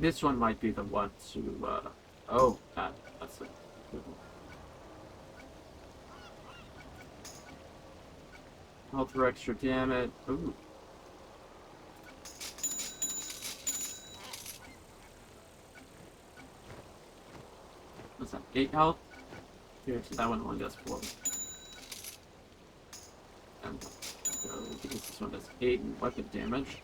This one might be the one to, oh, that's a good one. Health for extra damage. Ooh. What's that? 8 health? Here, so that one only does 4. And because this one does 8 in weapon damage.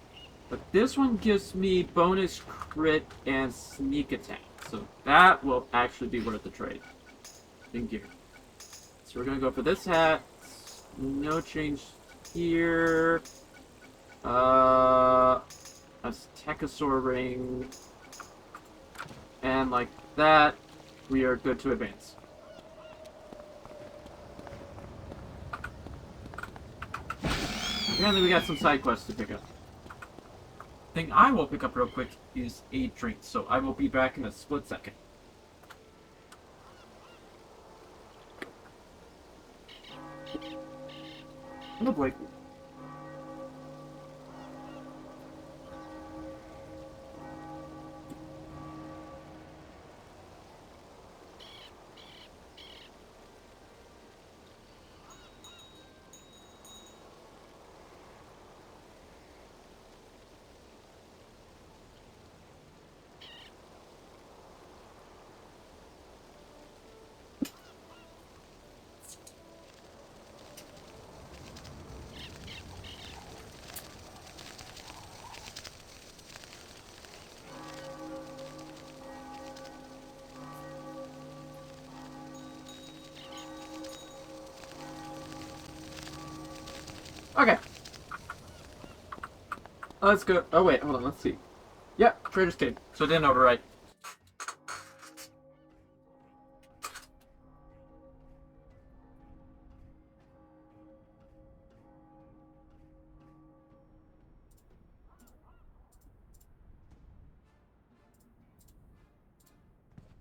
But this one gives me bonus crit and sneak attack. So that will actually be worth the trade in gear. So we're gonna go for this hat. No change here. Aztecosaur ring. And like that, we are good to advance. Apparently we got some side quests to pick up. Thing I will pick up real quick is a drink, so I will be back in a split second. Oh boy. Okay. Let's go. Oh, wait. Hold on. Let's see. Yep. Trader's Cave. So it didn't overwrite.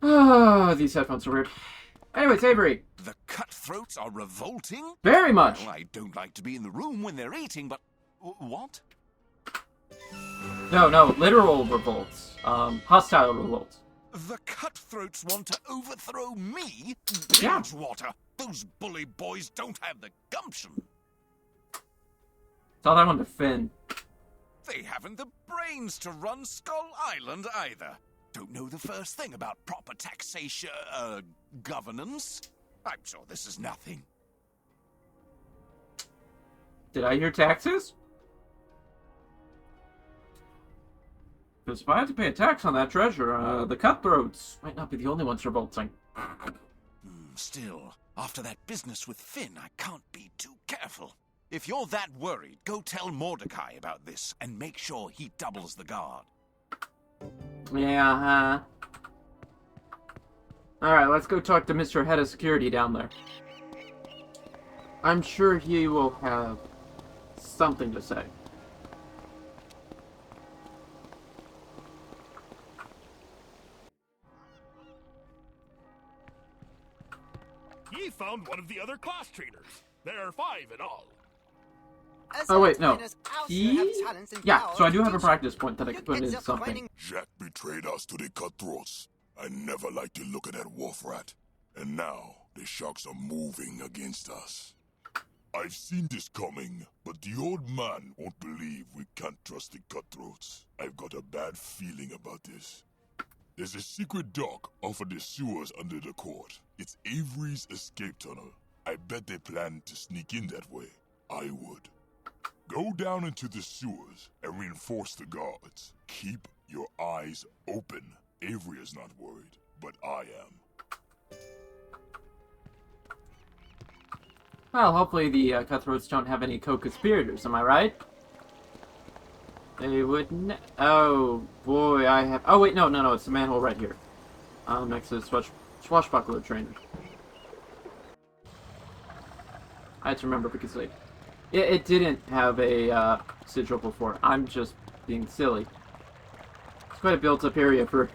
Oh, these headphones are weird. Anyways, Avery. The cutthroats are revolting? Very much. Well, I don't like to be in the room when they're eating, but... what? No, literal revolts. Hostile revolts. The cutthroats want to overthrow me? Yeah. Bridgewater, those bully boys don't have the gumption. Saw that one to Finn. They haven't the brains to run Skull Island either. Don't know the first thing about proper taxation, governance. I'm sure this is nothing. Did I hear taxes? Because if I have to pay a tax on that treasure, the cutthroats might not be the only ones revolting. Still, after that business with Finn, I can't be too careful. If you're that worried, go tell Mordecai about this and make sure he doubles the guard. Yeah, Alright, let's go talk to Mr. Head of Security down there. I'm sure he will have something to say. Ye found one of the other class trainers. There are 5 in all. Oh wait, no. Yeah, so I do have a practice point that I could put in something. Jack betrayed us to the cutthroats. I never liked to look at that wolf rat. And now, the sharks are moving against us. I've seen this coming, but the old man won't believe we can't trust the cutthroats. I've got a bad feeling about this. There's a secret dock off of the sewers under the court. It's Avery's escape tunnel. I bet they plan to sneak in that way. I would. Go down into the sewers and reinforce the guards. Keep your eyes open. Avery is not worried, but I am. Well, hopefully the cutthroats don't have any co-conspirators, am I right? They wouldn't. Oh, boy, I have... Oh, wait, no, it's the manhole right here. Next to the swashbuckler trainer. I had to remember because, like, it didn't have a sigil before. I'm just being silly. It's quite a built-up area for,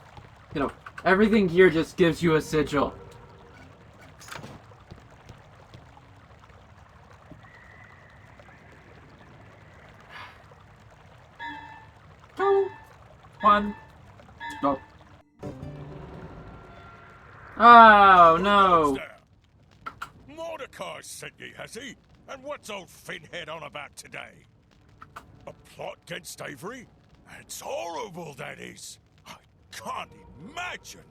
you know, everything here just gives you a sigil. One. Go. Oh, no. Mordecai sent ye, has he? And what's old Finhead on about today? A plot against Avery? It's horrible, that is. I can't imagine.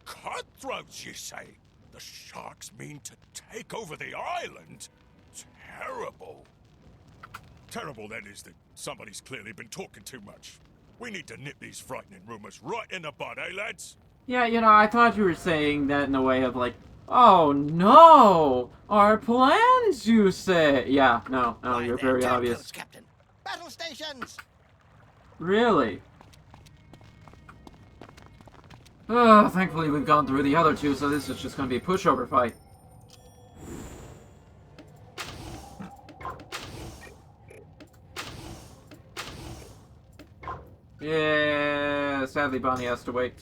Cutthroats, you say? The sharks mean to take over the island? Terrible. Terrible, that is, that somebody's clearly been talking too much. We need to nip these frightening rumors right in the bud, eh, lads? Yeah, you know, I thought you were saying that in a way of like, oh no! Our plans, you say? Yeah, no, you're very obvious. Captain. Battle stations! Really? Oh, thankfully we've gone through the other two, so this is just gonna be a pushover fight. Yeah, sadly Bonnie has to wait.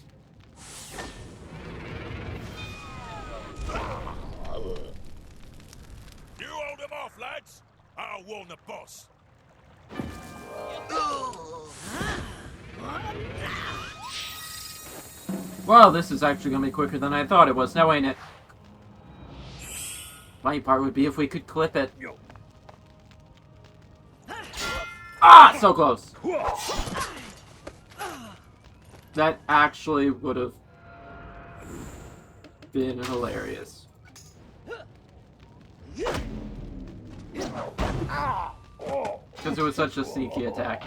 You hold him off, lads. I'll warn the boss. Well, this is actually gonna be quicker than I thought it was, now ain't it? Funny part would be if we could clip it. Ah, so close. That actually would have been hilarious. Because it was such a sneaky attack.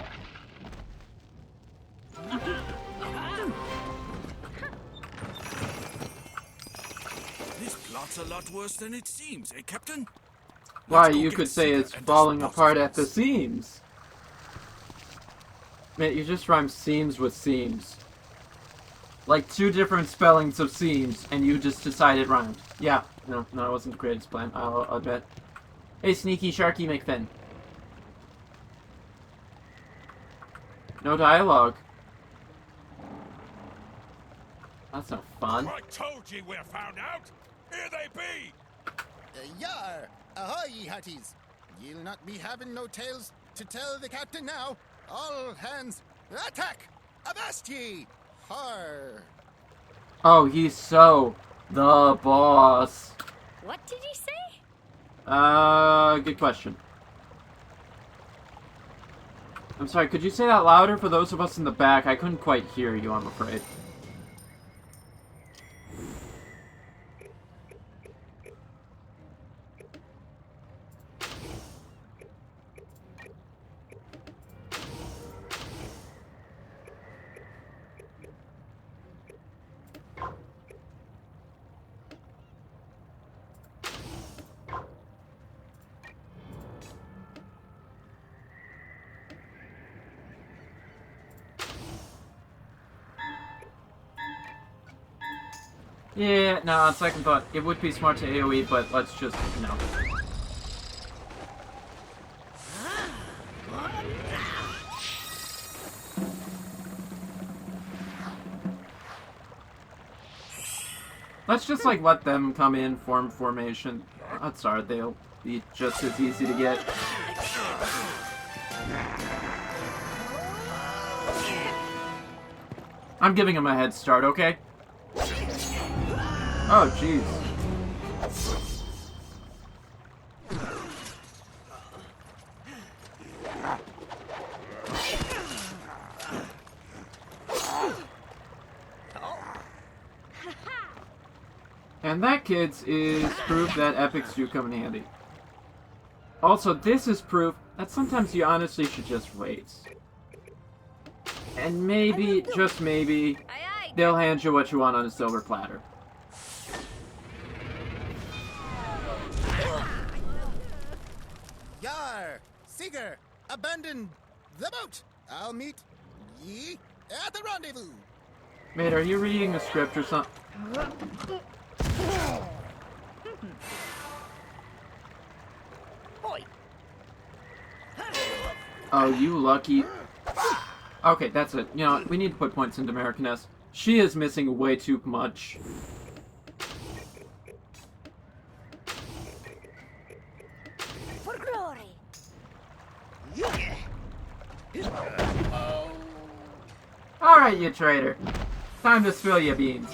This plot's a lot worse than it seems, eh, Captain? Why, you could say it's falling apart at the seams. Man, you just rhymed seams with seams. Like 2 different spellings of seams, and you just decided rhymed. Yeah, no, it wasn't the greatest plan, I'll admit. Hey, sneaky Sharky McFinn. No dialogue. That's not fun. I told ye we're found out. Here they be. Yar! Ahoy, ye hearties! Ye'll not be having no tales to tell the captain now. All hands, attack! Avast ye! Har! Oh, he's so the boss. What did you say? Good question. I'm sorry, could you say that louder for those of us in the back? I couldn't quite hear you, I'm afraid. Yeah, no, on second thought, it would be smart to AoE, but let's just, no. Let's just, like, let them come in, form formation. Odds are they'll be just as easy to get. I'm giving him a head start, okay? Oh, jeez. And that, kids, is proof that epics do come in handy. Also, this is proof that sometimes you honestly should just wait. And maybe, just maybe, they'll hand you what you want on a silver platter. Yar! Seeker! Abandon the boat! I'll meet ye at the rendezvous! Mate, are you reading a script or something? Oh, you lucky. Okay, that's it. You know, we need to put points into Americaness. She is missing way too much. For glory. Alright, you traitor. Time to spill your beans.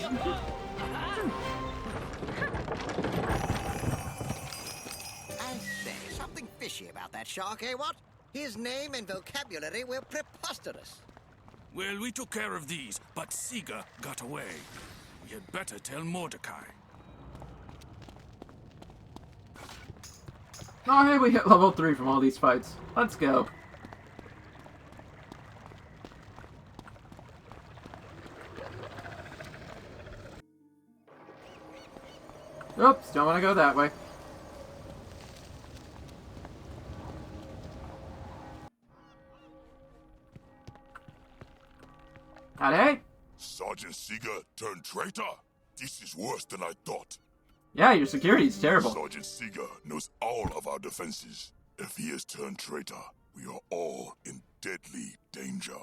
I say, something fishy about that shark, eh, what? His name and vocabulary were preposterous. Well, we took care of these, but Siga got away. We had better tell Mordecai. Oh, hey, we hit level 3 from all these fights. Let's go. Oops, don't want to go that way. Howdy. Sergeant Seeger turned traitor? This is worse than I thought. Yeah, your security's terrible. Sergeant Seeger knows all of our defenses. If he has turned traitor, we are all in deadly danger.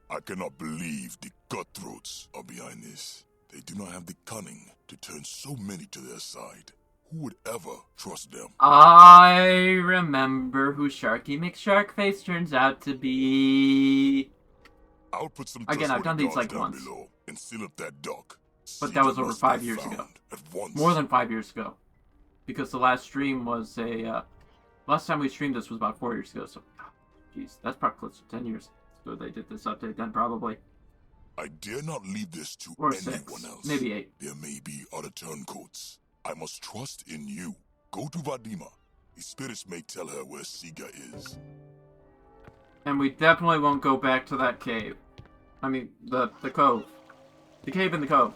I cannot believe the cutthroats are behind this. They do not have the cunning to turn so many to their side. Who would ever trust them? I remember who Sharky McSharkface turns out to be. I'll put some Again, I've done these like down once. below and seal up that dock. But that was over 5 years ago. More than 5 years ago. Because the last stream was a... last time we streamed this was about 4 years ago, so... Jeez, that's probably close to 10 years. So they did this update then, probably. I dare not leave this to Or anyone 6. else. Maybe 8. There may be other turncoats. I must trust in you. Go to Vadima. The spirits may tell her where Siga is. And we definitely won't go back to that cave. I mean, the cove. The cave in the cove.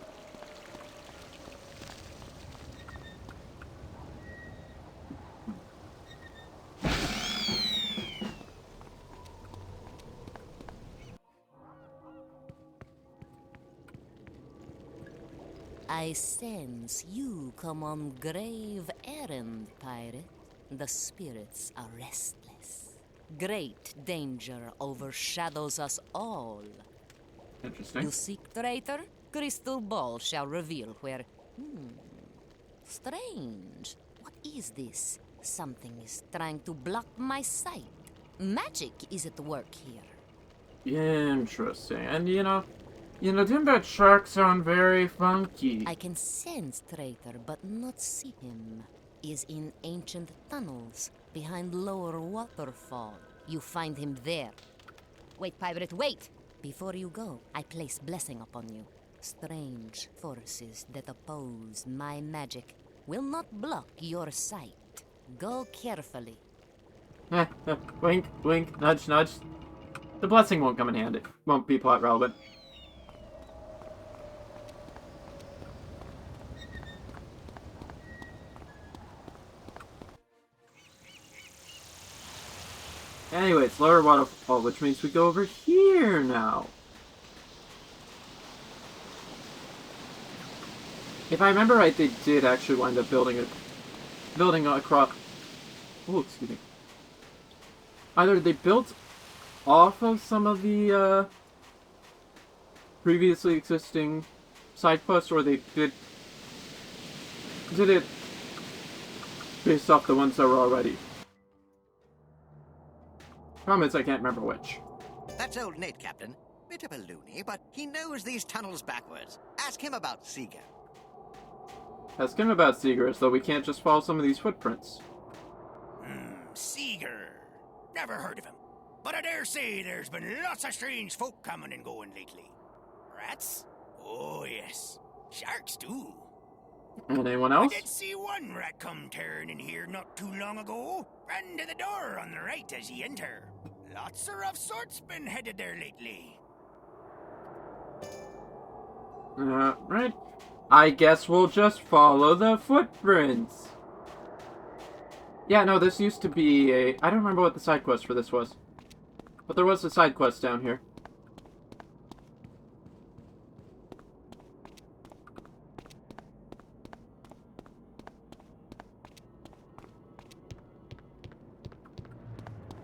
I sense you come on grave errand, pirate. The spirits are restless. Great danger overshadows us all. Interesting. You seek traitor? Crystal ball shall reveal where... Strange. What is this? Something is trying to block my sight. Magic is at work here. Interesting. And you know, Dimbat sharks sound very funky. I can sense traitor, but not see him. Is in ancient tunnels behind lower waterfall. You find him there. Wait, pirate, wait! Before you go, I place blessing upon you. Strange forces that oppose my magic will not block your sight. Go carefully. Wink, wink, nudge, nudge. The blessing won't come in handy. Won't be plot relevant. Anyway, it's lower waterfall, which means we go over here now. If I remember right, they did actually wind up building across. Oh, excuse me. Either they built off of some of the previously existing side quests, or they did it based off the ones that were already. Problem is, I can't remember which. That's old Nate, Captain. Bit of a loony, but he knows these tunnels backwards. Ask him about Seeger. Ask him about Seeger, as though we can't just follow some of these footprints. Seeger. Never heard of him. But I dare say there's been lots of strange folk coming and going lately. Rats? Oh, yes. Sharks, too. And anyone else? I did see one rat come tearing in here not too long ago. Ran to the door on the right as ye enter. Lots of rough sorts been headed there lately. Right. I guess we'll just follow the footprints. Yeah, no, this used to be a... I don't remember what the side quest for this was. But there was a side quest down here.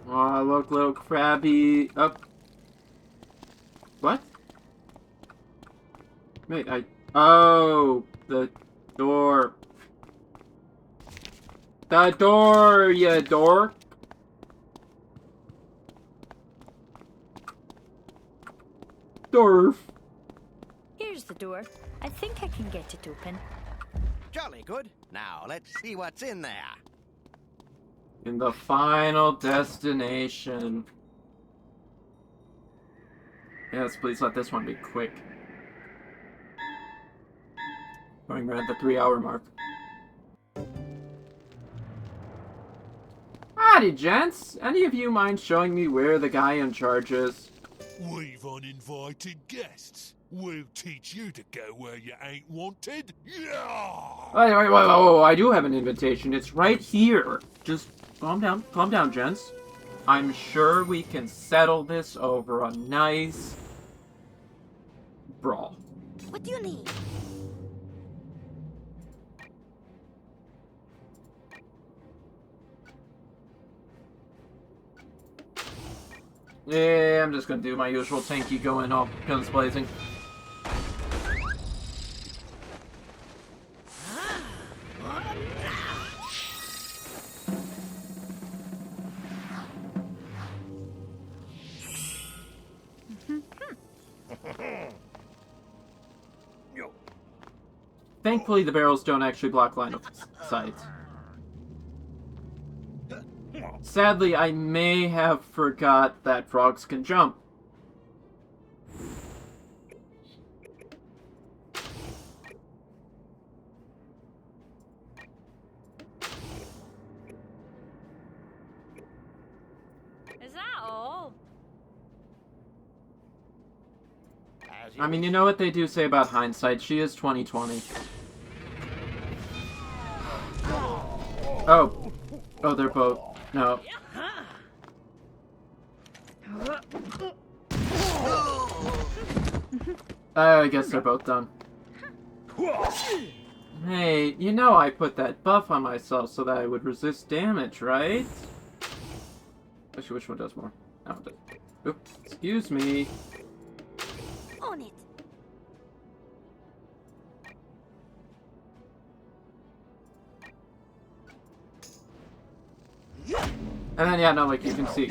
Oh, look, little crabby. Up. What? Wait, Oh, the door. The door, you dork. Dorf. Here's the door. I think I can get it open. Jolly good. Now, let's see what's in there. In the final destination. Yes, please let this one be quick. Going around the 3-hour mark. Howdy, gents. Any of you mind showing me where the guy in charge is? We've uninvited guests. We'll teach you to go where you ain't wanted. Yeah! Wait, I do have an invitation. It's right here. Just calm down, gents. I'm sure we can settle this over a nice brawl. What do you need? Yeah, I'm just gonna do my usual tanky going off, guns blazing. Thankfully, the barrels don't actually block line of sight. Sadly, I may have forgot that frogs can jump. Is that all? I mean, you know what they do say about hindsight? She is 20/20. Oh, they're both. No. I guess they're both done. Hey, you know I put that buff on myself so that I would resist damage, right? Actually, which one does more? That one does. Oops, excuse me. On it. And then, yeah, no, like you can see.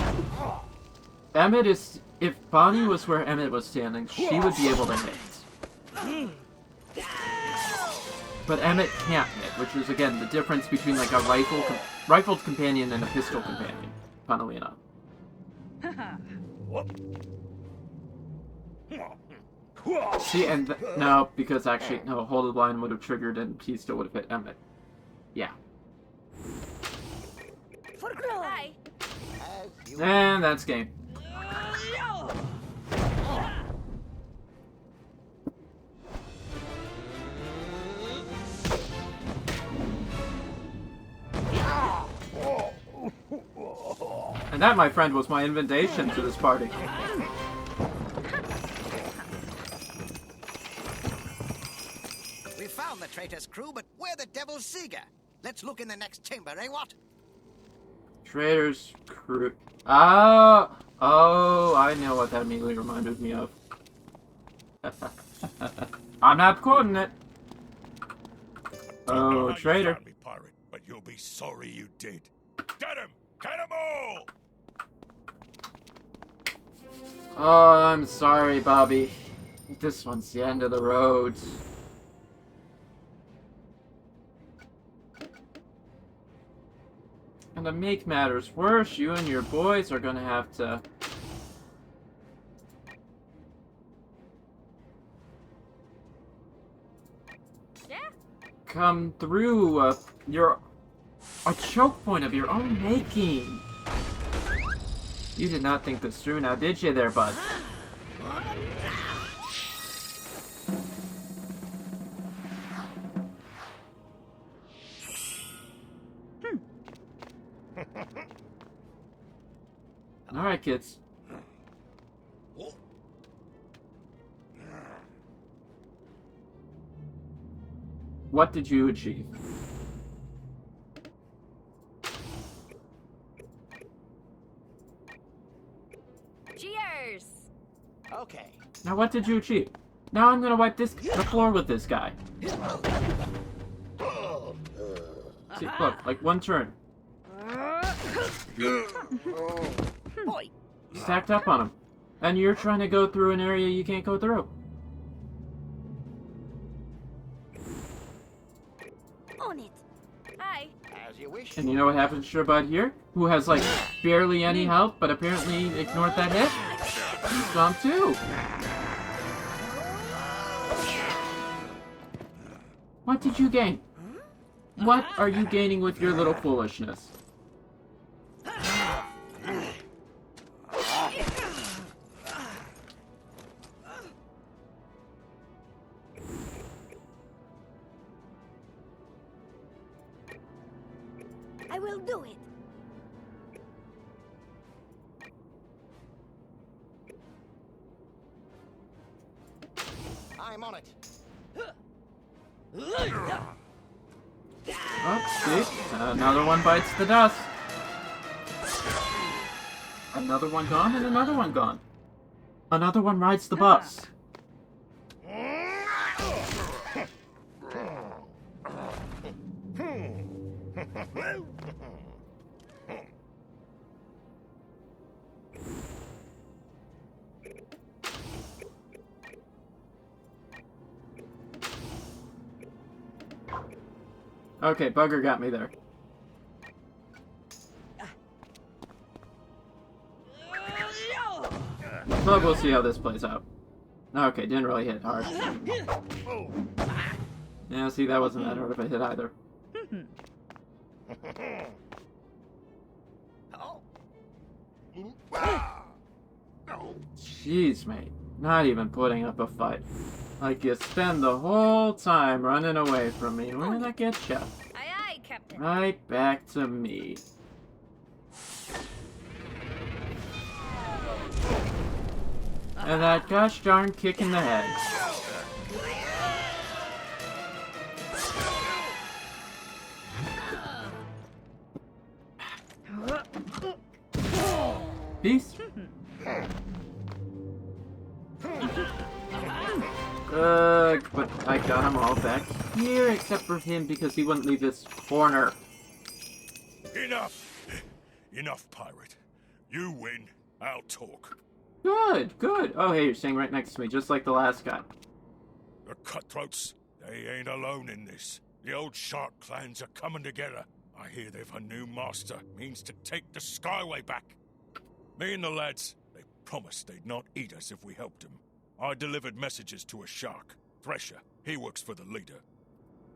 Emmett is... If Bonnie was where Emmett was standing, she would be able to hit. But Emmett can't hit, which is, again, the difference between, like, a rifled companion and a pistol companion, funnily enough. See, and... no, because actually, no, Hold the Line would have triggered and he still would have hit Emmett. Yeah. Hi. And that's game. And that, my friend, was my invitation to this party. We've found the traitor's crew, but where the devil's Seeger? Let's look in the next chamber, eh, what? Traitor's crew. Oh, I know what that immediately reminded me of. I'm not quoting it. Oh, traitor. Me, pirate, but you'll be sorry you did. Get him! Get him all! Oh, I'm sorry, Bobby. This one's the end of the road. And to make matters worse, you and your boys are gonna have to... come through a choke point of your own making. You did not think this through now, did you there, bud? Alright, kids. What did you achieve? Cheers! Okay. Now what did you achieve? Now I'm gonna wipe the floor with this guy. See, look, like one turn. Boy. Stacked up on him. And you're trying to go through an area you can't go through. On it. Hi. As you wish. And you know what happens to your bud here? Who has like barely any health, but apparently ignored that hit? He's gone too. What did you gain? What are you gaining with your little foolishness? I will do it. I'm on it. Oh, see? Another one bites the dust. Another one gone and another one gone. Another one rides the bus. Okay, Bugger got me there. But we'll see how this plays out. Okay, didn't really hit hard. Yeah, see, that wasn't that hard of a hit either. Jeez, mate. Not even putting up a fight. Like you spend the whole time running away from me. Where did I get you? Aye, aye, Captain. Right back to me. And that gosh darn kick in the head. Peace. But I got them all back here, except for him, because he wouldn't leave this corner. Enough! Enough, pirate. You win, I'll talk. Good, good. Oh, hey, you're staying right next to me, just like the last guy. The cutthroats, they ain't alone in this. The old shark clans are coming together. I hear they've a new master, means to take the Skyway back. Me and the lads, they promised they'd not eat us if we helped them. I delivered messages to a shark, Thresher. He works for the leader.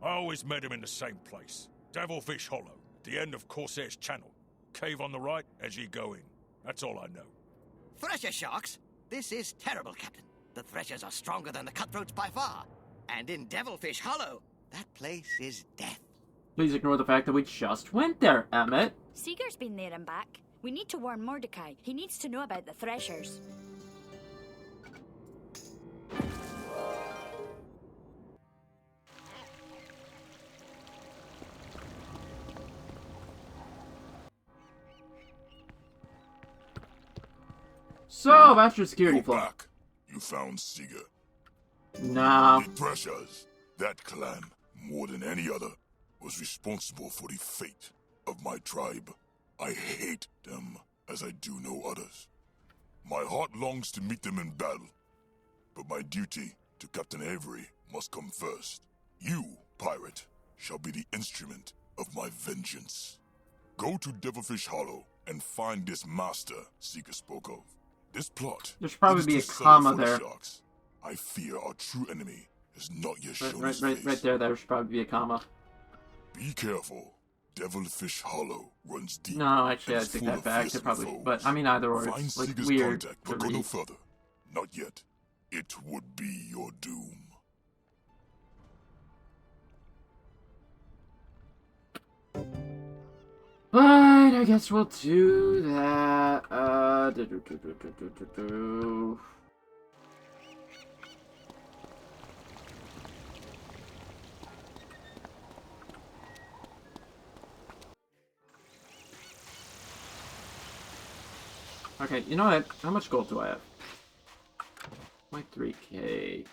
I always met him in the same place, Devilfish Hollow, at the end of Corsair's Channel. Cave on the right as you go in. That's all I know. Thresher sharks? This is terrible, Captain. The Threshers are stronger than the cutthroats by far. And in Devilfish Hollow, that place is death. Please ignore the fact that we just went there, Emmett. Seeger's been there and back. We need to warn Mordecai. He needs to know about the Threshers. So, that's your security Go flaw. back. You found Siga. Nah. The Threshers, that clan, more than any other, was responsible for the fate of my tribe. I hate them as I do no others. My heart longs to meet them in battle, but my duty to Captain Avery must come first. You, pirate, shall be the instrument of my vengeance. Go to Devilfish Hollow and find this master Seeker spoke of. This plot. There should probably it is be a to settle comma for the there. sharks. I fear our true enemy has not yet shown Right, his right, face. right there. There should probably be a comma. Be careful. Devilfish Hollow runs deep. No, actually, and I is take full that of back. It fearsome probably, foes. but I mean either or. Find It's like Seeger's weird contact, to but go no read. further. Not yet. It would be your doom. But I guess we'll do that. Okay, you know what? How much gold do I have? 0.3k.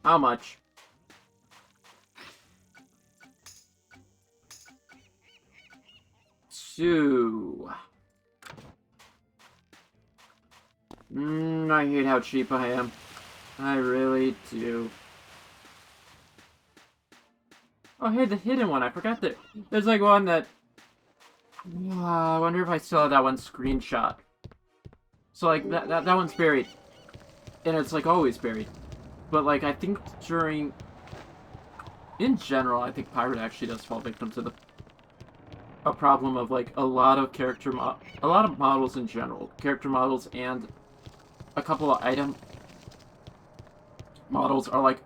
How much? Two. I hate how cheap I am. I really do. Oh, hey, the hidden one. I forgot that. There's like one that... I wonder if I still have that one screenshot. So, like, that one's buried. And it's, like, always buried. But, like, I think during... In general, I think Pirate actually does fall victim to a problem of, like, a lot of a lot of models in general. Character models and a couple of item models are, like,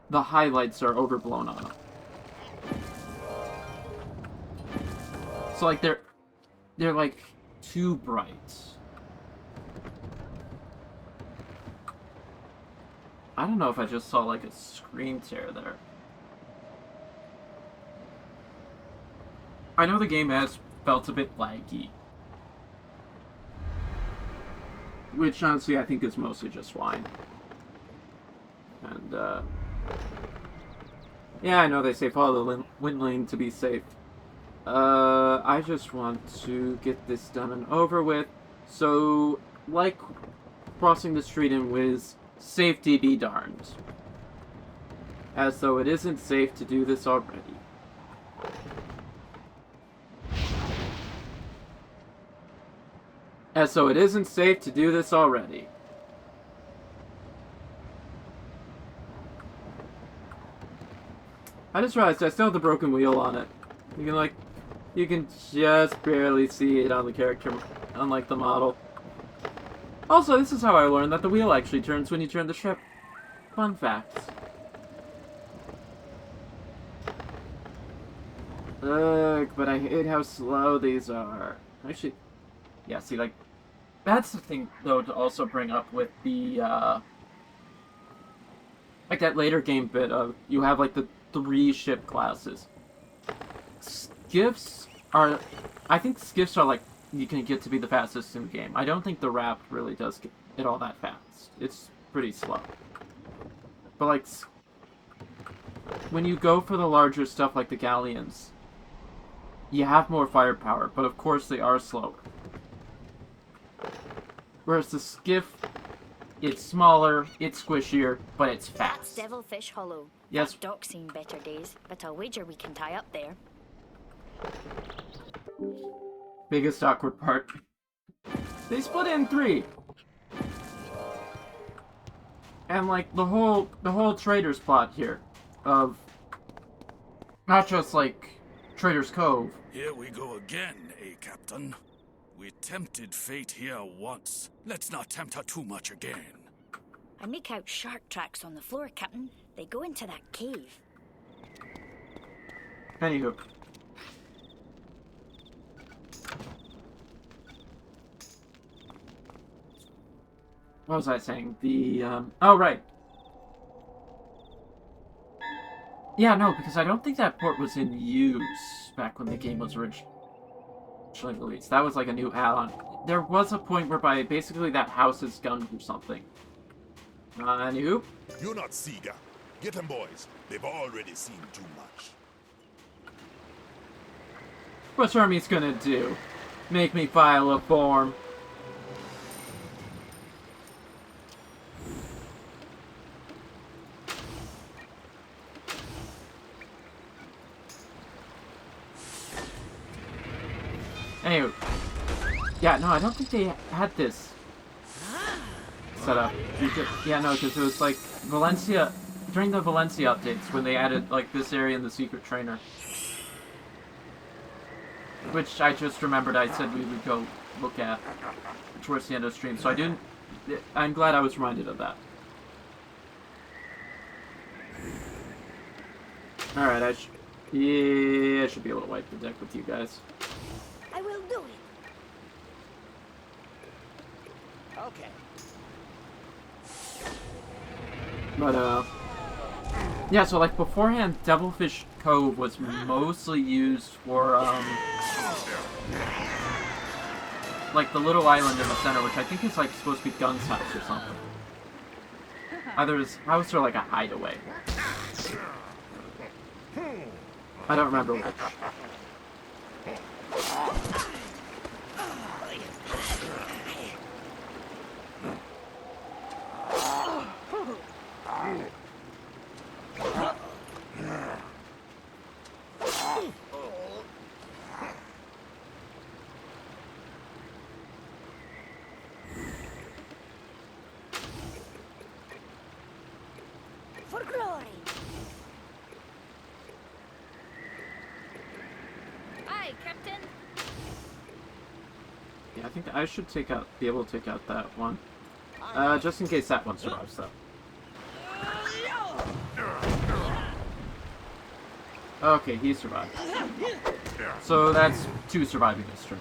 the highlights are overblown on them. So, like, they're like, too bright. I don't know if I just saw, like, a screen tear there. I know the game has felt a bit laggy. Which, honestly, I think is mostly just fine. And, yeah, I know they say follow the win lane to be safe. I just want to get this done and over with. So, like crossing the street in Wiz, safety be darned. As though it isn't safe to do this already. As though it isn't safe to do this already. I just realized I still have the broken wheel on it. You can just barely see it on the character, unlike the model. Also, this is how I learned that the wheel actually turns when you turn the ship. Fun fact. Ugh, but I hate how slow these are. Actually, yeah, see, like, that's the thing, though, to also bring up with the, like, that later game bit of, you have, like, the 3 ship classes. Skiffs are, I think skiffs are, like, you can get to be the fastest in the game. I don't think the raft really does get it all that fast. It's pretty slow. But, like, when you go for the larger stuff like the galleons, you have more firepower, but of course they are slower. Whereas the skiff, it's smaller, it's squishier, but it's fast. That's Devilfish Hollow. Yes. That dock's seen better days, but I'll wager we can tie up there. Biggest awkward part. They split it in 3. And like the whole Trader's plot here of not just like Trader's Cove. Here we go again, eh, Captain? We tempted fate here once. Let's not tempt her too much again. I make out shark tracks on the floor, Captain. They go into that cave. Anywho. What was I saying? Oh, right. Yeah, no, because I don't think that port was in use back when the game was original. Actually released. That was like a new add-on. There was a point whereby basically that house is gunned or something. Nope. You're not Sega. Get them, boys. They've already seen too much. What's Army's gonna do? Make me file a form. Anyway. Yeah, no, I don't think they had this set up. Yeah, no, because it was like Valencia, during the Valencia updates, when they added like this area in the secret trainer. Which I just remembered I said we would go look at towards the end of the stream, so I'm glad I was reminded of that. Alright, I should be able to wipe the deck with you guys. I will do it. Okay. But, yeah, so, like, beforehand, Devilfish Cove was mostly used for, like, the little island in the center, which I think is, like, supposed to be Gun's house or something. Either his house or, like, a hideaway. I don't remember which. For glory. Aye, Captain. Yeah, I think I should be able to take out that one. Just in case that one survives, though. Okay, he survived. So that's 2 surviving this turn.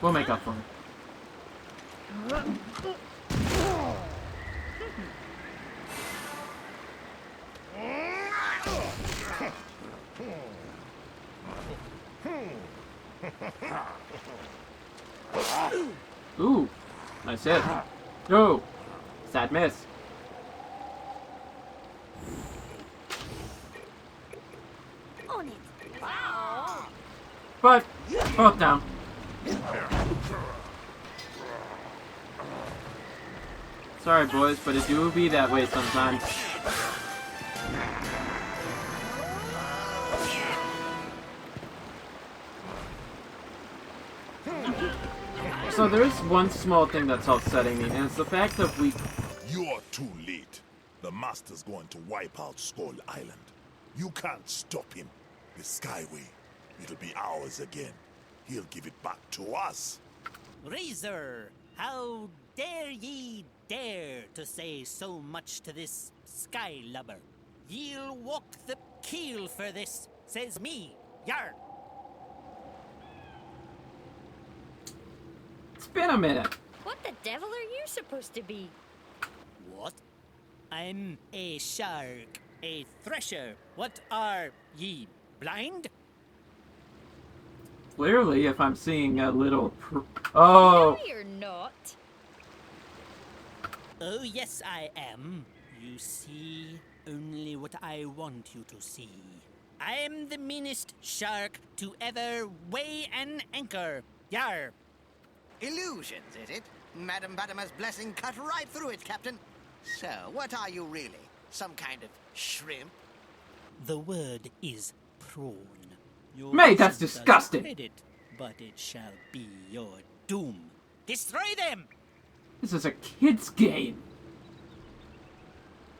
We'll make up for it. Ooh, nice hit. Oh, sad miss. On it. But both down. Sorry, boys, but it do be that way sometimes. So there is one small thing that's upsetting me, and it's the fact that You're too late. The Master's going to wipe out Skull Island. You can't stop him. The Skyway, it'll be ours again. He'll give it back to us. Razor, how dare ye dare to say so much to this sky lubber? Ye'll walk the keel for this, says me. Yar! It's been a minute. What the devil are you supposed to be? What? I'm a shark, a thresher. What are ye, blind? Clearly, if I'm seeing a little... Oh! No, you're not. Oh, yes, I am. You see only what I want you to see. I am the meanest shark to ever weigh an anchor. Yar! Illusions, is it? Madame Batimer's blessing cut right through it, Captain. So, what are you really? Some kind of shrimp? The word is prawn. Your Mate, that's wisdom does disgusting. credit, but it shall be your doom. Destroy them! This is a kid's game.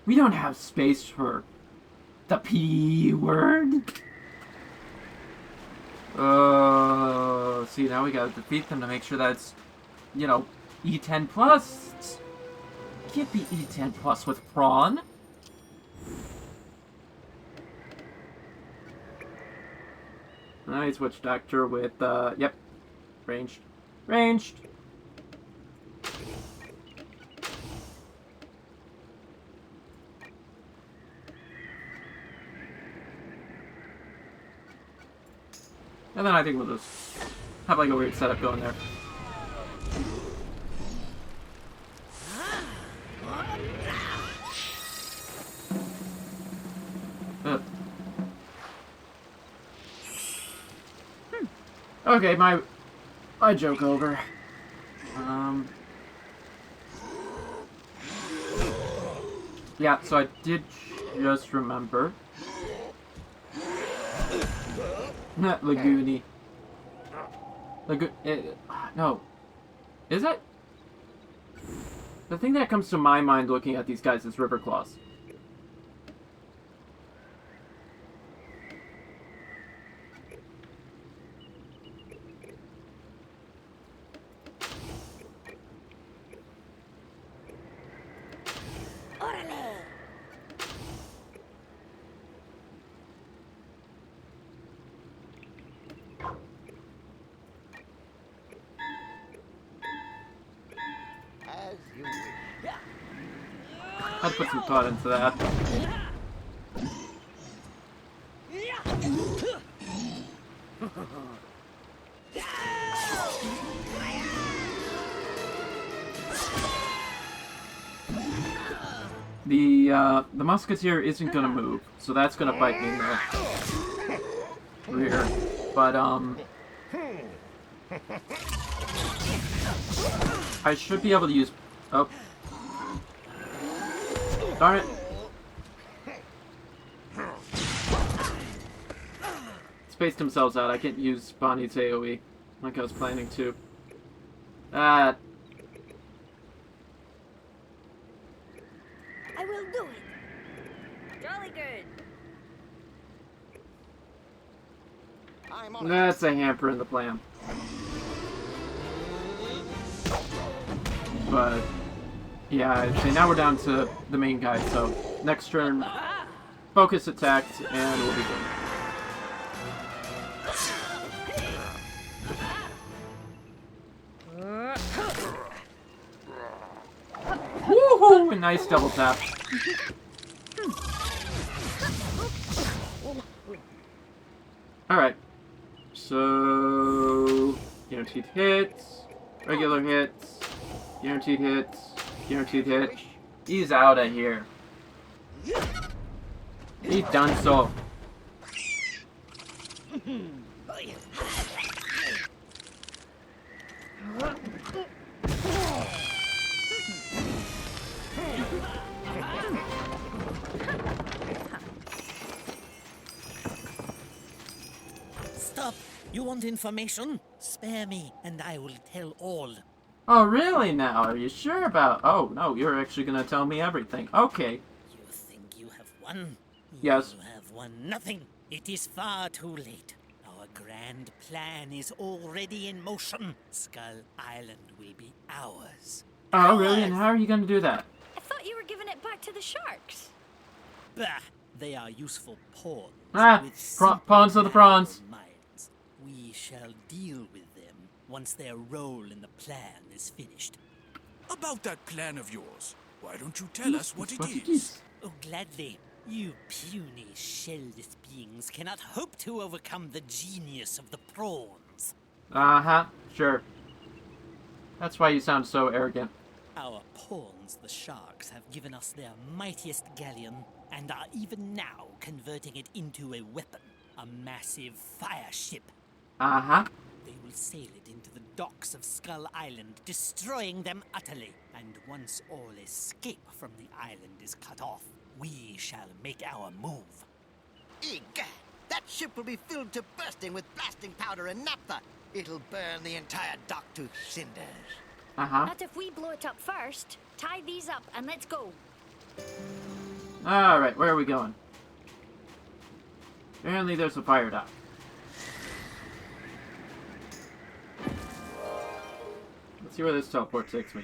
We don't have space for the P word. See, now we gotta defeat them to make sure that's, you know, E10 plus. Can't be E10 plus with Prawn. Nice Witch Doctor with, yep, ranged. Ranged! And then I think we'll just have like a weird setup going there. Okay, my joke over. Yeah, so I did just remember. Lagoony. No. Is it? The thing that comes to my mind looking at these guys is river claws. I'd put some thought into that. The musketeer isn't gonna move, so that's gonna bite me in the rear. But I should be able to use. Oh. Darn it. Spaced themselves out. I can't use Bonnie's AoE like I was planning to. I will do it. Jolly good. That's a hamper in the plan. But yeah, I'd say now we're down to the main guy, so next turn, focus attacks, and we'll be good. Woohoo! A nice double tap. Alright. So guaranteed hits, regular hits, guaranteed hits, guaranteed hit. He's out of here. He's done so. Stop! You want information? Spare me, and I will tell all. Oh, really now? Are you sure about... Oh, no, you're actually gonna tell me everything. Okay. You think you have won? Yes. You have won nothing. It is far too late. Our grand plan is already in motion. Skull Island will be ours. Oh, really? And how are you gonna do that? I thought you were giving it back to the sharks. Bah! They are useful pawns. Pawns of the prawns. Minds. We shall deal with them once their role in the plan is finished. About that plan of yours, why don't you tell us what it is? Oh, gladly. You puny, shellless beings cannot hope to overcome the genius of the prawns. Uh-huh, sure. That's why you sound so arrogant. Our pawns, the sharks, have given us their mightiest galleon, and are even now converting it into a weapon. A massive fire ship. Uh-huh. They will sail it into the docks of Skull Island, destroying them utterly. And once all escape from the island is cut off, we shall make our move. Egad! That ship will be filled to bursting with blasting powder and naphtha. It'll burn the entire dock to cinders. Uh-huh. Not if we blow it up first. Tie these up and let's go. Alright, where are we going? Apparently there's a fire dock. Let's see where this teleport takes me.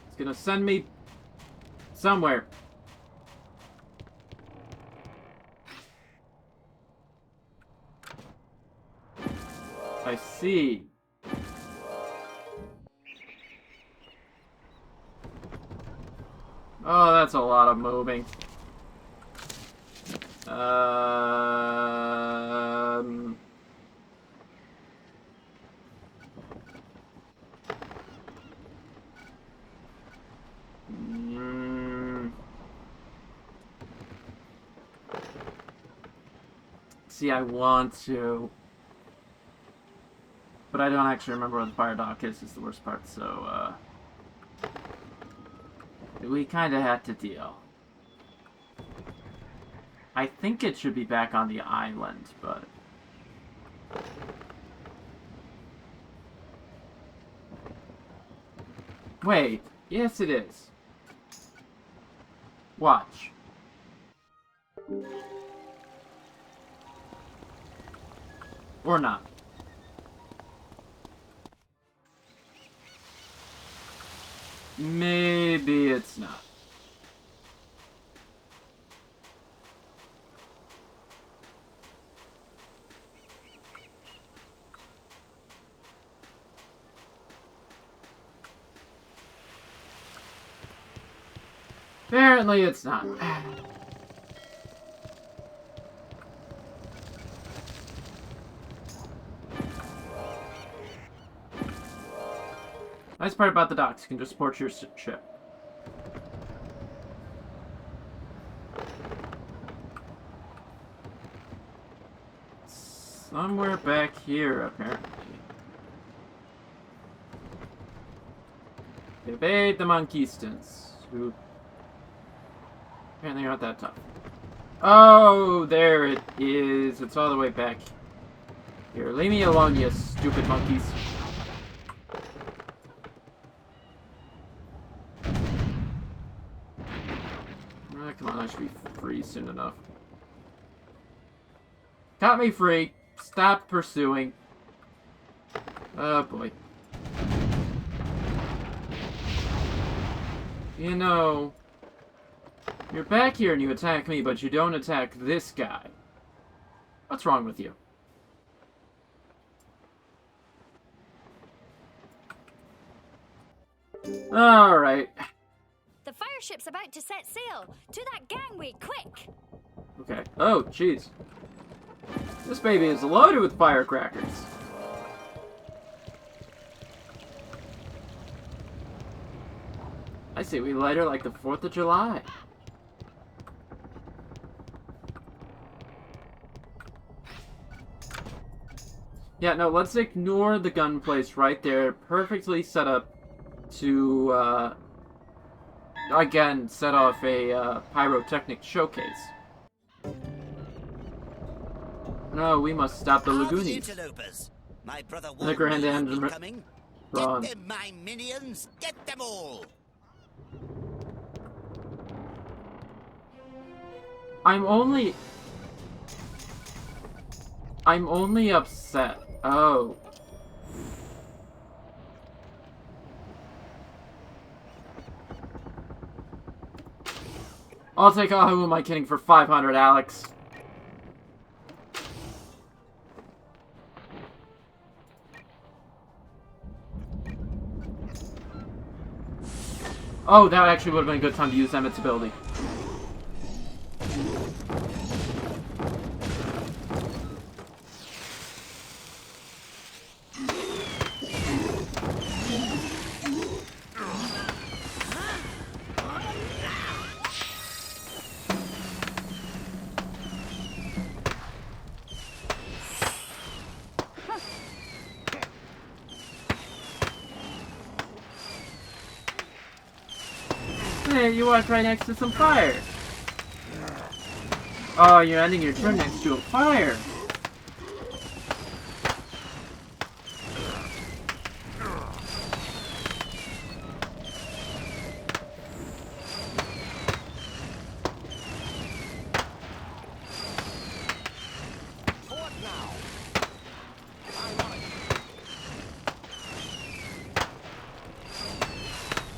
It's gonna send me somewhere. I see. Oh, that's a lot of moving. See, I want to. But I don't actually remember where the fire dock is the worst part, so, we kinda had to deal. I think it should be back on the island, but... Wait, yes it is. Watch. Or not. Maybe it's not. Apparently it's not. Nice part about the docks, you can just port your ship. Somewhere back here, apparently. Evade the Monkeystons, who apparently aren't that tough. Oh, there it is. It's all the way back here. Leave me alone, you stupid monkeys. Come on, I should be free soon enough. Got me free. Stop pursuing. Oh, boy. You know, you're back here and you attack me, but you don't attack this guy. What's wrong with you? Alright. The fire ship's about to set sail. To that gangway, quick! Okay. Oh, jeez. This baby is loaded with firecrackers. I say we light her like the 4th of July. Yeah, no, let's ignore the gun place right there. Perfectly set up to, again, set off a pyrotechnic showcase. No, we must stop the Lagoonies. Interlopers. My brother The Grand Admiral. coming. Prawn. Get them, my minions! Get them all! I'm only upset. Oh. I'll take, oh, who am I kidding, for 500, Alex? Oh, that actually would have been a good time to use Emmett's ability. Hey, you walked right next to some fire. Oh, you're ending your turn next to a fire.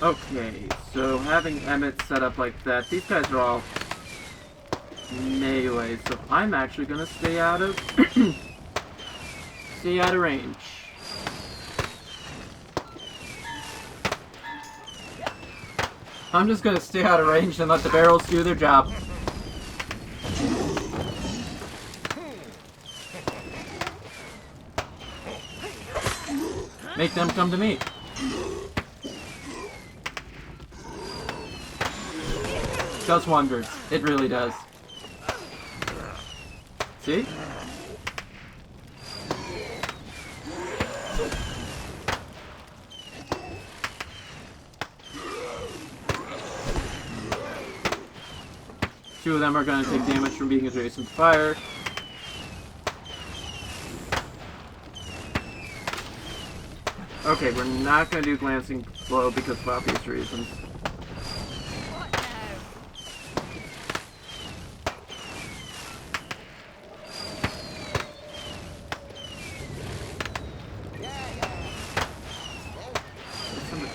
Okay, so having Emmett set up like that, these guys are all melee, so I'm actually gonna stay out of range. I'm just gonna stay out of range and let the barrels do their job. Make them come to me. Does wonders. It really does. See? 2 of them are going to take damage from being adjacent to fire. Okay, we're not going to do glancing blow because of obvious reasons.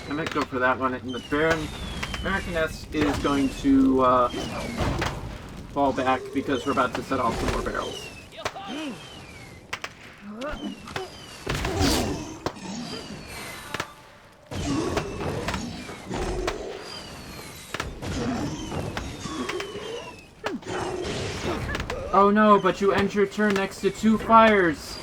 I might go for that one, and the Baroness is going to fall back because we're about to set off some more barrels. Oh no, but you end your turn next to 2 fires!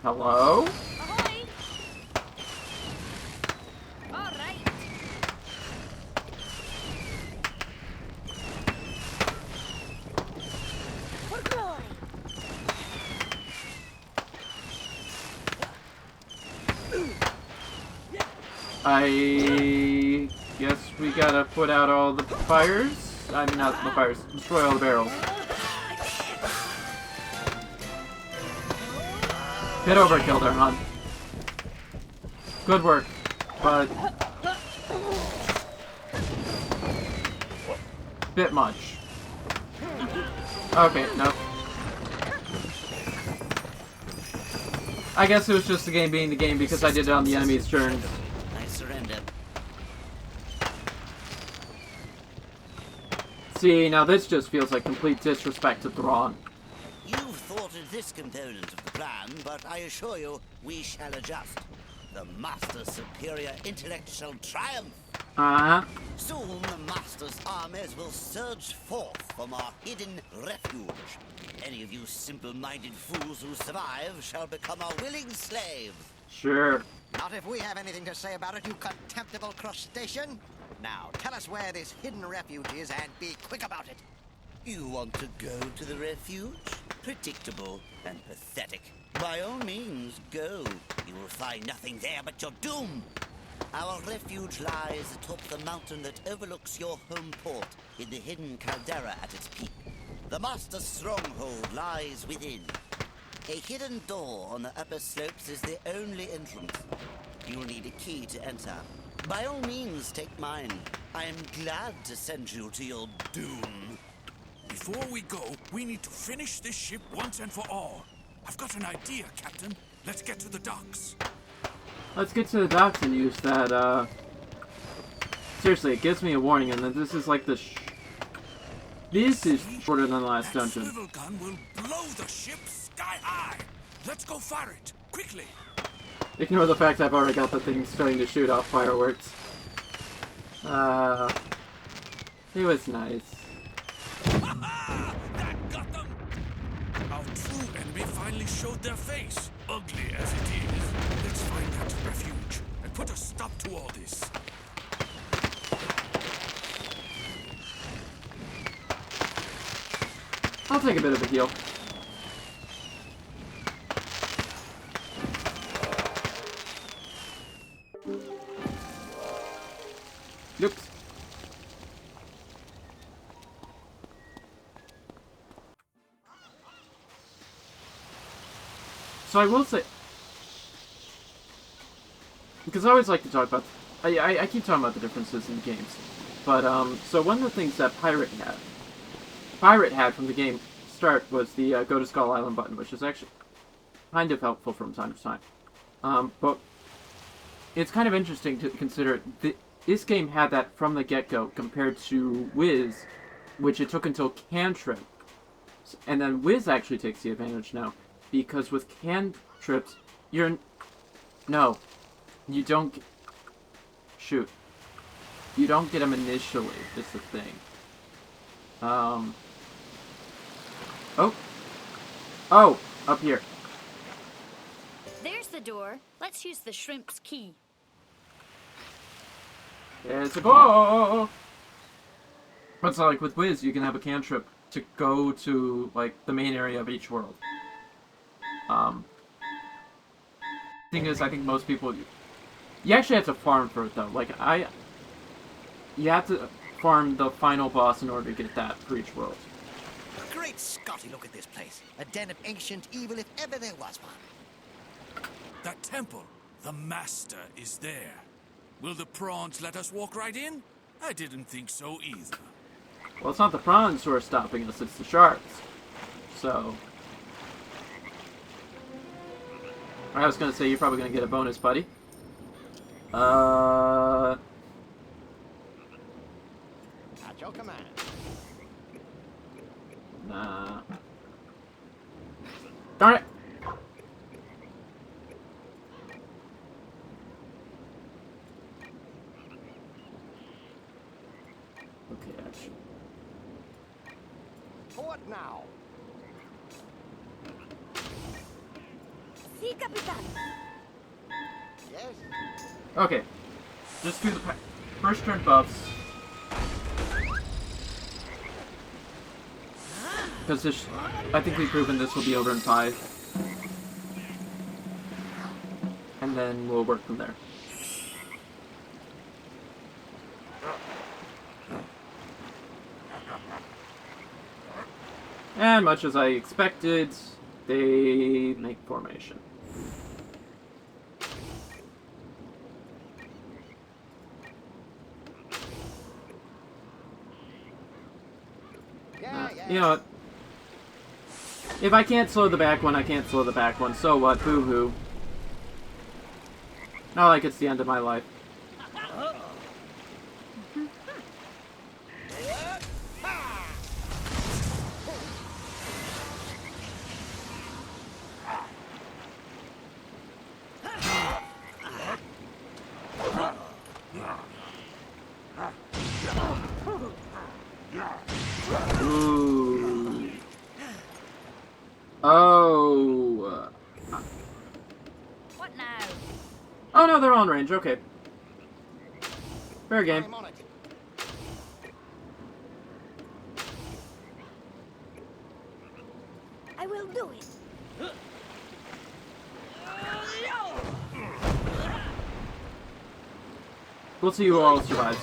Hello? Ahoy! All right. For glory. I guess we gotta put out all the fires. I mean, not the fires. Destroy all the barrels. Bit overkill there, hon. Good work, but bit much. Okay, no. I guess it was just the game being the game because I did it on the enemy's turn. I surrender. See, now this just feels like complete disrespect to Thrawn. You've thwarted this component of the plan, but I assure you, we shall adjust. The Master's superior intellect shall triumph. Uh-huh. Soon the Master's armies will surge forth from our hidden refuge. Any of you simple-minded fools who survive shall become our willing slaves. Sure. Not if we have anything to say about it, you contemptible crustacean. Now, tell us where this hidden refuge is and be quick about it. You want to go to the refuge? Predictable and pathetic. By all means, go. You will find nothing there but your doom. Our refuge lies atop the mountain that overlooks your home port in the hidden caldera at its peak. The Master's stronghold lies within. A hidden door on the upper slopes is the only entrance. You'll need a key to enter. By all means, take mine. I am glad to send you to your doom. Before we go, we need to finish this ship once and for all. I've got an idea, Captain. Let's get to the docks. Let's get to the docks and use that, Seriously, it gives me a warning, and then this is like the This is shorter than the last dungeon. That swivel gun will blow the ship sky high. Let's go fire it, quickly. Ignore the fact I've already got the thing starting to shoot off fireworks. It was nice. That got them! Our true enemy finally showed their face. Ugly as it is. Let's find that refuge and put a stop to all this. I'll take a bit of a heal. Oops. So I will say, because I always like to talk about, I keep talking about the differences in the games, but so one of the things that Pirate had from the game start was the go to Skull Island button, which is actually kind of helpful from time to time. But it's kind of interesting to consider this game had that from the get-go compared to Wiz, which it took until Cantrip. And then Wiz actually takes the advantage now, because with cantrips, no, you don't, shoot, you don't get them initially, is the thing. Oh, up here. There's the door. Let's use the shrimp's key. There's a go! But so, like, with Wiz, you can have a cantrip to go to, like, the main area of each world. thing is, I think most people... You actually have to farm for it, though. Like, you have to farm the final boss in order to get that for each world. Great Scotty, look at this place. A den of ancient evil if ever there was one. That temple, the Master is there. Will the prawns let us walk right in? I didn't think so either. Well, it's not the prawns who are stopping us, it's the sharks. So... I was gonna say, you're probably gonna get a bonus, buddy. At your command. Nah. Darn it! Okay, actually. What now? Si, Capitan. Yes? Okay. Just do the first turn buffs. Because this, I think we've proven this will be over in 5. And then we'll work from there. And much as I expected, they make formation. You know what? If I can't slow the back one, I can't slow the back one. So what? Boo-hoo. Not like it's the end of my life. Ooh. Oh. What now? Oh no, they're on range. Okay. Fair game. I will do it. We'll see who all survives.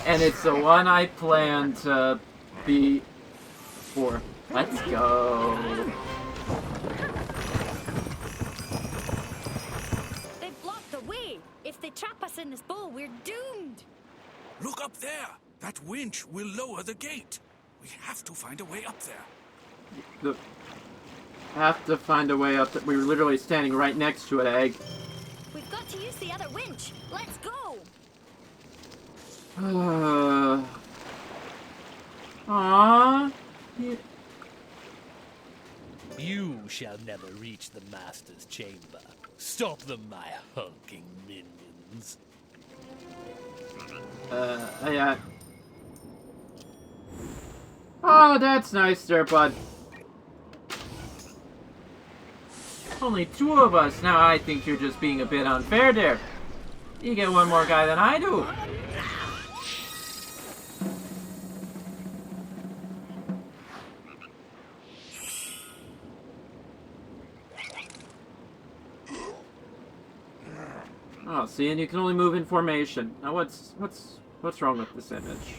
And it's the one I plan to be for. Let's go. They've blocked the way. If they trap us in this bowl, we're doomed. Look up there. That winch will lower the gate. We have to find a way up there. Have to find a way up. We were literally standing right next to it, Egg. We've got to use the other winch. Let's go. Aww. You shall never reach the Master's chamber. Stop them, my hulking minions. Yeah. Oh, that's nice there, bud. Only 2 of us. Now I think you're just being a bit unfair there. You get one more guy than I do. Oh, see, and you can only move in formation. Now what's wrong with this image?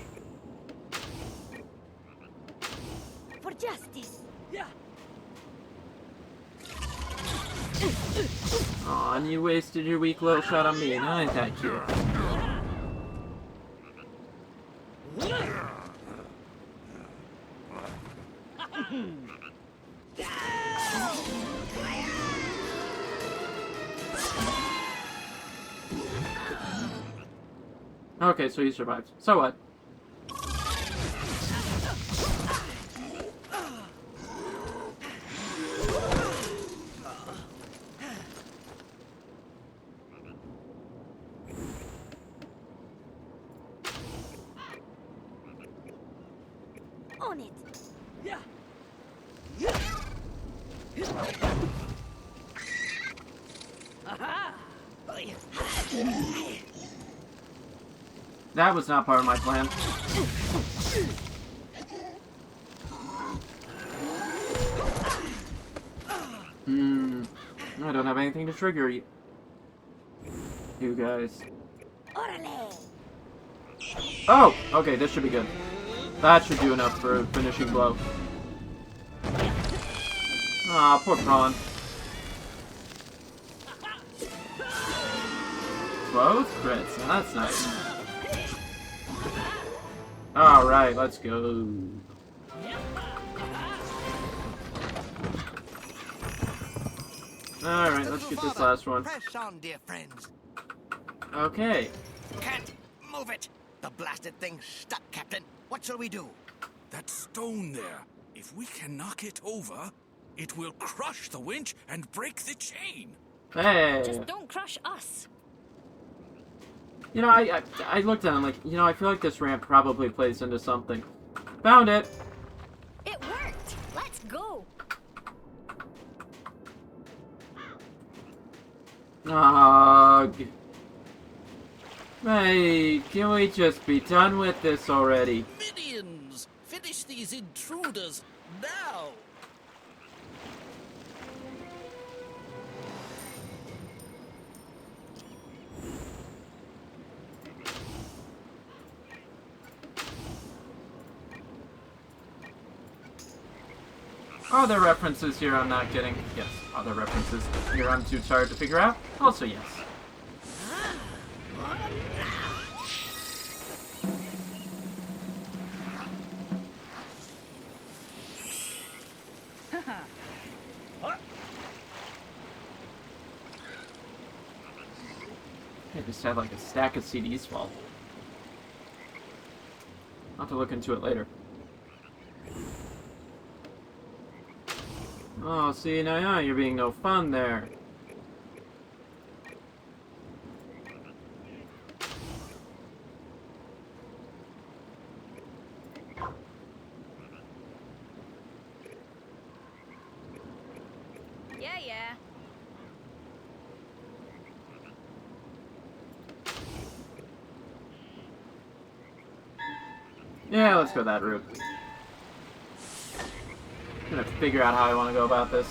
For justice. Yeah. Aw, and you wasted your weak little shot on me, and I thank you. Okay, so he survived. So what? On it. Yeah. That was not part of my plan. I don't have anything to trigger you guys. Oh! Okay, this should be good. That should do enough for a finishing blow. Aw, poor Prawn. Both crits. That's nice. Alright, let's go. Alright, let's get this last one. Press on, dear friends. Okay. Can't move it. The blasted thing's stuck, Captain. What shall we do? That stone there, if we can knock it over, it will crush the winch and break the chain. Hey. Just don't crush us. You know, I looked at it, I'm like, you know, I feel like this ramp probably plays into something. Found it! It worked! Let's go! Ugh. Hey, can we just be done with this already? Minions! Finish these intruders now! Are there references here I'm not getting? Yes. Are there references here I'm too tired to figure out? Also yes. I just had like a stack of CDs fall. I'll have to look into it later. Oh, see, now you're being no fun there. Yeah. Yeah, let's go that route. I'm gonna figure out how I want to go about this.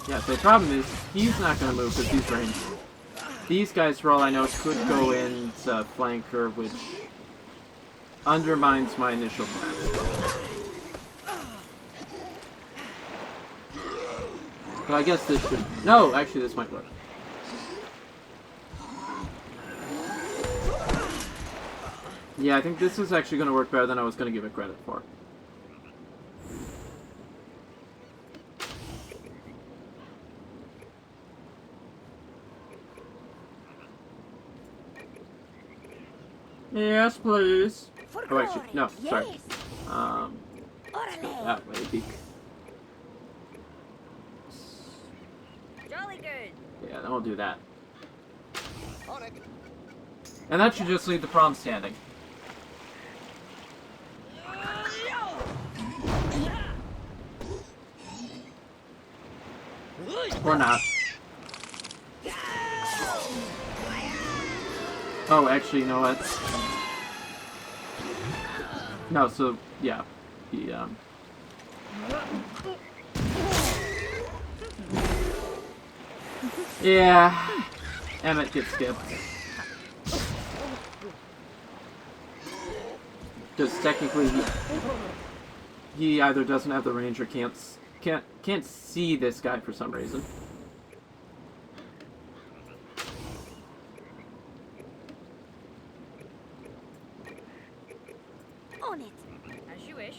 Yeah, the problem is, he's not gonna move because he's ranged. These guys, for all I know, could go into flanker, which undermines my initial plan. But I guess this should... No, actually this might work. Yeah, I think this is actually going to work better than I was going to give it credit for. Yes, please. Oh, actually, no, sorry. That way, peek. Jolly good. Yeah, then we'll do that. And that should just leave the Prawn standing. Or not. Oh, actually, you know what? No, so, yeah. He, yeah. Emmett gets skipped. Because technically, he either doesn't have the range or can't see this guy for some reason. On it. As you wish.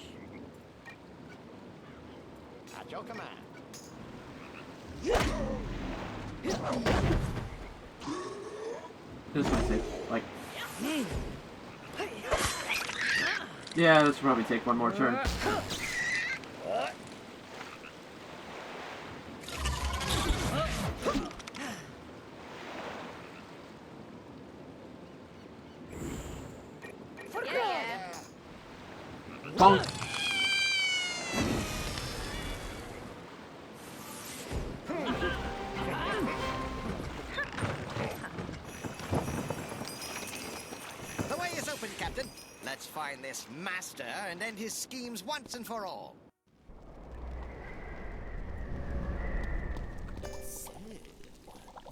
At your command. This might take, like... Yeah, this will probably take one more turn. Bonk. The way is open, Captain. Let's find this master and end his schemes once and for all. So,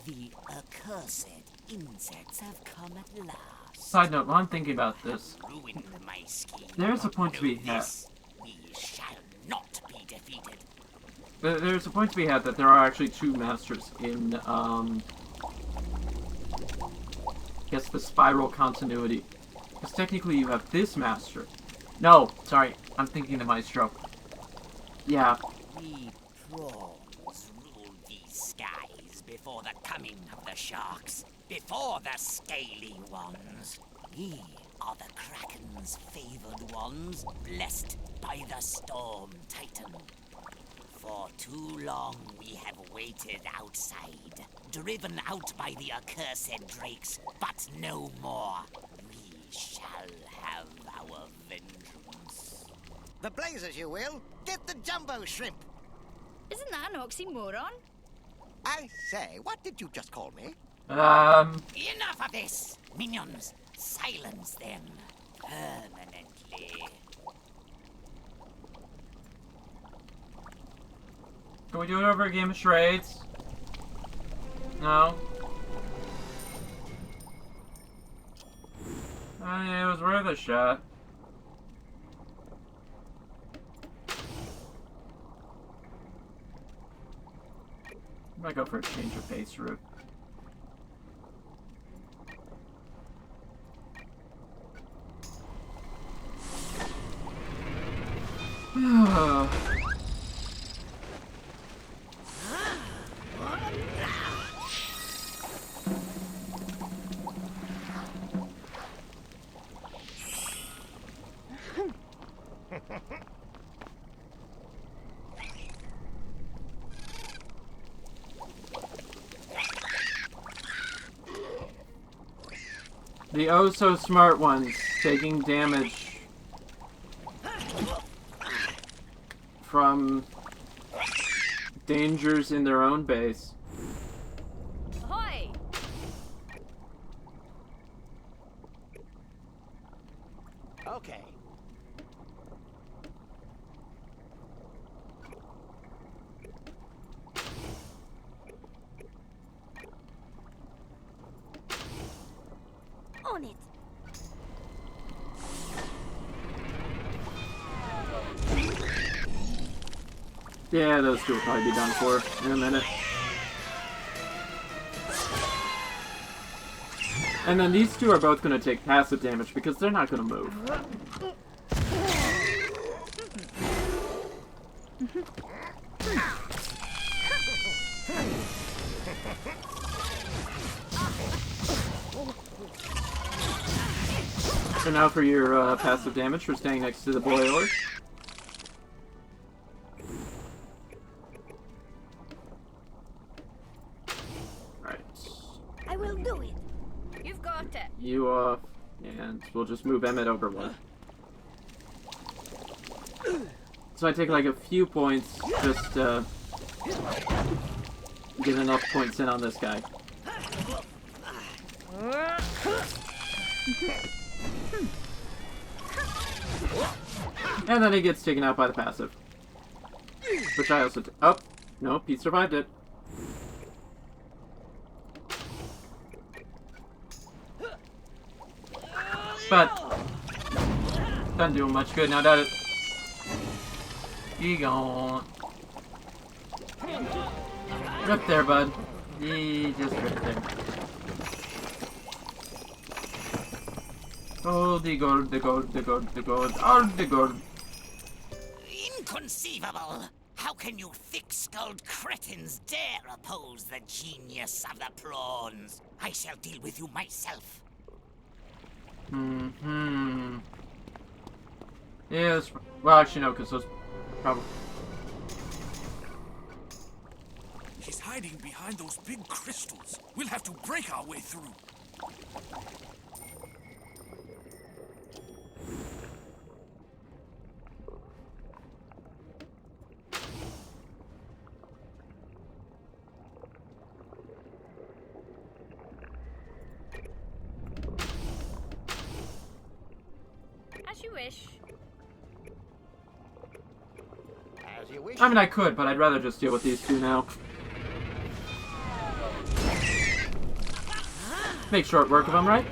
the accursed insects have come at last. Side note, while I'm thinking about this, Ruined my scheme. there's a point to be Know had. this, we shall not be defeated. There's a point to be had that there are actually two masters in, I guess the spiral continuity. Because technically you have this master. No, sorry, I'm thinking the Maestro. Yeah. We prawns ruled these skies before the coming of the sharks, before the scaly ones. We are the Kraken's favored ones, blessed by the Storm Titan. For too long we have waited outside, driven out by the accursed drakes, but no more. We shall have our vengeance. The blazers, you will. Get the jumbo shrimp. Isn't that an oxymoron? I say, what did you just call me? Enough of this! Minions, silence them permanently. Can we do it over a game of charades? No? It was worth a shot. Might go for a change of pace route. The oh-so-smart ones taking damage from dangers in their own base. Ahoy! Okay. On it. Yeah, those two will probably be done for in a minute. And then these two are both going to take passive damage because they're not going to move. So now for your passive damage for staying next to the boiler. Right. I will do it. You've got it. You off, and we'll just move Emmett over one. So I take like a few points just to get enough points in on this guy. And then he gets taken out by the passive. Which I also... Oh, nope, he survived it. But doesn't do him much good now, does it? He gone. Rip there, bud. He just ripped there. Oh, the gold, the gold, the gold, the gold, all the gold. Inconceivable! How can you thick-skulled cretins dare oppose the genius of the prawns? I shall deal with you myself. Mm-hmm. Yes. Well, actually, no, because those probably... He's hiding behind those big crystals. We'll have to break our way through. wish. As you wish. I mean, I could, but I'd rather just deal with these two now. Make short work of them, right?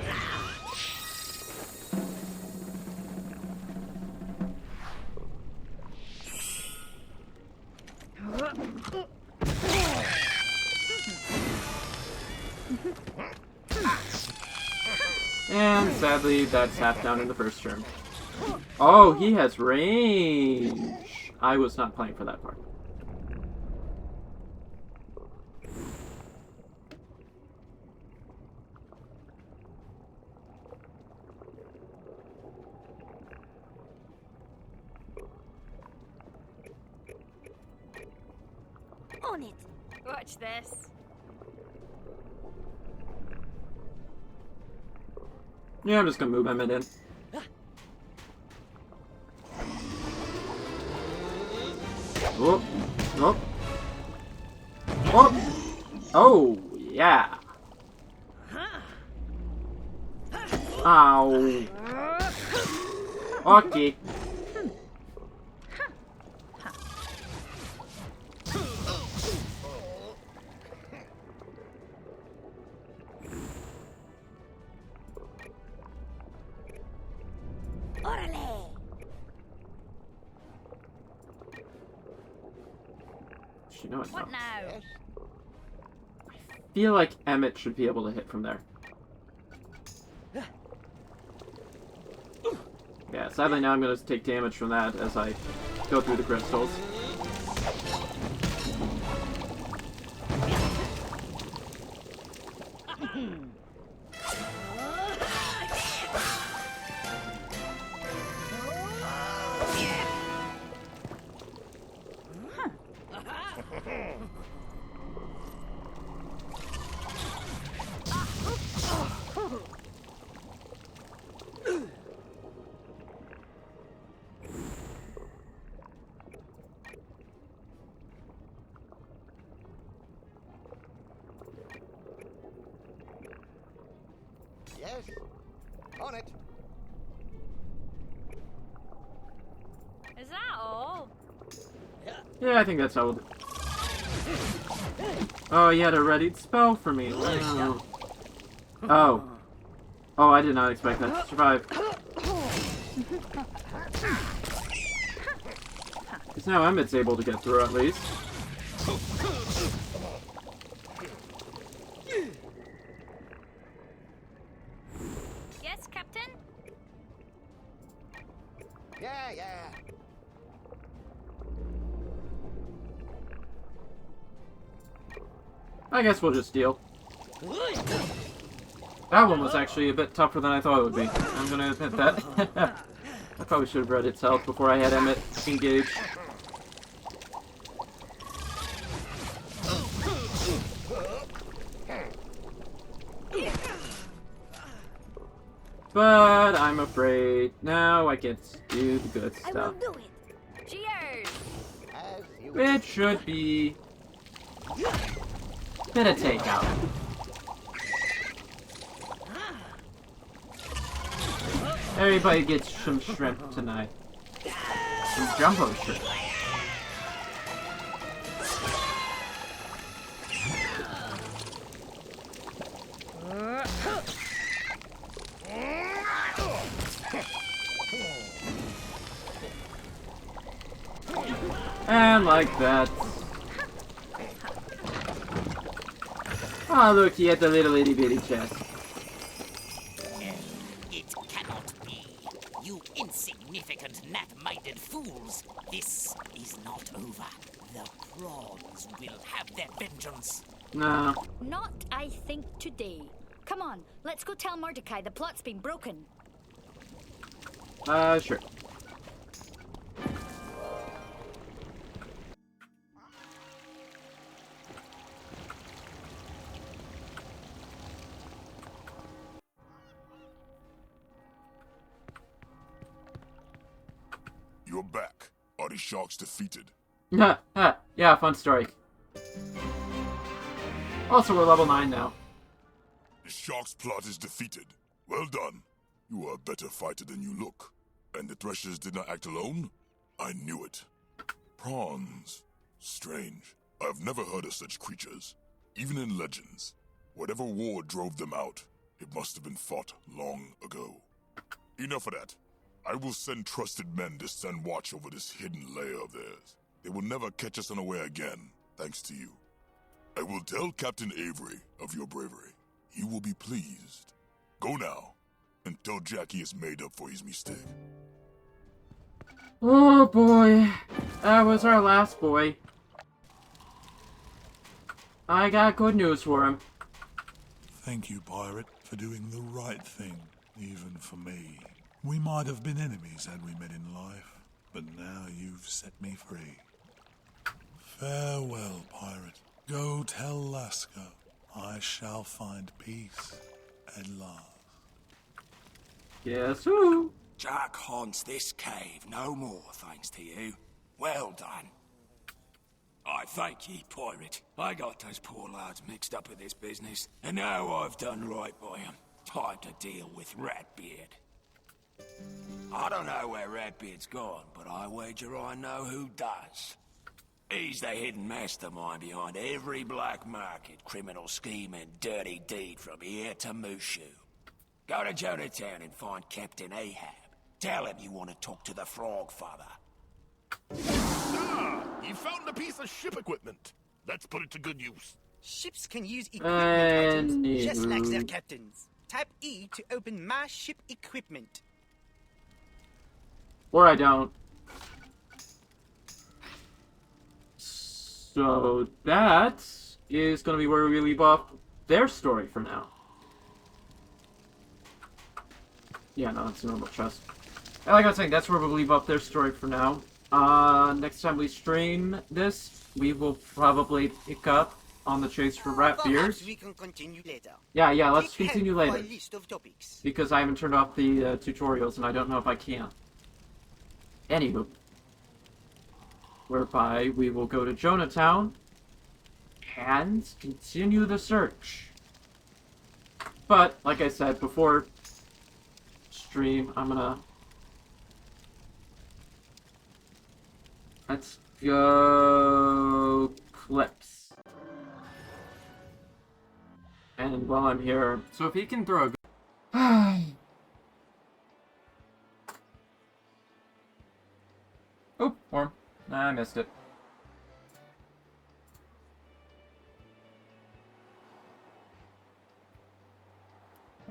And sadly, that's half down in the first turn. Oh, he has range. I was not playing for that part. On it. Watch this. Yeah, I'm just gonna move Emmett in. Oh, oh, oh, oh, yeah. Ow. Okay. You know it What now. now? I feel like Emmett should be able to hit from there. Yeah, sadly now I'm going to take damage from that as I go through the crystals. Yes. On it. Is that all? Yeah, I think that's how we'll do. Oh, he had a readied spell for me. Oh. Oh. Oh, I did not expect that to survive. Because now Emmett's able to get through at least. Yes, Captain? Yeah. I guess we'll just deal. That one was actually a bit tougher than I thought it would be. I'm gonna admit that. I probably should have read its health before I had Emmett engaged. But I'm afraid now I get to do the good stuff. I will do it. Cheers. It should be bit of takeout. Everybody gets some shrimp tonight. Some jumbo shrimp. And like that. Oh, look, he had the little itty bitty chest. It cannot be. You insignificant gnat-minded fools. This is not over. The prawns will have their vengeance. No. Not, I think, today. Come on, let's go tell Mordecai the plot's been broken. Sure. You're back. Are the sharks defeated? Yeah, fun story. Also, we're level 9 now. The sharks' plot is defeated. Well done. You are a better fighter than you look. And the Threshers did not act alone? I knew it. Prawns. Strange. I've never heard of such creatures. Even in legends. Whatever war drove them out, it must have been fought long ago. Enough of that. I will send trusted men to stand watch over this hidden lair of theirs. They will never catch us unaware again, thanks to you. I will tell Captain Avery of your bravery. He will be pleased. Go now, and tell Jack he has made up for his mistake. Oh boy, that was our last boy. I got good news for him. Thank you, Pirate, for doing the right thing, even for me. We might have been enemies had we met in life, but now you've set me free. Farewell, Pirate. Go tell Lasco I shall find peace at last. Guess who? Jack haunts this cave no more, thanks to you. Well done. I thank ye, Pirate. I got those poor lads mixed up with this business, and now I've done right by 'em. Time to deal with Ratbeard. I don't know where Ratbeard's gone, but I wager I know who does. He's the hidden mastermind behind every black market, criminal scheme, and dirty deed from here to Mushu. Go to Jonatown and find Captain Ahab. Tell him you want to talk to the Frog Father. Ah! You found a piece of ship equipment. Let's put it to good use. Ships can use equipment items just like their Anywho. captains. Tap E to open my ship equipment. Or I don't. So that is going to be where we leave off their story for now. Yeah, no, it's a normal chest. And like I was saying, that's where we'll leave off their story for now. Next time we stream this, we will probably pick up on the chase for Perhaps Ratbeard. we can continue later. Yeah, let's Click continue help for later. a list of topics. Because I haven't turned off the tutorials, and I don't know if I can. Anywho. Whereby we will go to Jonatown and continue the search. But, like I said, before stream, I'm gonna... Let's go... clips. And while I'm here... So if he can throw a... Oh, worm. Nah, I missed it.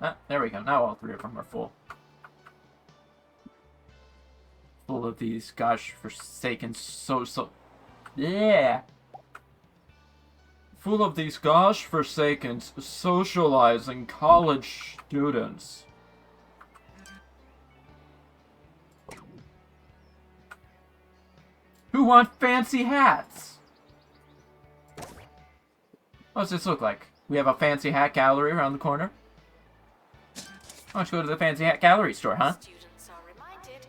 Ah, there we go. Now all three of them are full. Full of these gosh forsaken yeah. Full of these gosh forsaken socializing college students. Who want fancy hats? What does this look like? We have a fancy hat gallery around the corner. Why don't you go to the fancy hat gallery store, huh? Students are reminded.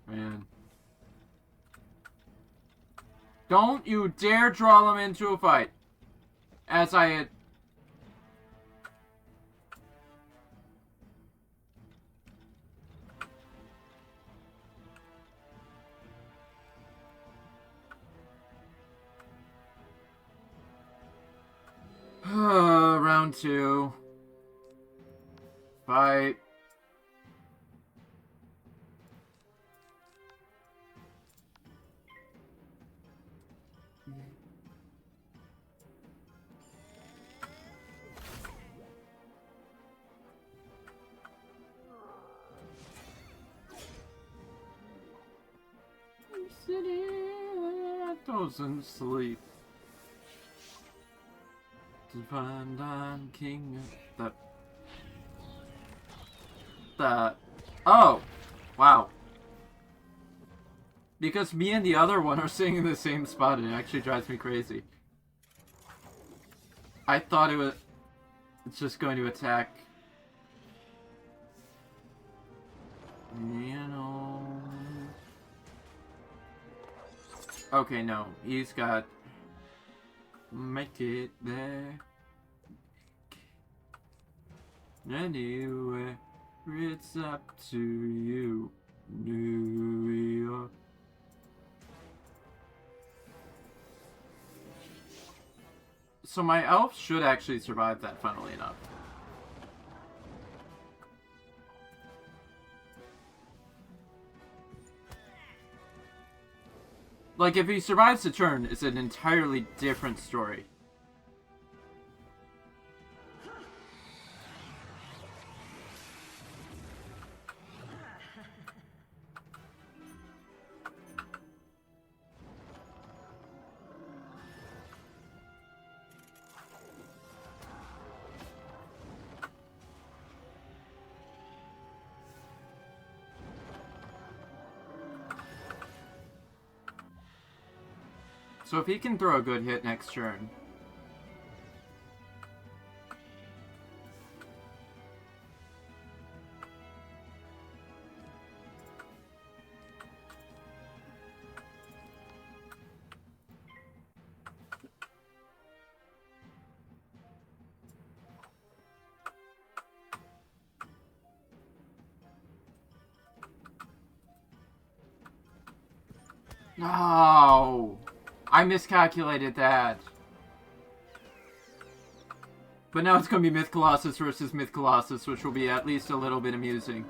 Man. Don't you dare draw them into a fight. As I had... Round 2. Fight. City doesn't sleep. Divine Don King. That. Oh! Wow. Because me and the other one are sitting in the same spot, and it actually drives me crazy. I thought it's just going to attack. You know. Okay, no. He's got... Make it there. Anyway, it's up to you, New York. So my elf should actually survive that, funnily enough. Like, if he survives the turn, it's an entirely different story. So if he can throw a good hit next turn... No! I miscalculated that. But now it's going to be Myth Colossus versus Myth Colossus, which will be at least a little bit amusing.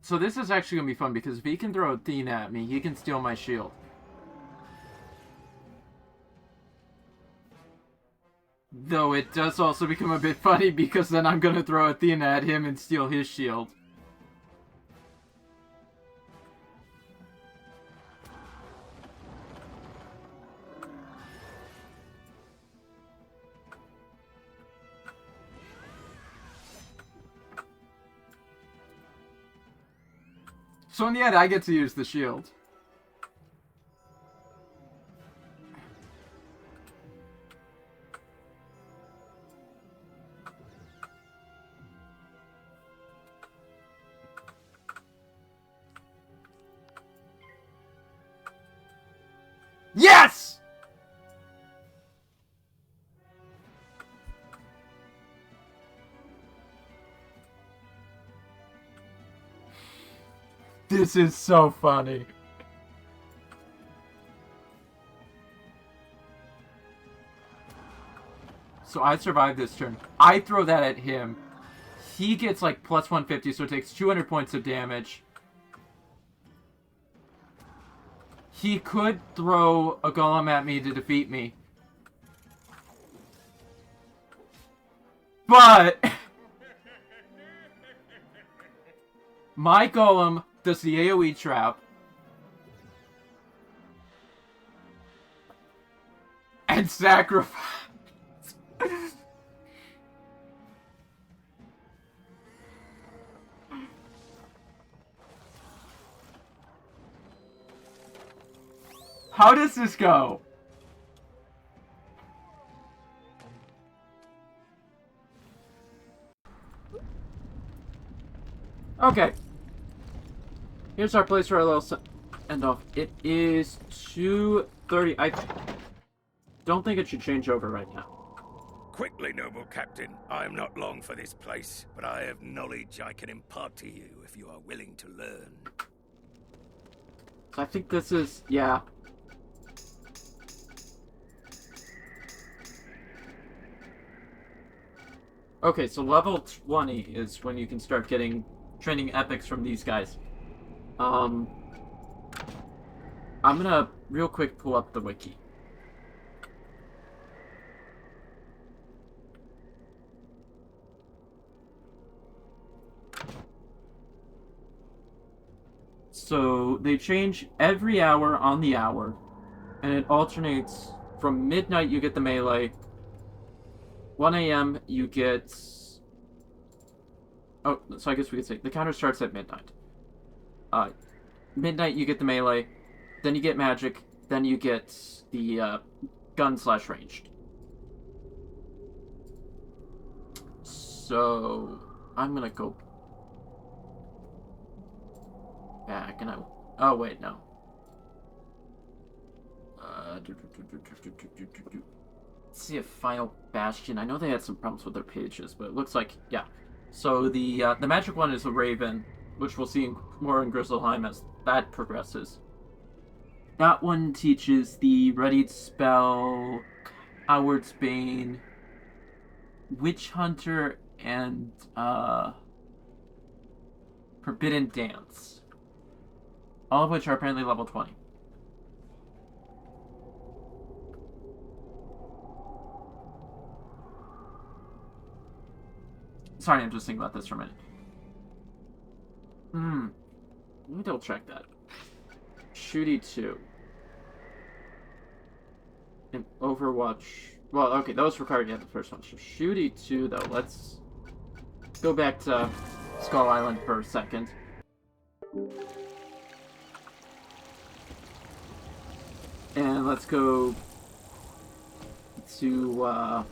So this is actually going to be fun, because if he can throw Athena at me, he can steal my shield. Though it does also become a bit funny, because then I'm going to throw Athena at him and steal his shield. So in the end, I get to use the shield. Yes! This is so funny. So I survived this turn. I throw that at him. He gets like plus 150, so it takes 200 points of damage. He could throw a golem at me to defeat me. But my golem does the AoE trap. And sacrifice. How does this go? Okay. Here's our place for our little end off. It is 2:30. I don't think it should change over right now. Quickly, noble captain. I am not long for this place, but I have knowledge I can impart to you if you are willing to learn. So I think this is, yeah. Okay, so level 20 is when you can start getting training epics from these guys. I'm gonna real quick pull up the wiki. So they change every hour on the hour, and it alternates from midnight you get the melee. 1 a.m. you get... Oh, so I guess we could say the counter starts at midnight. Midnight you get the melee, then you get magic, then you get the gun/ranged. So I'm gonna go back and oh wait, no. Let's see a Final Bastion. I know they had some problems with their pages, but it looks like, yeah. So the magic one is a Raven, which we'll see more in Grizzleheim as that progresses. That one teaches the Readied Spell, Coward's Bane, Witch Hunter, and Forbidden Dance. All of which are apparently level 20. Sorry, I'm just thinking about this for a minute. Let me double check that. Shooty 2. And Overwatch. Well, okay, those required to have the first one. So Shooty 2, though. Let's go back to Skull Island for a second. And let's go to, oh,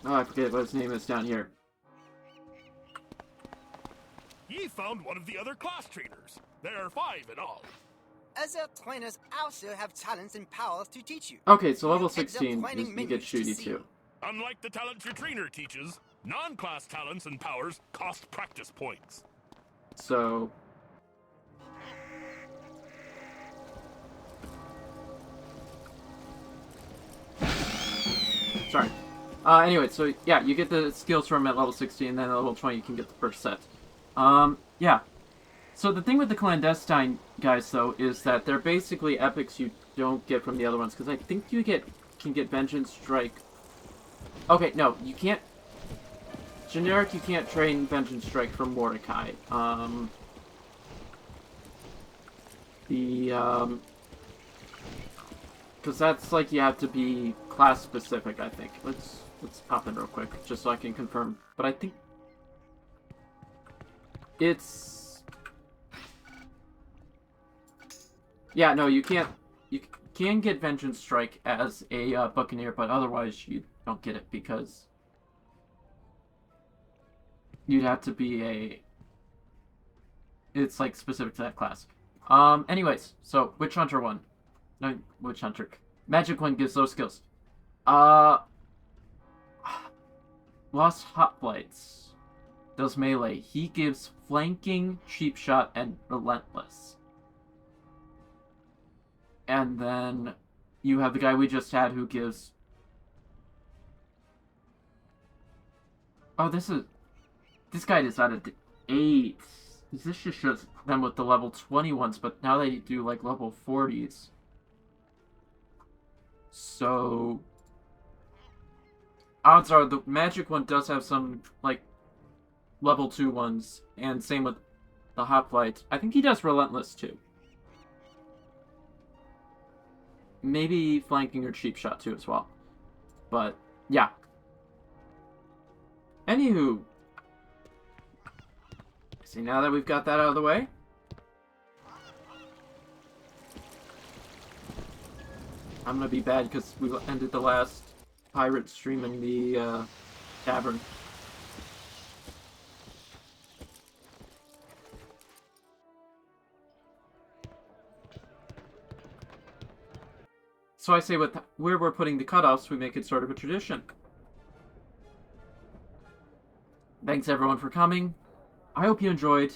I forget what his name is down here. Ye found one of the other class trainers. There are 5 in all. Other trainers also have talents and powers to teach you. Okay, so level 16, you get Shooty 2. Unlike the talents your trainer teaches, non-class talents and powers cost practice points. So... Sorry. Anyway, so yeah, you get the skills from at level 16, and then at level 20 you can get the first set. Yeah. So the thing with the clandestine guys, though, is that they're basically epics you don't get from the other ones, because I think you can get Vengeance Strike. Okay, no, you can't. Generic, you can't train Vengeance Strike from Mordecai. Because that's like you have to be class specific, I think. Let's pop in real quick, just so I can confirm. But I think it's... Yeah, no, you can't. You can get Vengeance Strike as a Buccaneer, but otherwise you don't get it because you'd have to be a... It's like specific to that class. Anyways, so Witch Hunter 1. No, Witch Hunter. Magic 1 gives those skills. Lost Hoplites does melee. He gives Flanking, Cheap Shot, and Relentless. And then you have the guy we just had who gives... Oh, this guy decided to 8. This just shows them with the level 20 ones, but now they do like level 40s. So odds are the magic one does have some like level 2 ones, and same with the Hoplite. I think he does Relentless too. Maybe Flanking or Cheap Shot too as well. But yeah. Anywho. See, now that we've got that out of the way, I'm gonna be bad because we ended the last pirate stream in the tavern. So I say with where we're putting the cutoffs, we make it sort of a tradition. Thanks everyone for coming. I hope you enjoyed.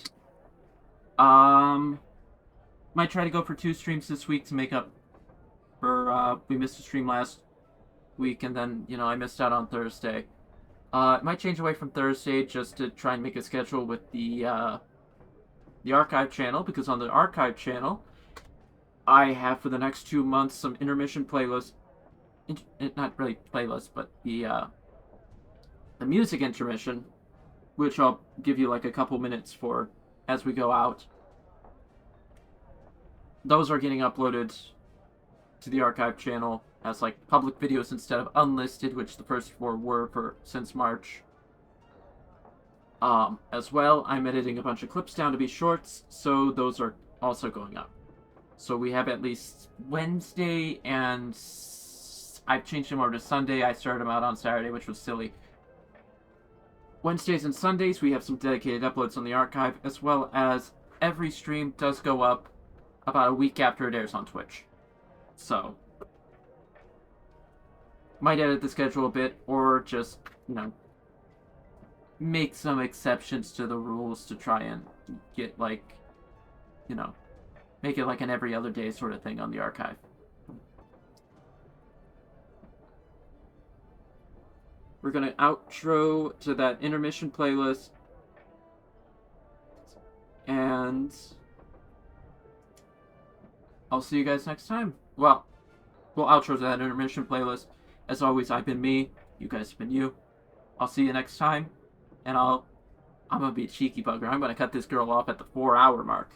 Might try to go for 2 streams this week to make up for, we missed a stream last week, and then, you know, I missed out on Thursday. It might change away from Thursday just to try and make a schedule with the archive channel, because on the archive channel, I have for the next 2 months some intermission playlists, not really playlists, but the music intermission, which I'll give you like a couple minutes for as we go out. Those are getting uploaded to the archive channel as like public videos instead of unlisted, which the first 4 were since March. As well, I'm editing a bunch of clips down to be shorts, so those are also going up. So we have at least Wednesday, and I've changed them over to Sunday. I started them out on Saturday, which was silly. Wednesdays and Sundays, we have some dedicated uploads on the archive, as well as every stream does go up about a week after it airs on Twitch. So, might edit the schedule a bit, or just, you know, make some exceptions to the rules to try and get, like, you know, make it like an every other day sort of thing on the archive. We're gonna outro to that intermission playlist, and I'll see you guys next time. Well, we'll outro to that intermission playlist. As always, I've been me, you guys have been you. I'll see you next time, and I'm gonna be a cheeky bugger. I'm gonna cut this girl off at the 4-hour mark.